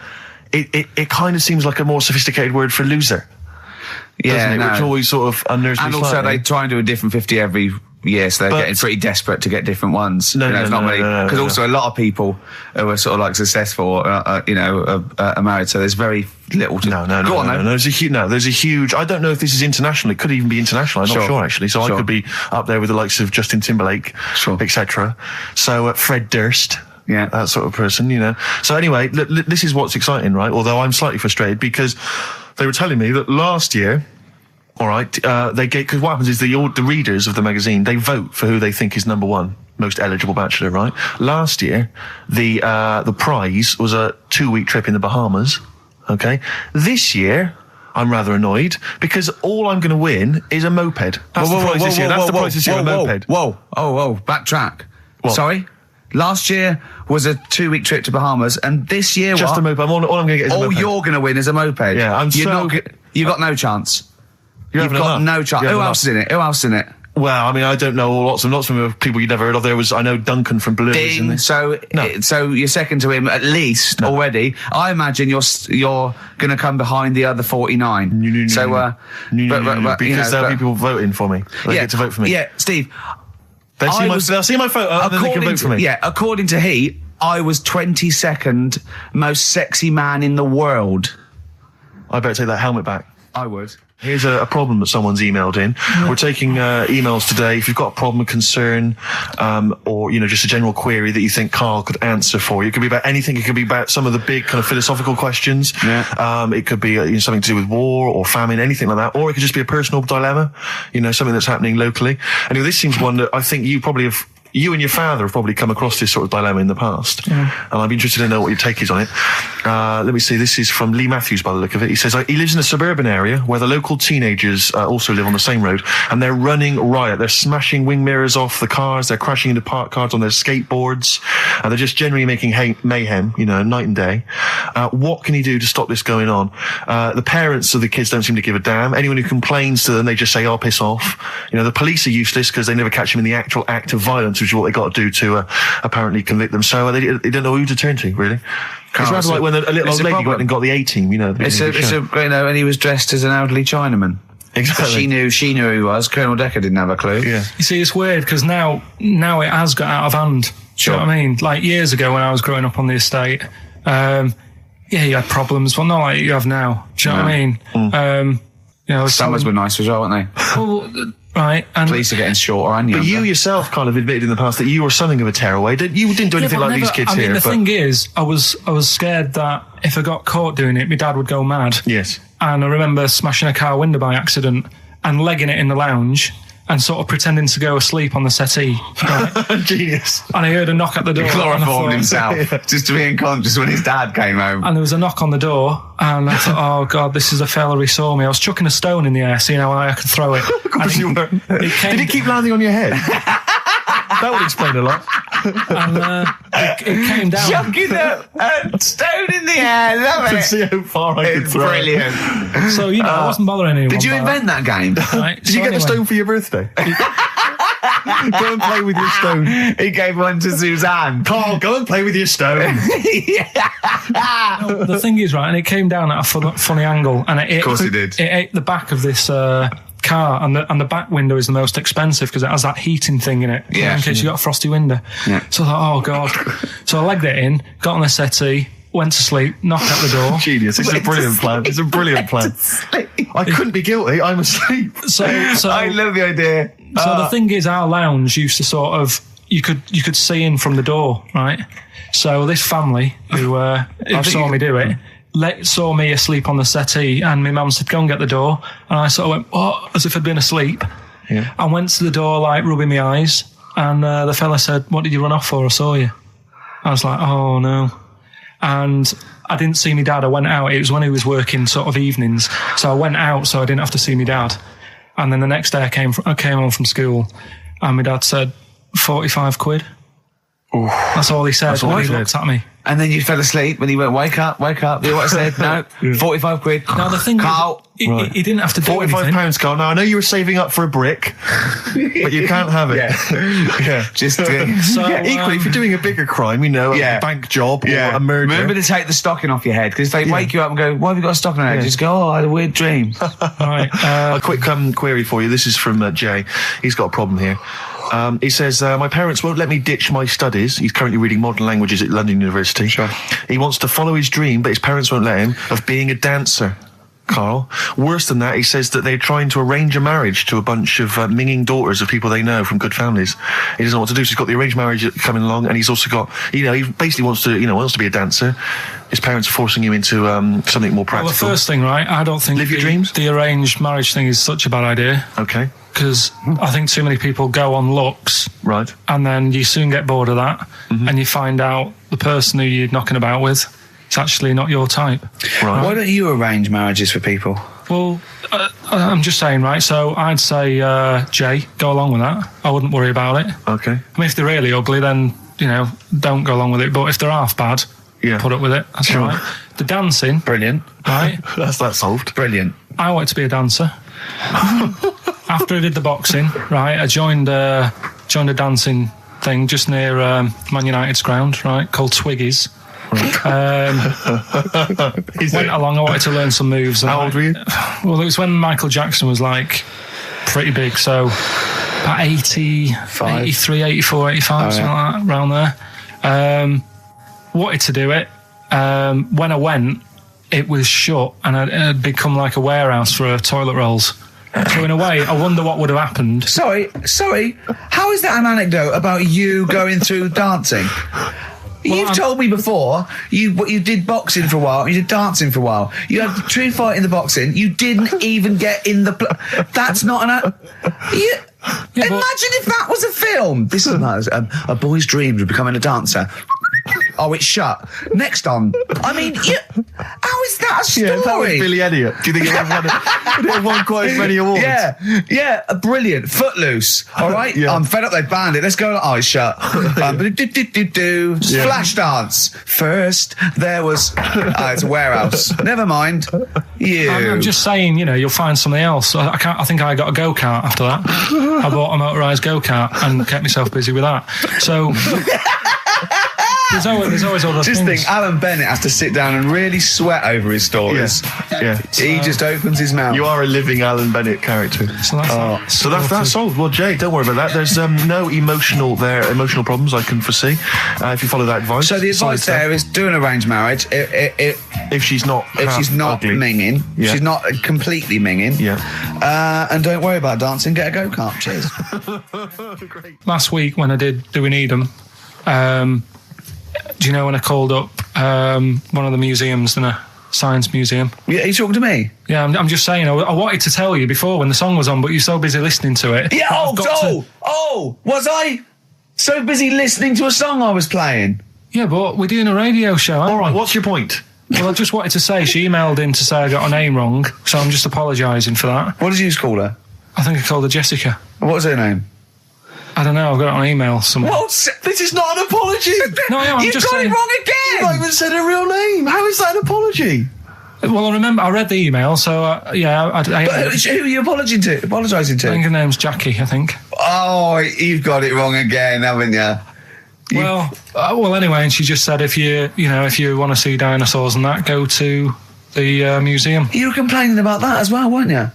it kind of seems like a more sophisticated word for loser. Yeah, which always sort of unnerves me. And also, they try and do a different 50 every year, so they're getting pretty desperate to get different ones. No, because also a lot of people who are sort of like successful, are married. So there's very little to. No. There's a huge. I don't know if this is international. It could even be international. I'm not sure actually. So I could be up there with the likes of Justin Timberlake, etc. So Fred Durst. Yeah, that sort of person, So anyway, this is what's exciting, right? Although I'm slightly frustrated because they were telling me that last year, all right, because what happens is the readers of the magazine, they vote for who they think is number one most eligible bachelor, right? Last year, the prize was a 2-week trip in the Bahamas. Okay, this year, I'm rather annoyed because all I'm going to win is a moped. That's the prize this year. That's the prize this year, a moped. Whoa, backtrack. What? Sorry. Last year was a 2-week trip to Bahamas, and this year, just a moped. All I'm going to get is a moped. All you're going to win is a moped. Yeah, you got no chance. You've got no chance. Who else is in it? Well, I mean, I don't know lots of people you'd never heard of. I know Duncan from Blue is in this. So you're second to him at least already. I imagine you're going to come behind the other 49. Because there'll be people voting for me. They get to vote for me. Yeah, Steve. They'll see my photo and then they can vote for me. Yeah, according to Heat, I was 22nd most sexy man in the world. I better take that helmet back. I would. Here's a problem that someone's emailed in. We're taking emails today. If you've got a problem, a concern, or just a general query that you think Karl could answer for you, it could be about anything. It could be about some of the big kind of philosophical questions. Yeah. It could be something to do with war or famine, anything like that, or it could just be a personal dilemma. Something that's happening locally. Anyway, this seems one that I think you probably have. You and your father have probably come across this sort of dilemma in the past. Yeah. And I'd be interested to know what your take is on it. Let me see. This is from Lee Matthews by the look of it. He says, he lives in a suburban area where the local teenagers also live on the same road, and they're running riot. They're smashing wing mirrors off the cars. They're crashing into parked cars on their skateboards. And they're just generally making mayhem, night and day. What can he do to stop this going on? The parents of the kids don't seem to give a damn. Anyone who complains to them, they just say, piss off. The police are useless because they never catch them in the actual act of violence, which is what they got to do to apparently convict them. So they don't know who to turn to, really. It's rather like when a little old lady went and got the A-team, and he was dressed as an elderly Chinaman. Exactly. She knew who he was. Colonel Decker didn't have a clue. Yeah. You see, it's weird because now it has got out of hand. Sure. Do you know what I mean? Like years ago when I was growing up on the estate, you had problems, but not like you have now. Do you know what I mean? Summers were nice as well, weren't they? Well, right. And police are getting shorter and younger. But you yourself kind of admitted in the past that you were something of a tearaway. You didn't do anything like these kids here. The thing is, I was scared that if I got caught doing it, my dad would go mad. Yes. And I remember smashing a car window by accident and legging it in the lounge. and sort of pretending to go asleep on the settee. Right? Genius. And I heard a knock at the door. He and I chloroformed thought- himself just to be unconscious when his dad came home. And there was a knock on the door, and I thought, oh God, this is a fella who saw me. I was chucking a stone in the air, seeing how high I could throw it. Of course you were. Did it keep landing on your head? That would explain a lot. And it came down. Chucking a stone in the air, love To it. see how far I could It's throw it. brilliant. So, I wasn't bothering anyone. Did you by invent that game? Right? Did you get the stone for your birthday? Go and play with your stone. He gave one to Suzanne. Carl, go and play with your stone. The thing is, right, and it came down at a funny angle, and Of course it did. It ate the back of this car, and the back window is the most expensive because it has that heating thing in it. Yeah. In case you got a frosty window. Yeah. So I thought, oh God. So I legged it in, got on the settee, went to sleep, knocked at the door. Genius. It's a brilliant plan. It's a brilliant plan. I couldn't be guilty. I'm asleep. So I love the idea. So the thing is, our lounge used to sort of you could see in from the door, right? So this family who saw me do it saw me asleep on the settee, and my mum said, "Go and get the door." And I sort of went, "What?" As if I'd been asleep. Yeah. I went to the door, like rubbing my eyes, and the fella said, "What did you run off for? I saw you." I was like, "Oh no." And I didn't see my dad. I went out. It was when he was working sort of evenings. So I went out so I didn't have to see my dad. And then the next day I came home from school, and my dad said, 45 quid. Ooh. That's all he said That's all when he he said. looked at me. And then you fell asleep when he went, wake up. You know what I said? No, 45 quid. Now the thing Carl. is, he didn't have to do £45, anything. Carl. Now, I know you were saving up for a brick, but you can't have it. Yeah. Just So, Equally, if you're doing a bigger crime, a bank job or a murder. Remember to take the stocking off your head, because if they wake you up and go, why have you got a stocking on your head? Just go, oh, I had a weird dream. Right, A quick query for you. This is from Jay. He's got a problem here. He says, my parents won't let me ditch my studies. He's currently reading modern languages at London University. Sure. He wants to follow his dream, but his parents won't let him, of being a dancer. Carl. Worse than that, he says that they're trying to arrange a marriage to a bunch of minging daughters of people they know from good families. He doesn't know what to do, so he's got the arranged marriage coming along, and he's also got, he basically wants to be a dancer. His parents are forcing him into something more practical. well, the first thing, right, I don't think Live your dreams? the arranged marriage thing is such a bad idea. Okay. Because I think too many people go on looks, Right. and then you soon get bored of that, and you find out the person who you're knocking about with is actually not your type. Right. Why don't you arrange marriages for people? Well, I'm just saying, right, so I'd say, Jay, go along with that. I wouldn't worry about it. Okay. I mean, if they're really ugly, then, don't go along with it. But if they're half bad, Yeah. put up with it. That's Sure. all right. The dancing, Brilliant. right, That's that solved. Brilliant. I wanted to be a dancer. After I did the boxing, right, I joined a dancing thing just near Man United's ground, right, called Twiggy's. Went along, I wanted to learn some moves. How old were you? Well, it was when Michael Jackson was like pretty big, so about 83, 84, 85, something like that, around there. Wanted to do it. When I went, it was shut, and it had become like a warehouse for toilet rolls. So in a way, I wonder what would have happened. Sorry. How is that an anecdote about you going through dancing? You've told me before you did boxing for a while, you did dancing for a while. You had a true fight in the boxing. You didn't even get in the. That's not an. Imagine if that was a film. This is like a boy's dreams of becoming a dancer. Oh, it's shut. Next on. I mean, how is that a story? Yeah, that was Billy Elliot. Do you think it would have won quite as many awards? Yeah, brilliant. Footloose. All right, Yeah. I'm fed up. They banned it. Let's go. Oh, it's shut. Splash dance. First, there was. It's a warehouse. Never mind. I'm just saying, you'll find something else. I think I got a go-kart after that. I bought a motorised go-kart and kept myself busy with that. So there's always other Just things. think, Alan Bennett has to sit down and really sweat over his stories. Yeah. He just opens his mouth. You are a living Alan Bennett character. So that's solved. Well, Jay, don't worry about that. There's no emotional problems I can foresee if you follow that advice. So the advice there is do an arranged marriage. If she's not ugly. Minging, Yeah. she's not completely minging. Yeah. And don't worry about dancing. Get a go-kart. Cheers. Last week when I did Do We Need 'Em, do you know when I called up one of the museums and I Science Museum. Yeah, are you talking to me? Yeah, I'm just saying, I wanted to tell you before when the song was on, but you're so busy listening to it. Yeah, was I so busy listening to a song I was playing? Yeah, but we're doing a radio show, aren't All right, we? what's your point? Well, I just wanted to say, she emailed in to say I got her name wrong, so I'm just apologising for that. What did you call her? I think I called her Jessica. What was her name? I don't know, I've got it on email somewhere. This is not an apology. No, I'm You've just got saying. it wrong again! You've not even said her real name. How is that an apology? Well, I read the email, so yeah, I Who are you apologising to? I think her name's Jackie, I think. Oh, you've got it wrong again, haven't you? Well, anyway, and she just said if you want to see dinosaurs and that, go to the museum. You were complaining about that as well, weren't you?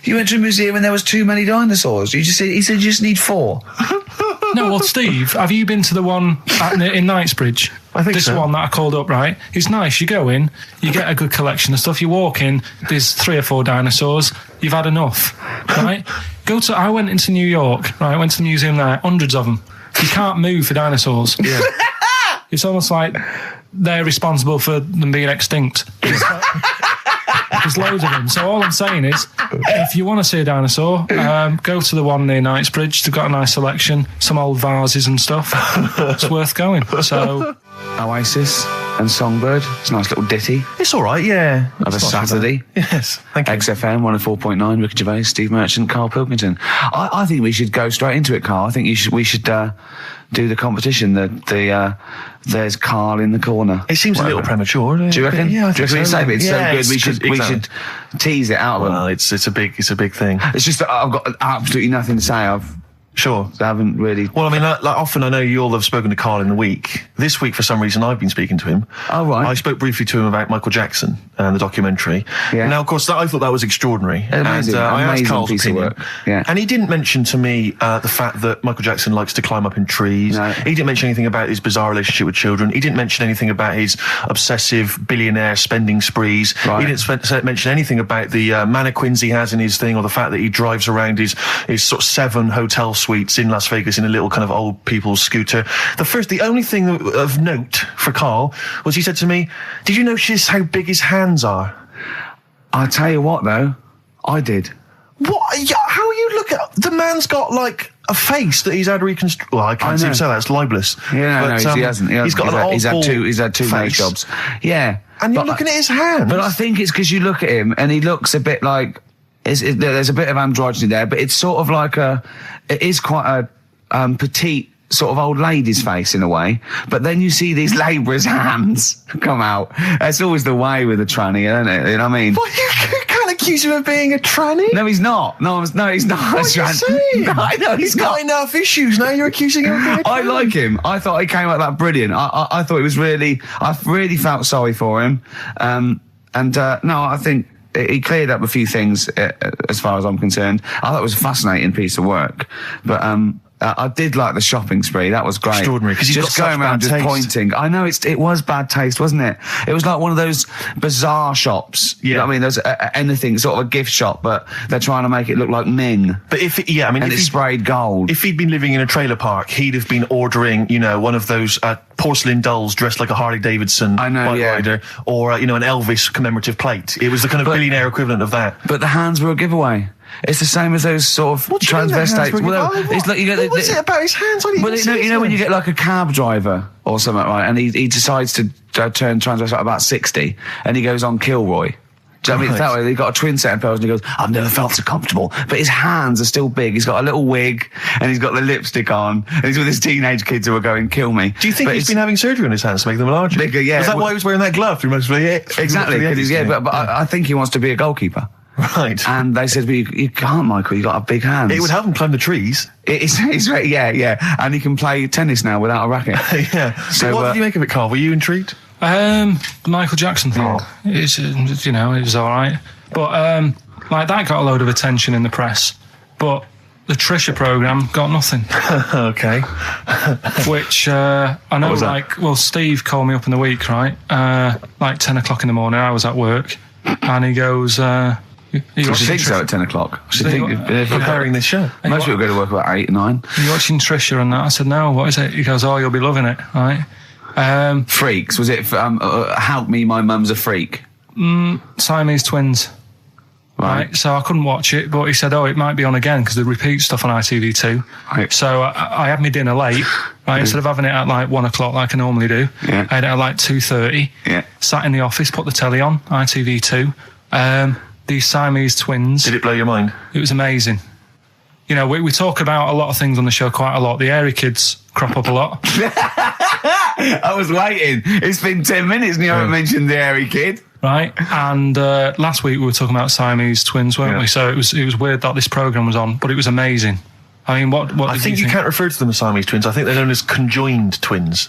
You went to a museum and there was too many dinosaurs. He said you just need 4. No, well, Steve, have you been to the one in Knightsbridge? I think this so. one that I called up, right? It's nice. You go in, you get a good collection of stuff. You walk in, there's 3 or 4 dinosaurs. You've had enough, right? I went into New York, right? I went to the museum there, hundreds of them. You can't move for dinosaurs. Yeah. It's almost like they're responsible for them being extinct. There's loads of them. So all I'm saying is, if you want to see a dinosaur, go to the one near Knightsbridge. They've got a nice selection, some old vases and stuff. It's worth going. So Oasis and Songbird. It's a nice little ditty It's all right, yeah. of a Saturday. Yes, thank you. XFM 104.9, Ricky Gervais, Steve Merchant, Karl Pilkington. I think we should go straight into it, Karl. I think we should do the competition. There's Karl in the corner. It seems a little premature. Do you reckon? Yeah, I Do you think reckon so. it's so good? It's Yeah, so good. We should tease it out of them. Well, it's a big thing. It's just that I've got absolutely nothing to say. Sure. I haven't really. Well, I mean, like often I know you all have spoken to Karl in the week. This week, for some reason, I've been speaking to him. Oh, right. I spoke briefly to him about Michael Jackson and the documentary. Yeah. Now, of course, I thought that was extraordinary. Amazing, I asked amazing Karl's piece of opinion. work. Yeah. And he didn't mention to me the fact that Michael Jackson likes to climb up in trees. No. He didn't mention anything about his bizarre relationship with children. He didn't mention anything about his obsessive billionaire spending sprees. Right. He didn't mention anything about the mannequins he has in his thing, or the fact that he drives around his sort of 7 hotel suites in Las Vegas in a little kind of old people's scooter. The only thing of note for Karl was he said to me, "Did you notice how big his hands are?" I'll tell you what, though, I did. What? Yeah, how you look at the man's got like a face that he's had reconstructed. Well, I can't even say that; it's libelous. Yeah, But, he hasn't. He's got an he's had two nose face. jobs. Yeah, And you're looking at his hands. But I think it's because you look at him and he looks a bit like there's a bit of androgyny there, but it's sort of like it is quite a petite sort of old lady's face in a way. But then you see these labourers' hands come out. That's always the way with a tranny, isn't it? You know what I mean? Well, you can't accuse him of being a tranny. No, he's not. No, he's not. What are you saying? No, I know He's got enough issues. Now you're accusing him of being a tranny. I like him. I thought he came out that brilliant. I thought it was really. I really felt sorry for him. No, I think he cleared up a few things as far as I'm concerned. I thought it was a fascinating piece of work, but I did like the shopping spree. That was great. Extraordinary, because he's just got going such around bad just taste. pointing. I know it was bad taste, wasn't it? It was like one of those bizarre shops. You know what I mean? There's anything sort of a gift shop, but they're trying to make it look like Ming. But if and if it's sprayed gold. If he'd been living in a trailer park, he'd have been ordering, one of those porcelain dolls dressed like a Harley Davidson bike rider, or an Elvis commemorative plate. It was the kind of billionaire equivalent of that. But the hands were a giveaway. It's the same as those sort of transvestites. It's like you get. What was it about his hands? You know when you get like a cab driver or something, right? And he decides to turn transvestite about 60, and he goes on Kilroy. Do you know what I mean? That way, he got a twin set of pearls, and he goes, "I've never felt so comfortable." But his hands are still big. He's got a little wig, and he's got the lipstick on, and he's with his teenage kids who are going, "Kill me." Do you think he's been having surgery on his hands to make them larger? Bigger, yeah. Is that why he was wearing that glove through most of the Exactly. But I think he wants to be a goalkeeper. Right. And they said, "Well, you can't, Michael. You got a big hands." It would help him climb the trees. Yeah. And he can play tennis now without a racket. Yeah. So what did you make of it, Karl? Were you intrigued? The Michael Jackson thing, it's, it was all right. But, that got a load of attention in the press. But the Trisha programme got nothing. Okay. Which, I know, Steve called me up in the week, right? 10 o'clock in the morning, I was at work. And he goes, I think so at 10 o'clock. Preparing this show. Most people go to work about 8, 9. Are you watching Trisha and that? I said, no, what is it? He goes, oh, you'll be loving it, right? Freaks. Was it Help Me, My Mum's a Freak? Siamese twins. Right. So I couldn't watch it, but he said, it might be on again because they repeat stuff on ITV2. Right. So I had my dinner late, right? Instead of having it at like 1 o'clock like I normally do, I had it at like 2:30. Yeah. Sat in the office, put the telly on, ITV2. These Siamese twins. Did it blow your mind? It was amazing. You know, we talk about a lot of things on the show quite a lot. The Airy kids crop up a lot. I was waiting. It's been 10 minutes and you haven't mentioned the Airy kid. Right, and last week we were talking about Siamese twins, weren't we? So it was weird that this programme was on, but it was amazing. I mean, what I think you can't refer to them as Siamese twins. I think they're known as conjoined twins.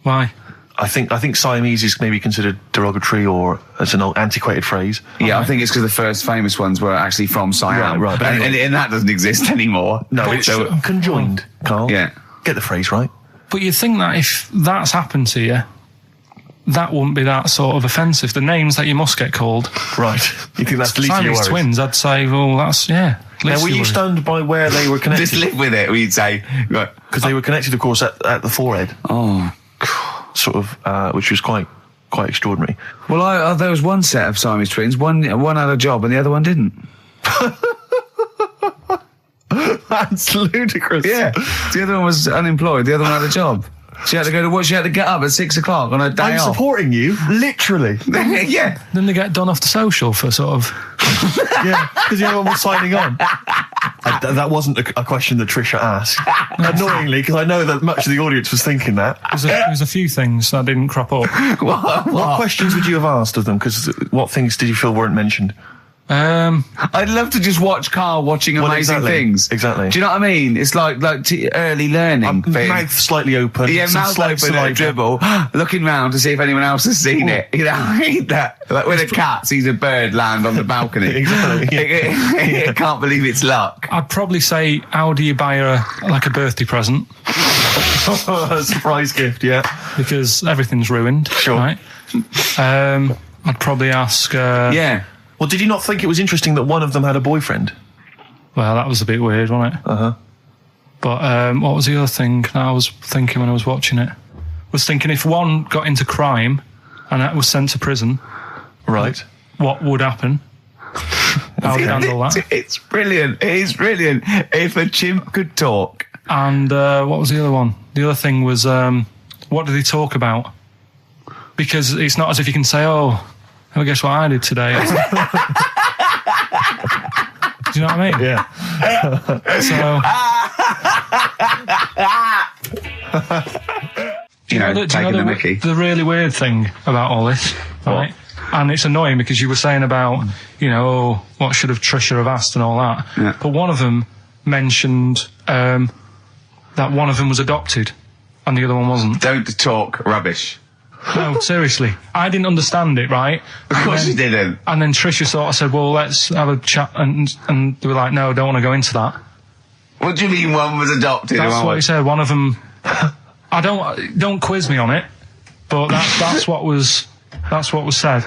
Why? I think Siamese is maybe considered derogatory or as an old antiquated phrase. Yeah, I think it's because the first famous ones were actually from Siam. Right. But anyway. And that doesn't exist anymore. No, it's conjoined, Carl. Yeah. Get the phrase right. But you'd think that if that's happened to you, that wouldn't be that sort of offensive. The names that you must get called. Right. You think that's the least of your Siamese worries? twins, I'd say, well, that's, Now, were you stunned by where they were connected? Just live with it, we'd say. Because they were connected, of course, at the forehead. Oh. Sort of, which was quite extraordinary. Well, there was one set of Siamese twins. One had a job and the other one didn't. That's ludicrous. Yeah. The other one was unemployed. The other one had a job. She had to go to work. She had to get up at 6 o'clock on her day I'm off. supporting you, literally. Yeah. Then they get done off the social for sort of... Yeah, because the other one was signing on. That wasn't a question that Trisha asked. Annoyingly, because I know that much of the audience was thinking that. There was a few things that didn't crop up. What questions would you have asked of them? Because what things did you feel weren't mentioned? I'd love to just watch Carl watching amazing things. Exactly. Do you know what I mean? It's like early learning thing. Mouth slightly open. Yeah, some mouth slight open at a dribble, looking round to see if anyone else has seen it. You know, I hate that. Like when a cat sees a bird land on the balcony. Exactly. It can't believe it's luck. I'd probably say, how do you buy her like a birthday present? A surprise gift, yeah. Because everything's ruined. Sure. Right? I'd probably ask... Yeah. Well, did you not think it was interesting that one of them had a boyfriend? Well, that was a bit weird, wasn't it? Uh-huh. But what was the other thing that I was thinking when I was watching it? I was thinking if one got into crime and that was sent to prison, right, what would happen? How would you handle that? It's brilliant. It is brilliant. If a chimp could talk. And what was the other one? The other thing was, what did he talk about? Because it's not as if you can say, well, guess what I did today? Do you know what I mean? Yeah. Taking the mickey. The really weird thing about all this, right? And it's annoying because you were saying about, what should have Trisha have asked and all that. Yeah. But one of them mentioned that one of them was adopted and the other one wasn't. Don't talk rubbish. No, seriously. I didn't understand it, right? Of course you didn't. And then Trisha sort of said, well, let's have a chat. And they were like, no, don't want to go into that. What do you mean one was adopted? That's what he said. One of them... don't quiz me on it, but that's what was said.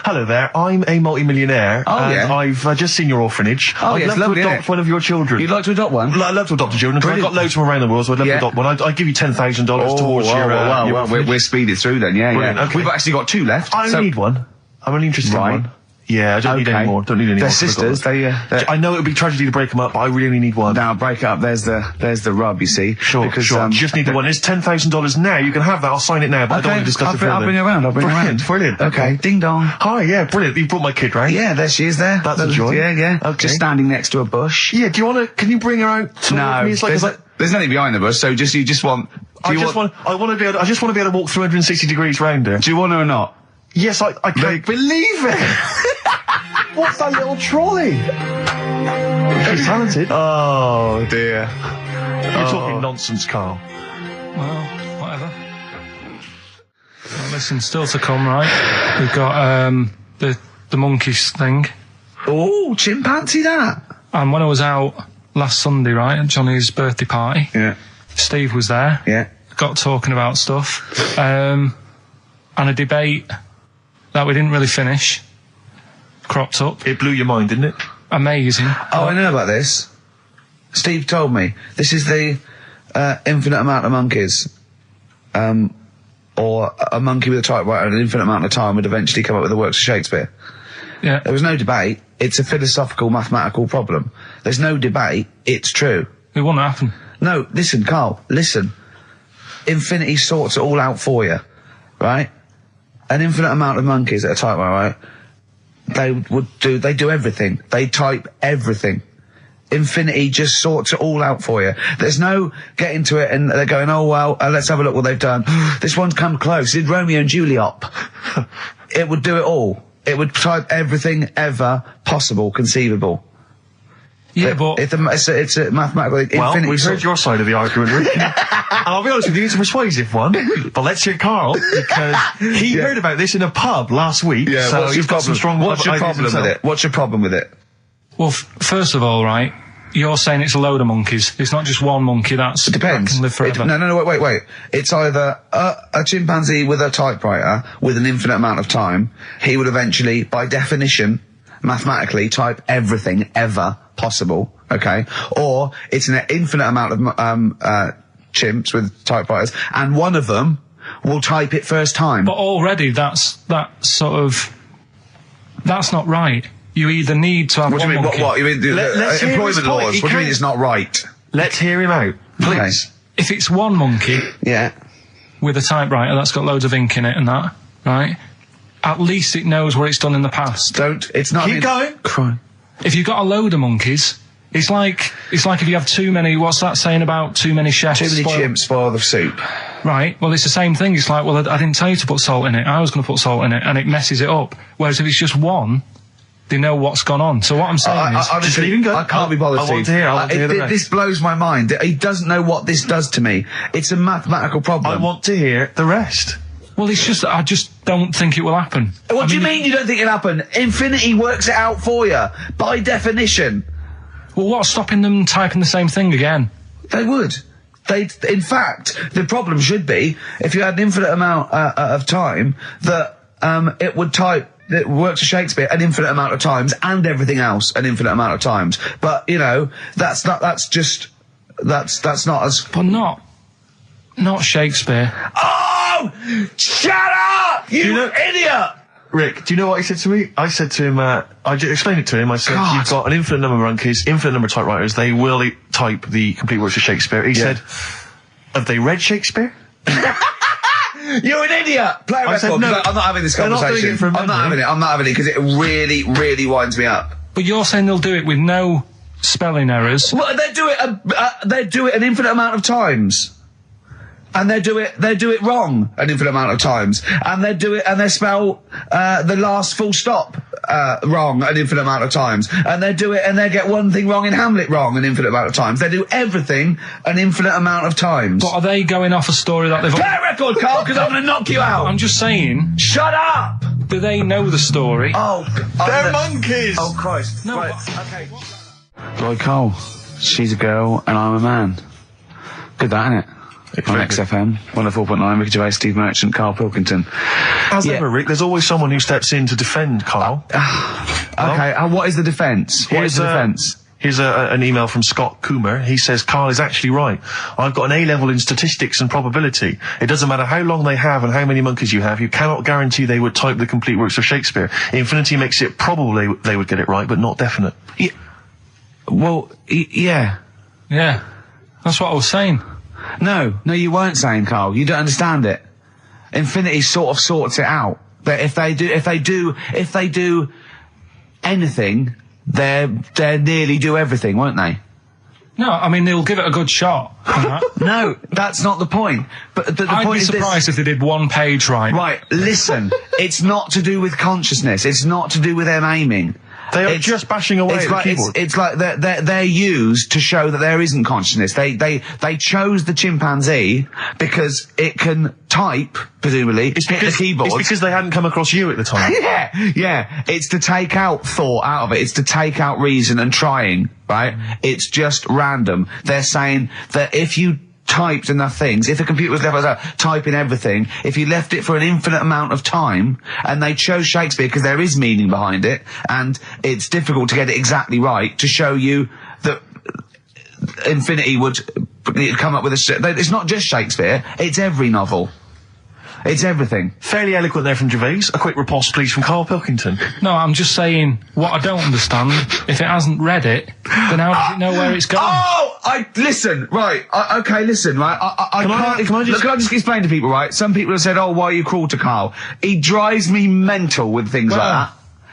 Hello there, I'm a multi-millionaire, and I've just seen your orphanage. I'd love to adopt one of your children. You'd like to adopt one? I'd love to adopt a children, because I've got loads from around the world, so I'd love to adopt one. I'd give you $10,000 towards your... We're speeding through then, yeah. Okay. We've actually got 2 left. I only need one. I'm only interested in one. Yeah, I don't need any more. Don't need any more. They're sisters. I know it would be tragedy to break them up, but I really only need one. Now break it up. There's the rub. You see. Sure. You just need the one. It's $10,000 now. You can have that. I'll sign it now. But I don't want to discuss it further. I'll bring it around. Brilliant. Okay. Ding dong. Hi. Yeah. Brilliant. You brought my kid round. Yeah. There she is. There. That's a joy. Yeah. Okay. Just standing next to a bush. Yeah. Do you want to? Can you bring her out? No. Me? It's like, there's nothing behind the bush. So you just want. I just want to be able to walk 360 degrees round her. Do you want her or not? Yes. I can't believe it. What's that little trolley? She's talented. Oh dear. You're talking nonsense, Carl. Well, whatever. Well, listen, still to come, right? We've got the monkeys thing. Oh, chimpanzee that. And when I was out last Sunday, right, at Johnny's birthday party, Steve was there. Yeah. Got talking about stuff. And a debate that we didn't really finish cropped up. It blew your mind, didn't it? Amazing. Oh, I know about this. Steve told me. This is the infinite amount of monkeys. Or or a monkey with a typewriter and an infinite amount of time would eventually come up with the works of Shakespeare. Yeah. There was no debate. It's a philosophical, mathematical problem. There's no debate. It's true. It wouldn't happen. No, listen, Carl, listen. Infinity sorts it all out for you, right? An infinite amount of monkeys at a typewriter, right? They do everything. They type everything. Infinity just sorts it all out for you. There's no getting to it and they're going, oh, well, let's have a look what they've done. This one's come close. Did Romeo and Juliet. It would do it all. It would type everything ever possible, conceivable. Yeah, but it's a mathematical. Well, we've heard your side of the argument, Rick. And I'll be honest with you, it's a persuasive one. But let's hear Carl, because he heard about this in a pub last week. Yeah, so what's he's got some strong What's your ideas problem with himself. it? What's your problem with it? well, first of all, right, you're saying it's a load of monkeys. It's not just one monkey. It depends. That can live forever. No, wait. It's either a chimpanzee with a typewriter with an infinite amount of time. He would eventually, by definition, mathematically, type everything ever possible. Okay, or it's an infinite amount of chimps with typewriters, and one of them will type it first time. But already that's not right. You either need to have What do one you mean? monkey. What? You mean Let's hear his employment point. laws? He What do you mean can't- it's not right? Let's hear him out, please. If it's one monkey Yeah. with a typewriter that's got loads of ink in it and that, right? At least it knows what it's done in the past. It's not. Keep going. Crime. If you've got a load of monkeys, it's like if you have too many. What's that saying about too many chefs? Too many chimps spoil the soup. Right. Well, it's the same thing. It's like, well, I didn't tell you to put salt in it. I was going to put salt in it, and it messes it up. Whereas if it's just one, they know what's gone on. So what I'm saying is, Just leave him go. I can't be bothered. I want to hear. I want to hear the rest. This blows my mind. He doesn't know what this does to me. It's a mathematical problem. I want to hear the rest. well, it's just I just don't think it will happen. What do you mean you don't think it'll happen? Infinity works it out for you by definition. Well, what's stopping them typing the same thing again? They would. In fact, the problem should be if you had an infinite amount of time that it would type. It works for Shakespeare an infinite amount of times and everything else an infinite amount of times. But that's not as. But not Shakespeare. Oh, shut up, you idiot! Rick, do you know what he said to me? I said to him, I explained it to him. I said, God. you've got an infinite number of monkeys, infinite number of typewriters. They will type the complete works of Shakespeare. He said, have they read Shakespeare? You're an idiot! Play a I said record. no. I'm not having this They're not conversation. doing it from I'm not memory. having it because it really, really winds me up. But you're saying they'll do it with no spelling errors. Well, they do it an infinite amount of times. And they do it wrong an infinite amount of times. And they spell the last full stop wrong an infinite amount of times. And they get one thing wrong in Hamlet wrong an infinite amount of times. They do everything an infinite amount of times. But are they going off a story that they've... Play a record, Carl, because I'm going to knock you out. I'm just saying, Shut up! do they know the story? Oh, They're monkeys! Oh, Christ. No, Right, but- okay. Lloyd Cole, she's a girl and I'm a man. Good that, innit? On XFM, 104.9, Ricky Gervais, Steve Merchant, Karl Pilkington. As ever, Rick, there's always someone who steps in to defend Carl. Okay, what is the defence? What is the defence? Here's an email from Scott Coomer. He says, Carl is actually right. I've got an A-level in statistics and probability. It doesn't matter how long they have and how many monkeys you have. You cannot guarantee they would type the complete works of Shakespeare. Infinity makes it probable they would get it right, but not definite. Yeah. Well, yeah. Yeah, that's what I was saying. No, you weren't saying, Carl. You don't understand it. Infinity sort of sorts it out. That if they do anything, they nearly do everything, won't they? No, I mean, they'll give it a good shot. No, that's not the point. But the I'd point be is this. surprised if they did one page right. Right, listen. It's not to do with consciousness. It's not to do with them aiming. They are just bashing away at the keyboard. It's like they're used to show that there isn't consciousness. They chose the chimpanzee because it can type, presumably, hit the keyboard. It's because they hadn't come across you at the time. Yeah. It's to take out thought out of it. It's to take out reason and trying, right? It's just random. They're saying that if you typed enough things, if the computer was left typing everything, if you left it for an infinite amount of time, and they chose Shakespeare because there is meaning behind it, and it's difficult to get it exactly right, to show you that Infinity would come up with it's not just Shakespeare, it's every novel. It's everything. Fairly eloquent there from Gervais. A quick riposte, please, from Karl Pilkington. No, I'm just saying, what I don't understand, if it hasn't read it, then how does it know where it's going? Listen, right, listen, right, Can I just explain to people, right? Some people have said, why are you cruel to Karl? He drives me mental with things like that.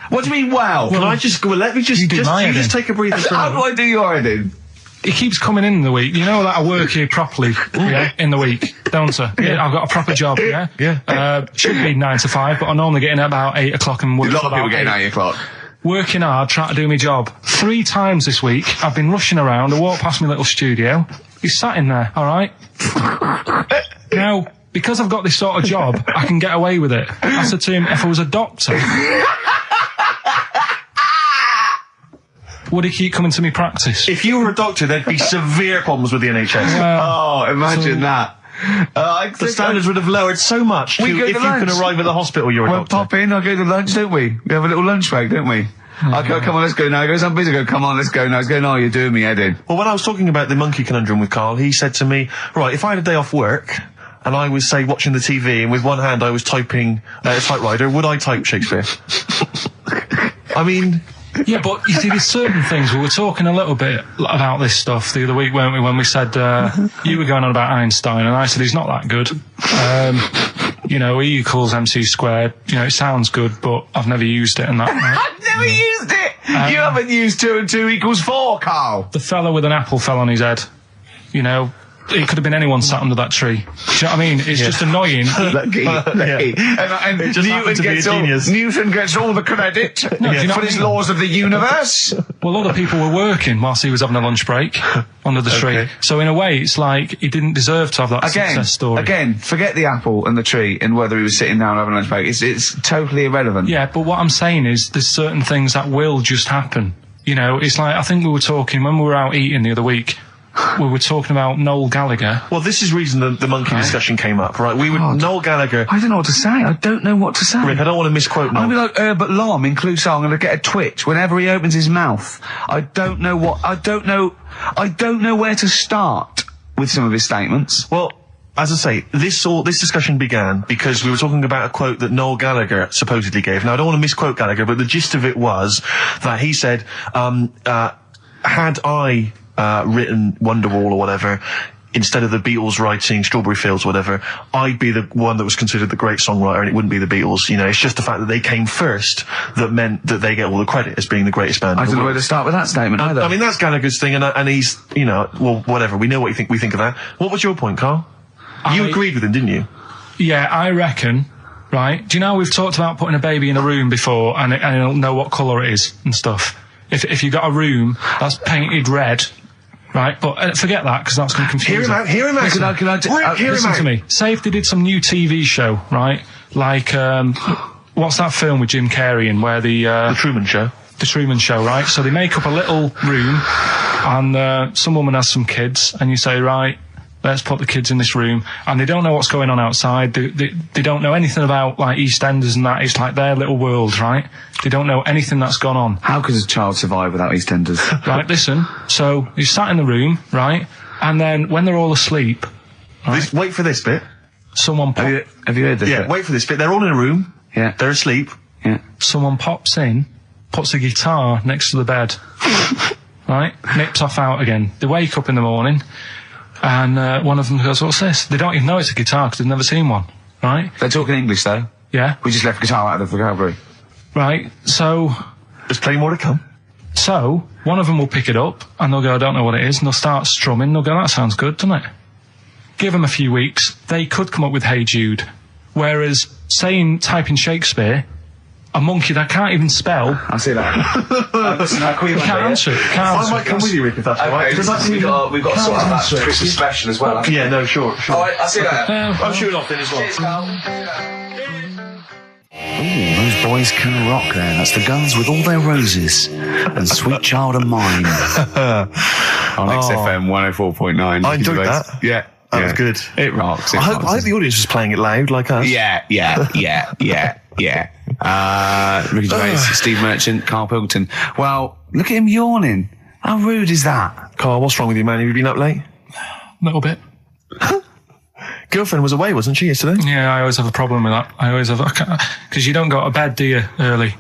What do you mean, let me just take a breather. How do I do your editing? He keeps coming in the week. You know that I work here properly, in the week, don't I? Yeah. I've got a proper job, yeah? Yeah. Should be 9 to 5, but I normally get in at about 8 o'clock and work A lot of about people getting 8 o'clock. Working hard, trying to do my job. 3 times this week, I've been rushing around. I walked past my little studio. He's sat in there, all right? Now, because I've got this sort of job, I can get away with it. I said to him, if I was a doctor, would he keep coming to me practice? If you were a doctor, there'd be severe problems with the NHS. Imagine that. The standards would have lowered so much if you can arrive at the hospital, you're a doctor. Pop in, I'll go to lunch, don't we? We have a little lunch break, don't we? I go, come on, let's go now. He goes, I'm busy. I go, come on, let's go now. He's going, you're doing me head in. Well, when I was talking about the monkey conundrum with Karl, he said to me, right, if I had a day off work, and I was, say, watching the TV, and with one hand I was typing a typewriter, would I type Shakespeare? I mean... Yeah, but you see, there's certain things. We were talking a little bit about this stuff the other week, weren't we, when we said, you were going on about Einstein, and I said he's not that good. E equals MC squared. It sounds good, but I've never used it and that. Right? I've never used it! You haven't used 2 and 2 equals 4, Karl! The fella with an apple fell on his head. It could have been anyone sat under that tree. Do you know what I mean? It's just annoying. Lucky. And It just happened to be a genius. Newton gets all the credit do you know for what his I mean? laws of the universe. Well, other people were working whilst he was having a lunch break under the tree. So in a way, it's like he didn't deserve to have that success story. Again, forget the apple and the tree and whether he was sitting down having a lunch break. It's totally irrelevant. Yeah, but what I'm saying is there's certain things that will just happen. It's like, I think we were talking, when we were out eating the other week, we were talking about Noel Gallagher. Well, this is the reason the monkey discussion came up, right? Noel Gallagher... I don't know what to say. I don't know what to say. Rick, I don't want to misquote Noel. I'll be like Herbert Lom in Clouseau. I'm going to get a twitch whenever he opens his mouth. I don't know where to start with some of his statements. Well, as I say, this discussion began because we were talking about a quote that Noel Gallagher supposedly gave. Now, I don't want to misquote Gallagher, but the gist of it was that he said, had I... written Wonderwall or whatever, instead of the Beatles writing Strawberry Fields or whatever, I'd be the one that was considered the great songwriter and it wouldn't be the Beatles. It's just the fact that they came first that meant that they get all the credit as being the greatest band. I don't know where to start with that statement either. I mean, that's Gallagher's thing and he's, whatever. We know what we think of that. What was your point, Karl? You agreed with him, didn't you? Yeah, I reckon, right? Do you know we've talked about putting a baby in a room before and it'll know what colour it is and stuff? If you got a room that's painted red, right, but forget that because that's going to confuse Hear him out. Listen to me. Say if they did some new TV show, right? Like, what's that film with Jim Carrey in where the Truman Show. The Truman Show, right? So they make up a little room and some woman has some kids and you say, right, let's put the kids in this room, and they don't know what's going on outside. They don't know anything about like EastEnders and that. It's like their little world, right? They don't know anything that's gone on. How could a child survive without EastEnders? Right, listen. So he's sat in the room, right? And then when they're all asleep, right, wait for this bit. Someone have you heard this? Yeah, bit? wait for this bit. They're all in a room. Yeah, they're asleep. Yeah. Someone pops in, puts a guitar next to the bed, right? Nips off out again. They wake up in the morning. And one of them goes, what's this? They don't even know it's a guitar because they've never seen one, right? They're talking English, though. Yeah. We just left guitar out of the vocabulary. Right, so... There's plenty more to come. So, one of them will pick it up, and they'll go, I don't know what it is, and they'll start strumming, they'll go, that sounds good, doesn't it? Give them a few weeks, they could come up with Hey Jude. Whereas, typing Shakespeare... A monkey that can't even spell. I see that. Listen, I'll call you can't answer it. I might come with you, Rick, if that's all right. We've got to sort out that Christmas special as well. Yeah, no, sure. All right, I'll see you later. I'm shooting off then as well. Cheers, Karl. Ooh, those boys can rock there. That's the Guns with All Their Roses and Sweet Child of Mine. On XFM 104.9. I enjoyed that. Yeah. That was good. It rocks. I hope the audience was playing it loud like us. Yeah. Ricky Gervais, Steve Merchant, Karl Pilkington. Well, look at him yawning. How rude is that? Karl, what's wrong with you, man? Have you been up late? A little bit. girlfriend was away, wasn't she, yesterday? Yeah, I always have a problem with that. Because you don't go to bed, do you, early?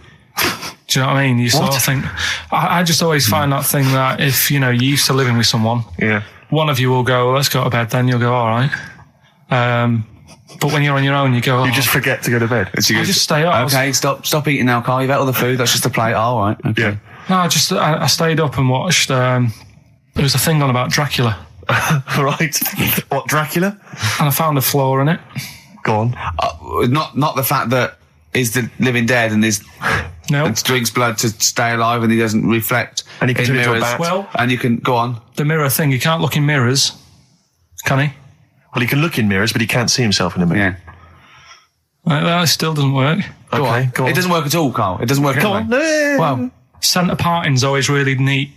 Do you know what I mean? You sort of think... I just always find that thing that if, you're used to living with someone, one of you will go, let's go to bed, then you'll go, all right. But when you're on your own, you go... You just forget to go to bed. I just stay up. Okay, stop eating now, Carl. You've ate all the food. That's just a plate. All right. Okay. Yeah. No, I stayed up and watched... there was a thing on about Dracula. Right. What, Dracula? And I found a flaw in it. Go on. Not the fact that he's the living dead and and drinks blood to stay alive and he doesn't reflect and he can in turn into a mirrors. bat. Well, and you can go on. The mirror thing, you can't look in mirrors, can he? Well, he can look in mirrors, but he can't see himself in a mirror. Yeah. That still doesn't work. Go on. It doesn't work at all, Carl. It doesn't work Go anyway. on. No. Well, centre parting's always really neat.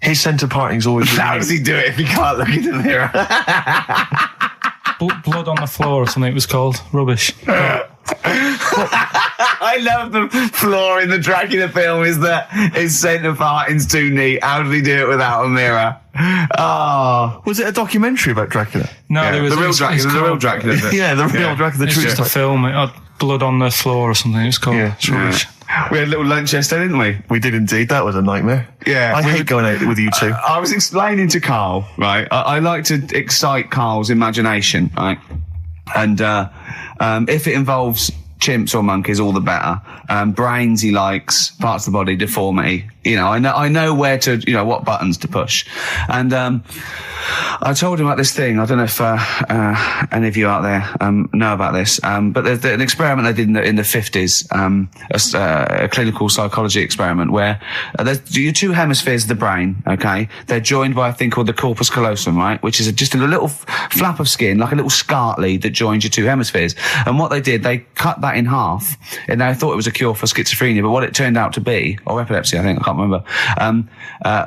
His centre parting's always... how does he do it if he can't look in the mirror? Blood on the floor or something it was called. Rubbish. I love the flaw in the Dracula film is that his centre parting's too neat. How did he do it without a mirror? Oh. Was it a documentary about Dracula? No, there was... The real Dracula. Yeah, the real Dracula, the It's true just a film. It had blood on the floor or something. It was called. Yeah. It's rubbish. We had a little lunch yesterday, didn't we? We did indeed. That was a nightmare. Yeah. I hate going out with you two. I was explaining to Carl, right? I like to excite Carl's imagination, right? And if it involves chimps or monkeys, all the better. Brains he likes, parts of the body, deformity. I know where to, what buttons to push. And I told him about this thing. I don't know if any of you out there know about this, but there's an experiment they did in the 50s, a clinical psychology experiment where there's your two hemispheres of the brain, okay? They're joined by a thing called the corpus callosum, right? Which is just a little flap of skin, like a little scarlet lead that joins your two hemispheres. And what they did, they cut that in half, and they thought it was a cure for schizophrenia, but what it turned out to be, or epilepsy, I think, I can't remember,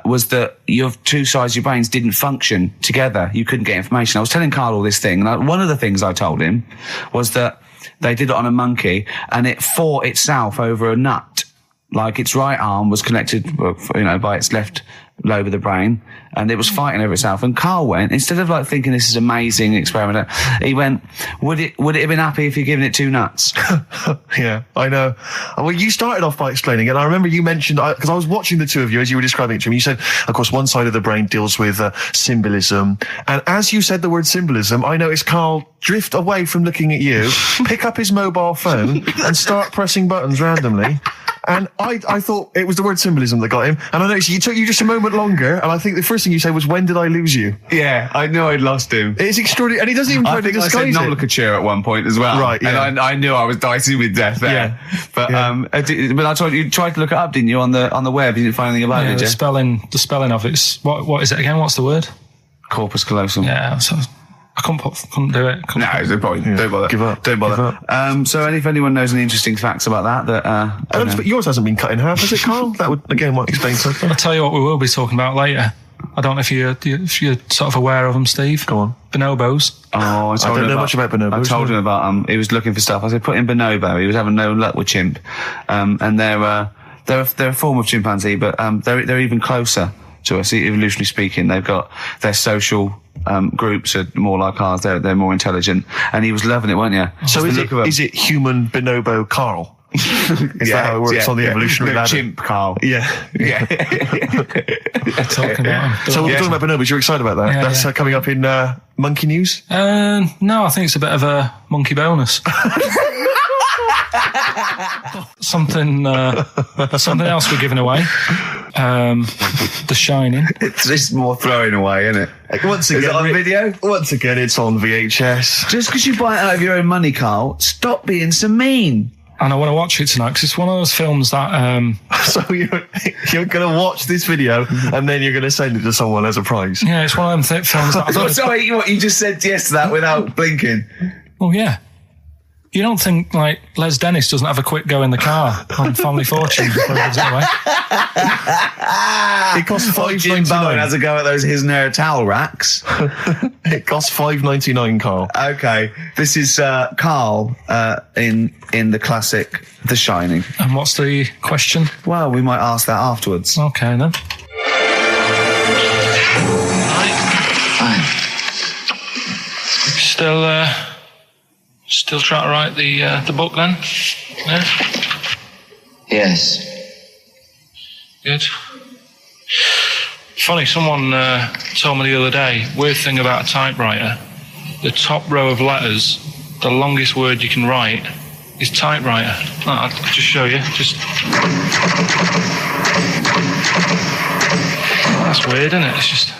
was that your two sides of your brains didn't function together. You couldn't get information. I was telling Carl all this thing, and one of the things I told him was that they did it on a monkey, and it fought itself over a nut. Like its right arm was connected, by its left lobe of the brain, and it was fighting over itself. And Carl went, instead of thinking this is amazing experiment, he went, would it have been happy if you'd given it two nuts? Yeah, I know. Well, you started off by explaining it, and I remember you mentioned, because I was watching the two of you as you were describing it to me, you said, of course, one side of the brain deals with symbolism, and as you said the word symbolism, I noticed Carl drift away from looking at you, pick up his mobile phone, and start pressing buttons randomly. And I thought it was the word symbolism that got him. And I noticed you took you just a moment longer. And I think the first thing you said was, when did I lose you? Yeah, I knew I'd lost him. It's extraordinary. And he doesn't even try to disguise it. I said nomenclature at one point as well. Right, yeah. And I knew I was dicing with death there. Yeah. But, but I told you tried to look it up, didn't you, on the web? You didn't find anything about it, did you? The spelling of it's, what is it again? What's the word? Corpus callosum. Yeah, so I couldn't do it. No, it's no point. Don't bother. Give up. Don't bother. Give up. So if anyone knows any interesting facts about that, but yours hasn't been cut in half, has it, Carl? That would, again, might explain something. I'll tell you what we will be talking about later. I don't know if you're sort of aware of them, Steve. Go on. Bonobos. Oh, I don't know much about bonobos. I told him about he was looking for stuff. I said, put in bonobo. He was having no luck with chimp. And they're a form of chimpanzee, but they're even closer to us, evolutionarily speaking. They've got their social groups are more like ours. They're more intelligent, and he was loving it, weren't you? So is it human bonobo Carl? Is that how it works on the evolutionary ladder? Chimp Carl. Yeah. Talking about him. So we're talking about bonobos. You're excited about that? Yeah, That's coming up in monkey news? No, I think it's a bit of a monkey bonus. Something else we're giving away. The Shining. It's just more throwing away, isn't it? Once again, is it on video? Once again, it's on VHS. Just because you buy it out of your own money, Carl, stop being so mean. And I want to watch it tonight because it's one of those films that... So you're going to watch this video and then you're going to send it to someone as a prize? Yeah, it's one of them films that... Sorry, what, you just said yes to that without blinking? Oh, yeah. You don't think, Les Dennis doesn't have a quick go in the car on Family Fortune before he gives it away? It costs Jim Bowen $5.99. has a go at those his and her towel racks. It costs $5.99, Carl. Okay, this is Carl in the classic The Shining. And what's the question? Well, we might ask that afterwards. Okay, then. Fine. Still trying to write the book then? Yeah? Yes. Good. Funny, someone told me the other day, weird thing about a typewriter, the top row of letters, the longest word you can write is typewriter. I'll just show you. That's weird, isn't it? It's just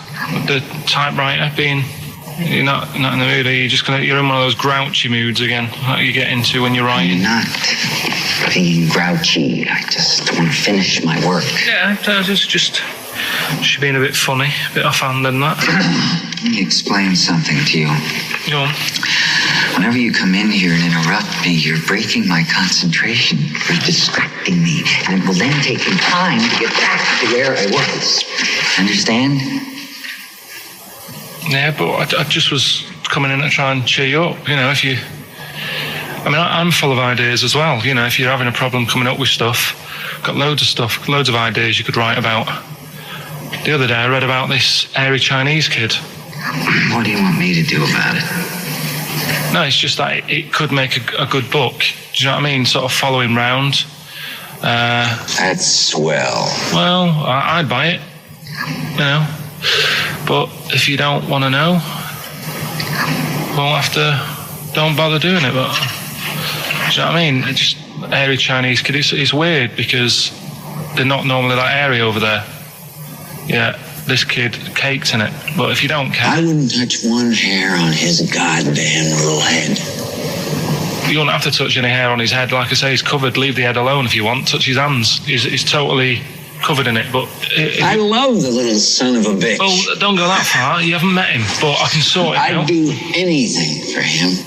the typewriter being... You're not in the mood, are you? You're in one of those grouchy moods again, like you get into when you're writing. I'm not being grouchy. I just want to finish my work. Yeah, just being a bit funny, a bit offhand and that. Let me explain something to you. Go on. Whenever you come in here and interrupt me, you're breaking my concentration. You're distracting me. And it will then take me time to get back to where I was. Understand? Yeah, but I just was coming in to try and cheer you up. If you... I'm full of ideas as well. If you're having a problem coming up with stuff, got loads of ideas you could write about. The other day I read about this airy Chinese kid. What do you want me to do about it? No, it's just that it could make a good book. Do you know what I mean? Sort of following round. That's swell. Well, I'd buy it. But if you don't want to know, don't bother doing it. But do you know what I mean? It's just airy Chinese kid. It's weird because they're not normally that airy over there. Yeah, this kid caked in it. But if you don't care, I wouldn't touch one hair on his goddamn little head. You won't have to touch any hair on his head. Like I say, he's covered. Leave the head alone if you want. Touch his hands. He's totally covered in it. But I love the little son of a bitch. Well, don't go that far. You haven't met him, but I can sort it out. I'd do anything for him.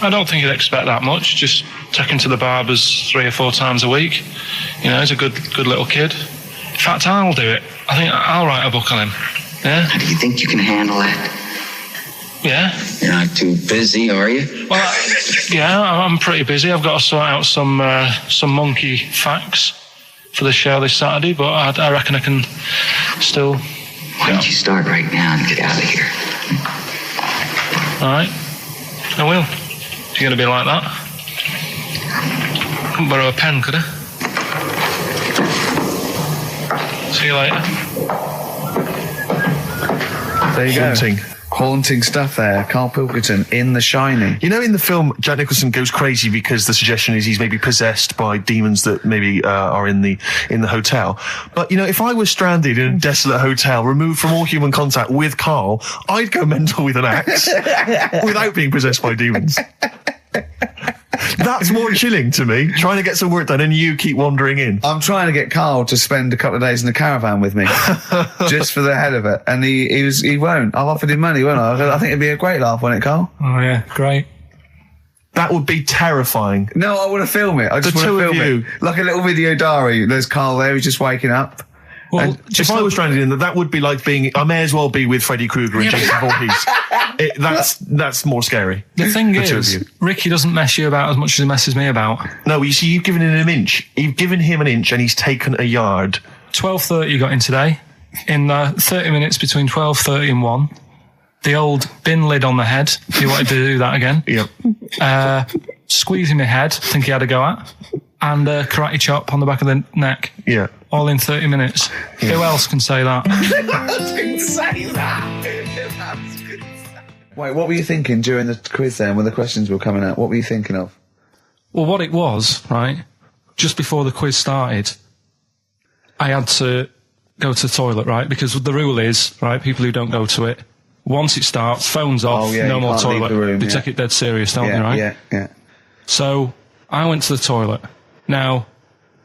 I don't think you'd expect that much. Just take him to the barbers 3 or 4 times a week. He's a good little kid. In fact, I'll do it. I think I'll write a book on him. Yeah? How do you think you can handle that? Yeah. You're not too busy, are you? Well, yeah, I'm pretty busy. I've got to sort out some monkey facts for the show this Saturday, but I reckon I can still... Why don't you start right now and get out of here? All right. I will. If you're going to be like that. Couldn't borrow a pen, could I? See you later. There you go. Haunting stuff there. Karl Pilkington in The Shining. In the film, Jack Nicholson goes crazy because the suggestion is he's maybe possessed by demons that maybe are in the hotel. But, if I was stranded in a desolate hotel, removed from all human contact with Karl, I'd go mental with an axe without being possessed by demons. That's more chilling to me, trying to get some work done and you keep wandering in. I'm trying to get Karl to spend a couple of days in the caravan with me, just for the head of it. And he won't. I've offered him money, won't I? I think it'd be a great laugh, wouldn't it, Karl? Oh, yeah, great. That would be terrifying. No, I want to film it. I just want to film it. Like a little video diary. There's Karl there, he's just waking up. Well, if I was stranded in that would be like I may as well be with Freddy Krueger and Jason Voorhees. That's more scary. The thing is, Ricky doesn't mess you about as much as he messes me about. No, you see, you've given him an inch. You've given him an inch and he's taken a yard. 12:30 you got in today. In 30 minutes between 12:30 and 1. The old bin lid on the head. He wanted to do that again. Yep. Squeezing my head, think he had a go at. And karate chop on the back of the neck. Yeah. All in 30 minutes. Yeah. Who else can say that? Wait, what were you thinking during the quiz then, when the questions were coming out? What were you thinking of? Well, what it was, right, just before the quiz started, I had to go to the toilet, right? Because the rule is, right, people who don't go to it, once it starts, phone's off, no more toilet. They take it dead serious, don't they, right? Yeah. So I went to the toilet. Now,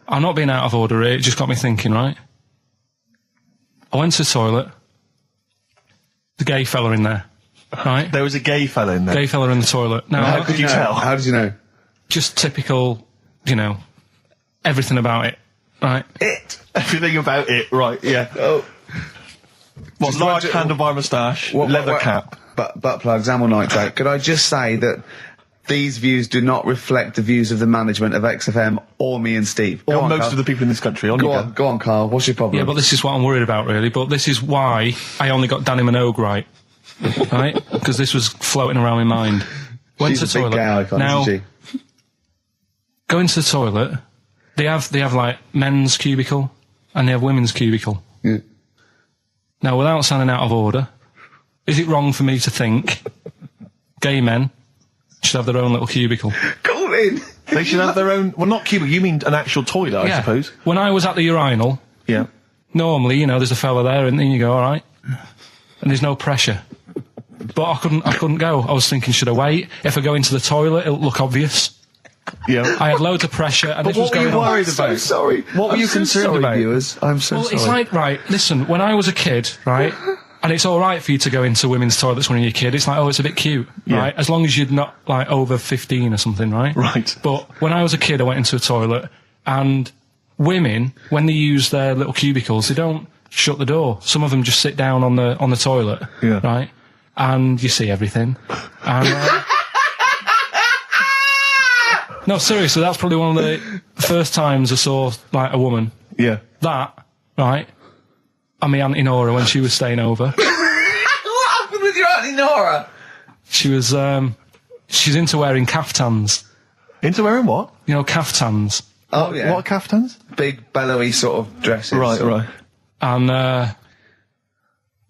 I'm not being out of order here, it just got me thinking, right? I went to the toilet, the gay fella in there, right? There was a gay fella in there? Gay fella in the toilet. Now, how could you tell? How did you know? Just typical, everything about it, right? Everything about it, right, yeah. Oh. What, large handlebar moustache, leather cap. Butt plugs, amyl nitrate. Could I just say that these views do not reflect the views of the management of XFM or me and Steve. Or most of the people in this country. Go on, Karl. What's your problem? Yeah, but this is what I'm worried about, really. But this is why I only got Danny Minogue right. right? Because this was floating around my mind. Went She's to a the big toilet. gay icon, Now, isn't she? going to the toilet, they have like men's cubicle and they have women's cubicle. Yeah. Now, without sounding out of order, is it wrong for me to think gay men should have their own little cubicle? Go in. They should have their own. Well, not cubicle. You mean an actual toilet, I suppose. When I was at the urinal, Yeah. normally, there's a fella there, and then you go, all right, and there's no pressure. But I couldn't go. I was thinking, should I wait? If I go into the toilet, it'll look obvious. Yeah. I had loads of pressure, and this was what were going you on. worried about? I'm so sorry. What were you concerned sorry, about? viewers? I'm so Well, sorry. it's like, right, listen, when I was a kid, right, and it's all right for you to go into women's toilets when you're a kid, it's like, oh, it's a bit cute, Yeah. right, as long as you're not, like, over 15 or something, right? Right. But when I was a kid, I went into a toilet, and women, when they use their little cubicles, they don't shut the door. Some of them just sit down on the toilet, Yeah. right, and you see everything. And, no, seriously, that's probably one of the first times I saw, like, a woman. Yeah. That, right, and my Auntie Nora when she was staying over. What happened with your Auntie Nora? She was, she's into wearing caftans. Into wearing what? Caftans. Oh, yeah. What caftans? Big, bellowy sort of dresses. Right. And,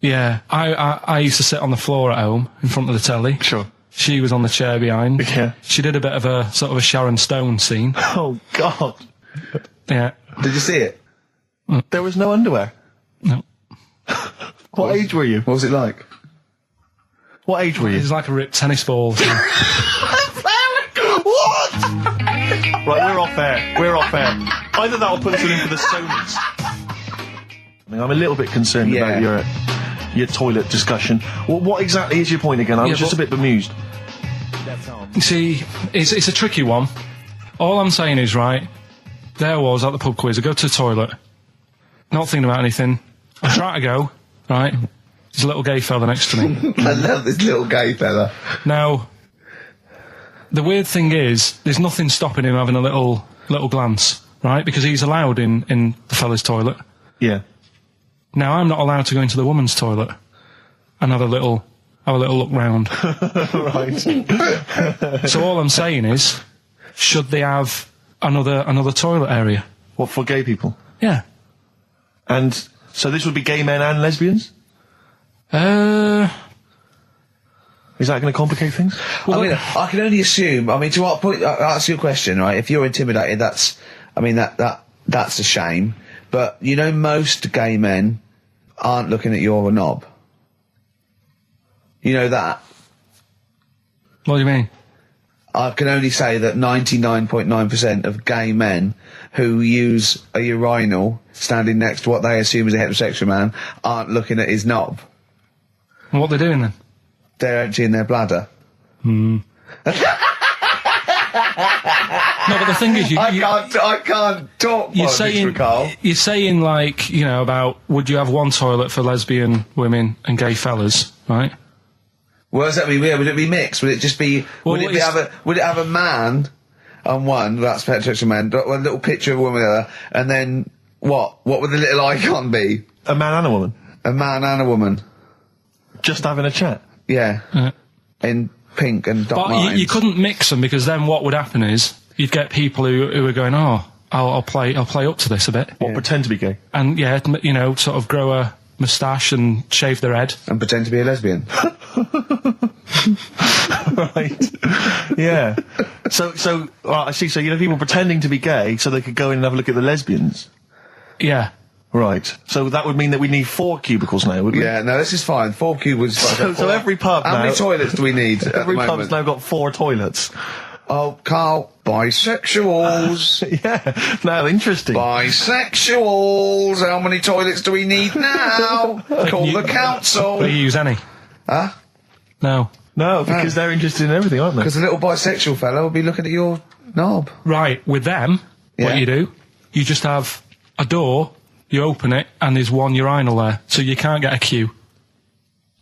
yeah, I used to sit on the floor at home in front of the telly. Sure. She was on the chair behind. Yeah. She did a bit of a sort of a Sharon Stone scene. Oh, God. Yeah. Did you see it? There was no underwear. No. What age were you? What was it like? What age were It you? was like a ripped tennis ball. What? Right, we're off air. We're off air. Either that or put us in for the Sonys. I'm a little bit concerned Yeah. about your toilet discussion. What exactly is your point again? I was Yeah, just a bit bemused. You see, it's a tricky one. All I'm saying is, right, there I was at the pub quiz. I go to the toilet, not thinking about anything. I try to go, right, there's a little gay fella next to me. I love this little gay fella. Now, the weird thing is, there's nothing stopping him having a little glance, right, because he's allowed in the fella's toilet. Yeah. Now, I'm not allowed to go into the woman's toilet and have a little look round. Right. So all I'm saying is, should they have another toilet area? What, for gay people? Yeah. And so this would be gay men and lesbians? Is that going to complicate things? I mean, I can only assume. I mean, to what point? I'll ask you a question, right? If you're intimidated, that's a shame. But most gay men aren't looking at your knob. You know that. What do you mean? I can only say that 99.9% of gay men who use a urinal standing next to what they assume is a heterosexual man aren't looking at his knob. What are they doing then? They're emptying their bladder. No, but the thing is, I can't talk. you're politics saying, for Carl. you're saying like, about would you have one toilet for lesbian women and gay fellas, right? What does that mean? Would it be mixed? Would it just be? Well, would it have a man on one? That's heterosexual man. One little picture of a woman, there, and then what? What would the little icon be? A man and a woman? A man and a woman. Just having a chat? Yeah. In pink and dot But lines. you couldn't mix them because then what would happen is you'd get people who are going, oh, I'll play up to this a bit, What, pretend to be gay? and sort of grow a moustache and shave their head. And pretend to be a lesbian. Right. Yeah. So, I see. So, people pretending to be gay so they could go in and have a look at the lesbians. Yeah. Right. So that would mean that we need 4 cubicles now, would we? Yeah, no, this is fine. 4 cubicles. So every pub How now... many toilets do we need at the Every pub's moment? now got 4 toilets. Oh, Carl, bisexuals. Yeah. Now, interesting. Bisexuals. How many toilets do we need now? Call the council. Do you use any? Huh? No. No, because they're interested in everything, aren't they? Because the little bisexual fella will be looking at your knob. Right. With them, Yeah. what you do, you just have a door, you open it, and there's one urinal there, so you can't get a queue.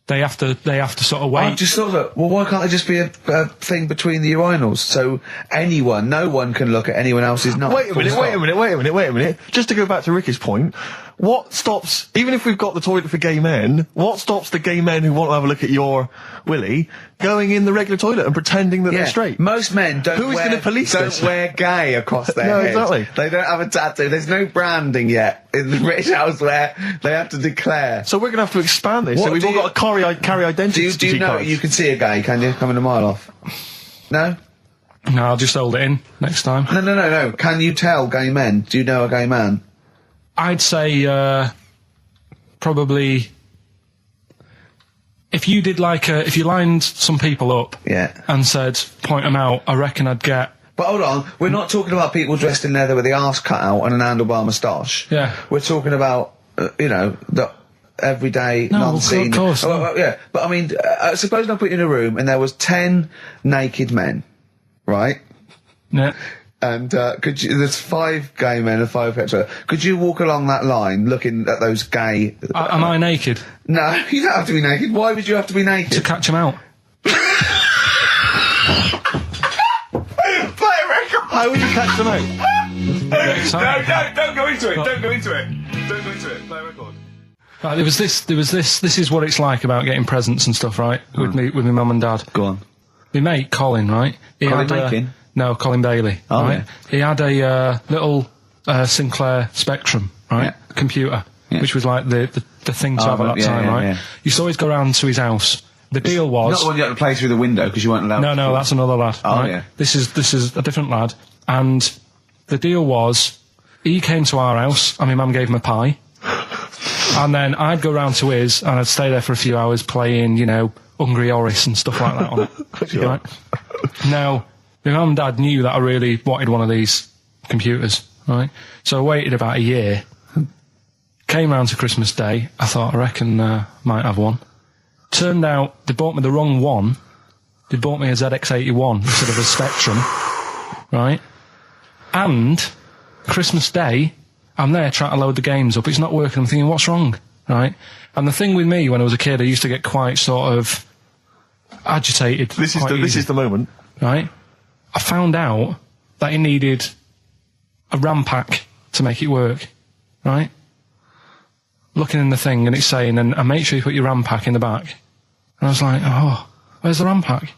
They have to sort of wait. I just thought that, well, why can't there just be a thing between the urinals so no one can look at anyone else's knob? Wait a minute. Just to go back to Ricky's point, what stops, even if we've got the toilet for gay men, what stops the gay men who want to have a look at your willy going in the regular toilet and pretending that they're straight? Most men don't Who is wear, gonna police don't this? wear gay across their No, heads. exactly. They don't have a tattoo. There's no branding yet in the British house where they have to declare. So we're going to have to expand this. What So we've do all you- got to carry identity Do you know cards. you can see a gay, can you? Coming a mile off. No? No, I'll just hold it in next time. No. Can you tell gay men? Do you know a gay man? I'd say probably if you did if you lined some people up and said point them out, I reckon I'd get. But hold on, we're not talking about people dressed in leather with the arse cut out and an handlebar moustache. Yeah. We're talking about, the everyday, No, non-seen. of course, no. Well, yeah, but I mean, suppose I put you in a room and there was 10 naked men, right? Yeah. And there's 5 gay men and 5 hetero. Could you walk along that line looking at those gay... Am I naked? No, you don't have to be naked. Why would you have to be naked? To catch them out. Play a record! How would you catch them out? Don't go into it. Don't go into it. Don't go into it. Play a record. Right, there was this is what it's like about getting presents and stuff, right? With my mum and dad. Go on. My mate, Colin, right? He Colin had, Makin? No, Colin Bailey. Oh, right? yeah. He had a little Sinclair Spectrum, right? Yeah. Computer, Yeah. which was like the thing to have at that yeah, time, yeah, right? yeah. You used to always go round to his house. The deal was... Not the one you had to play through the window because you weren't allowed No, that's another lad. Oh, right? yeah. This is a different lad. And the deal was, he came to our house, and my mum gave him a pie. And then I'd go round to his, and I'd stay there for a few hours playing, Hungry Horace and stuff like that on it. Sure. Right? Now, my mum and dad knew that I really wanted one of these computers, right? So I waited about a year. Came round to Christmas Day. I thought, I reckon might have one. Turned out they bought me the wrong one. They bought me a ZX81 instead of a Spectrum, right? And Christmas Day, I'm there trying to load the games up. It's not working. I'm thinking, what's wrong, right? And the thing with me when I was a kid, I used to get quite sort of agitated. This is quite easy, the moment. right? I found out that it needed a RAM pack to make it work, right? Looking in the thing and it's saying, and make sure you put your RAM pack in the back. And I was like, oh, where's the RAM pack?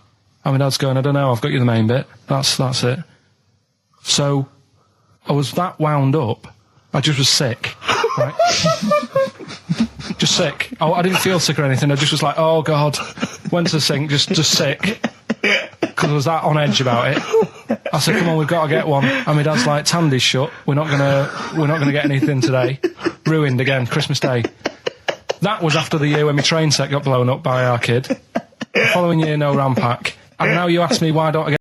And my dad's going, I don't know, I've got you the main bit. That's it. So I was that wound up, I just was sick, right? Just sick. I didn't feel sick or anything, I just was like, oh God. Went to the sink, just sick. Because I was that on edge about it. I said, come on, we've got to get one. And my dad's like, Tandy's shut, we're not gonna get anything today. Ruined again, Christmas Day. That was after the year when my train set got blown up by our kid. The following year, no RAM pack. And now you ask me why don't I get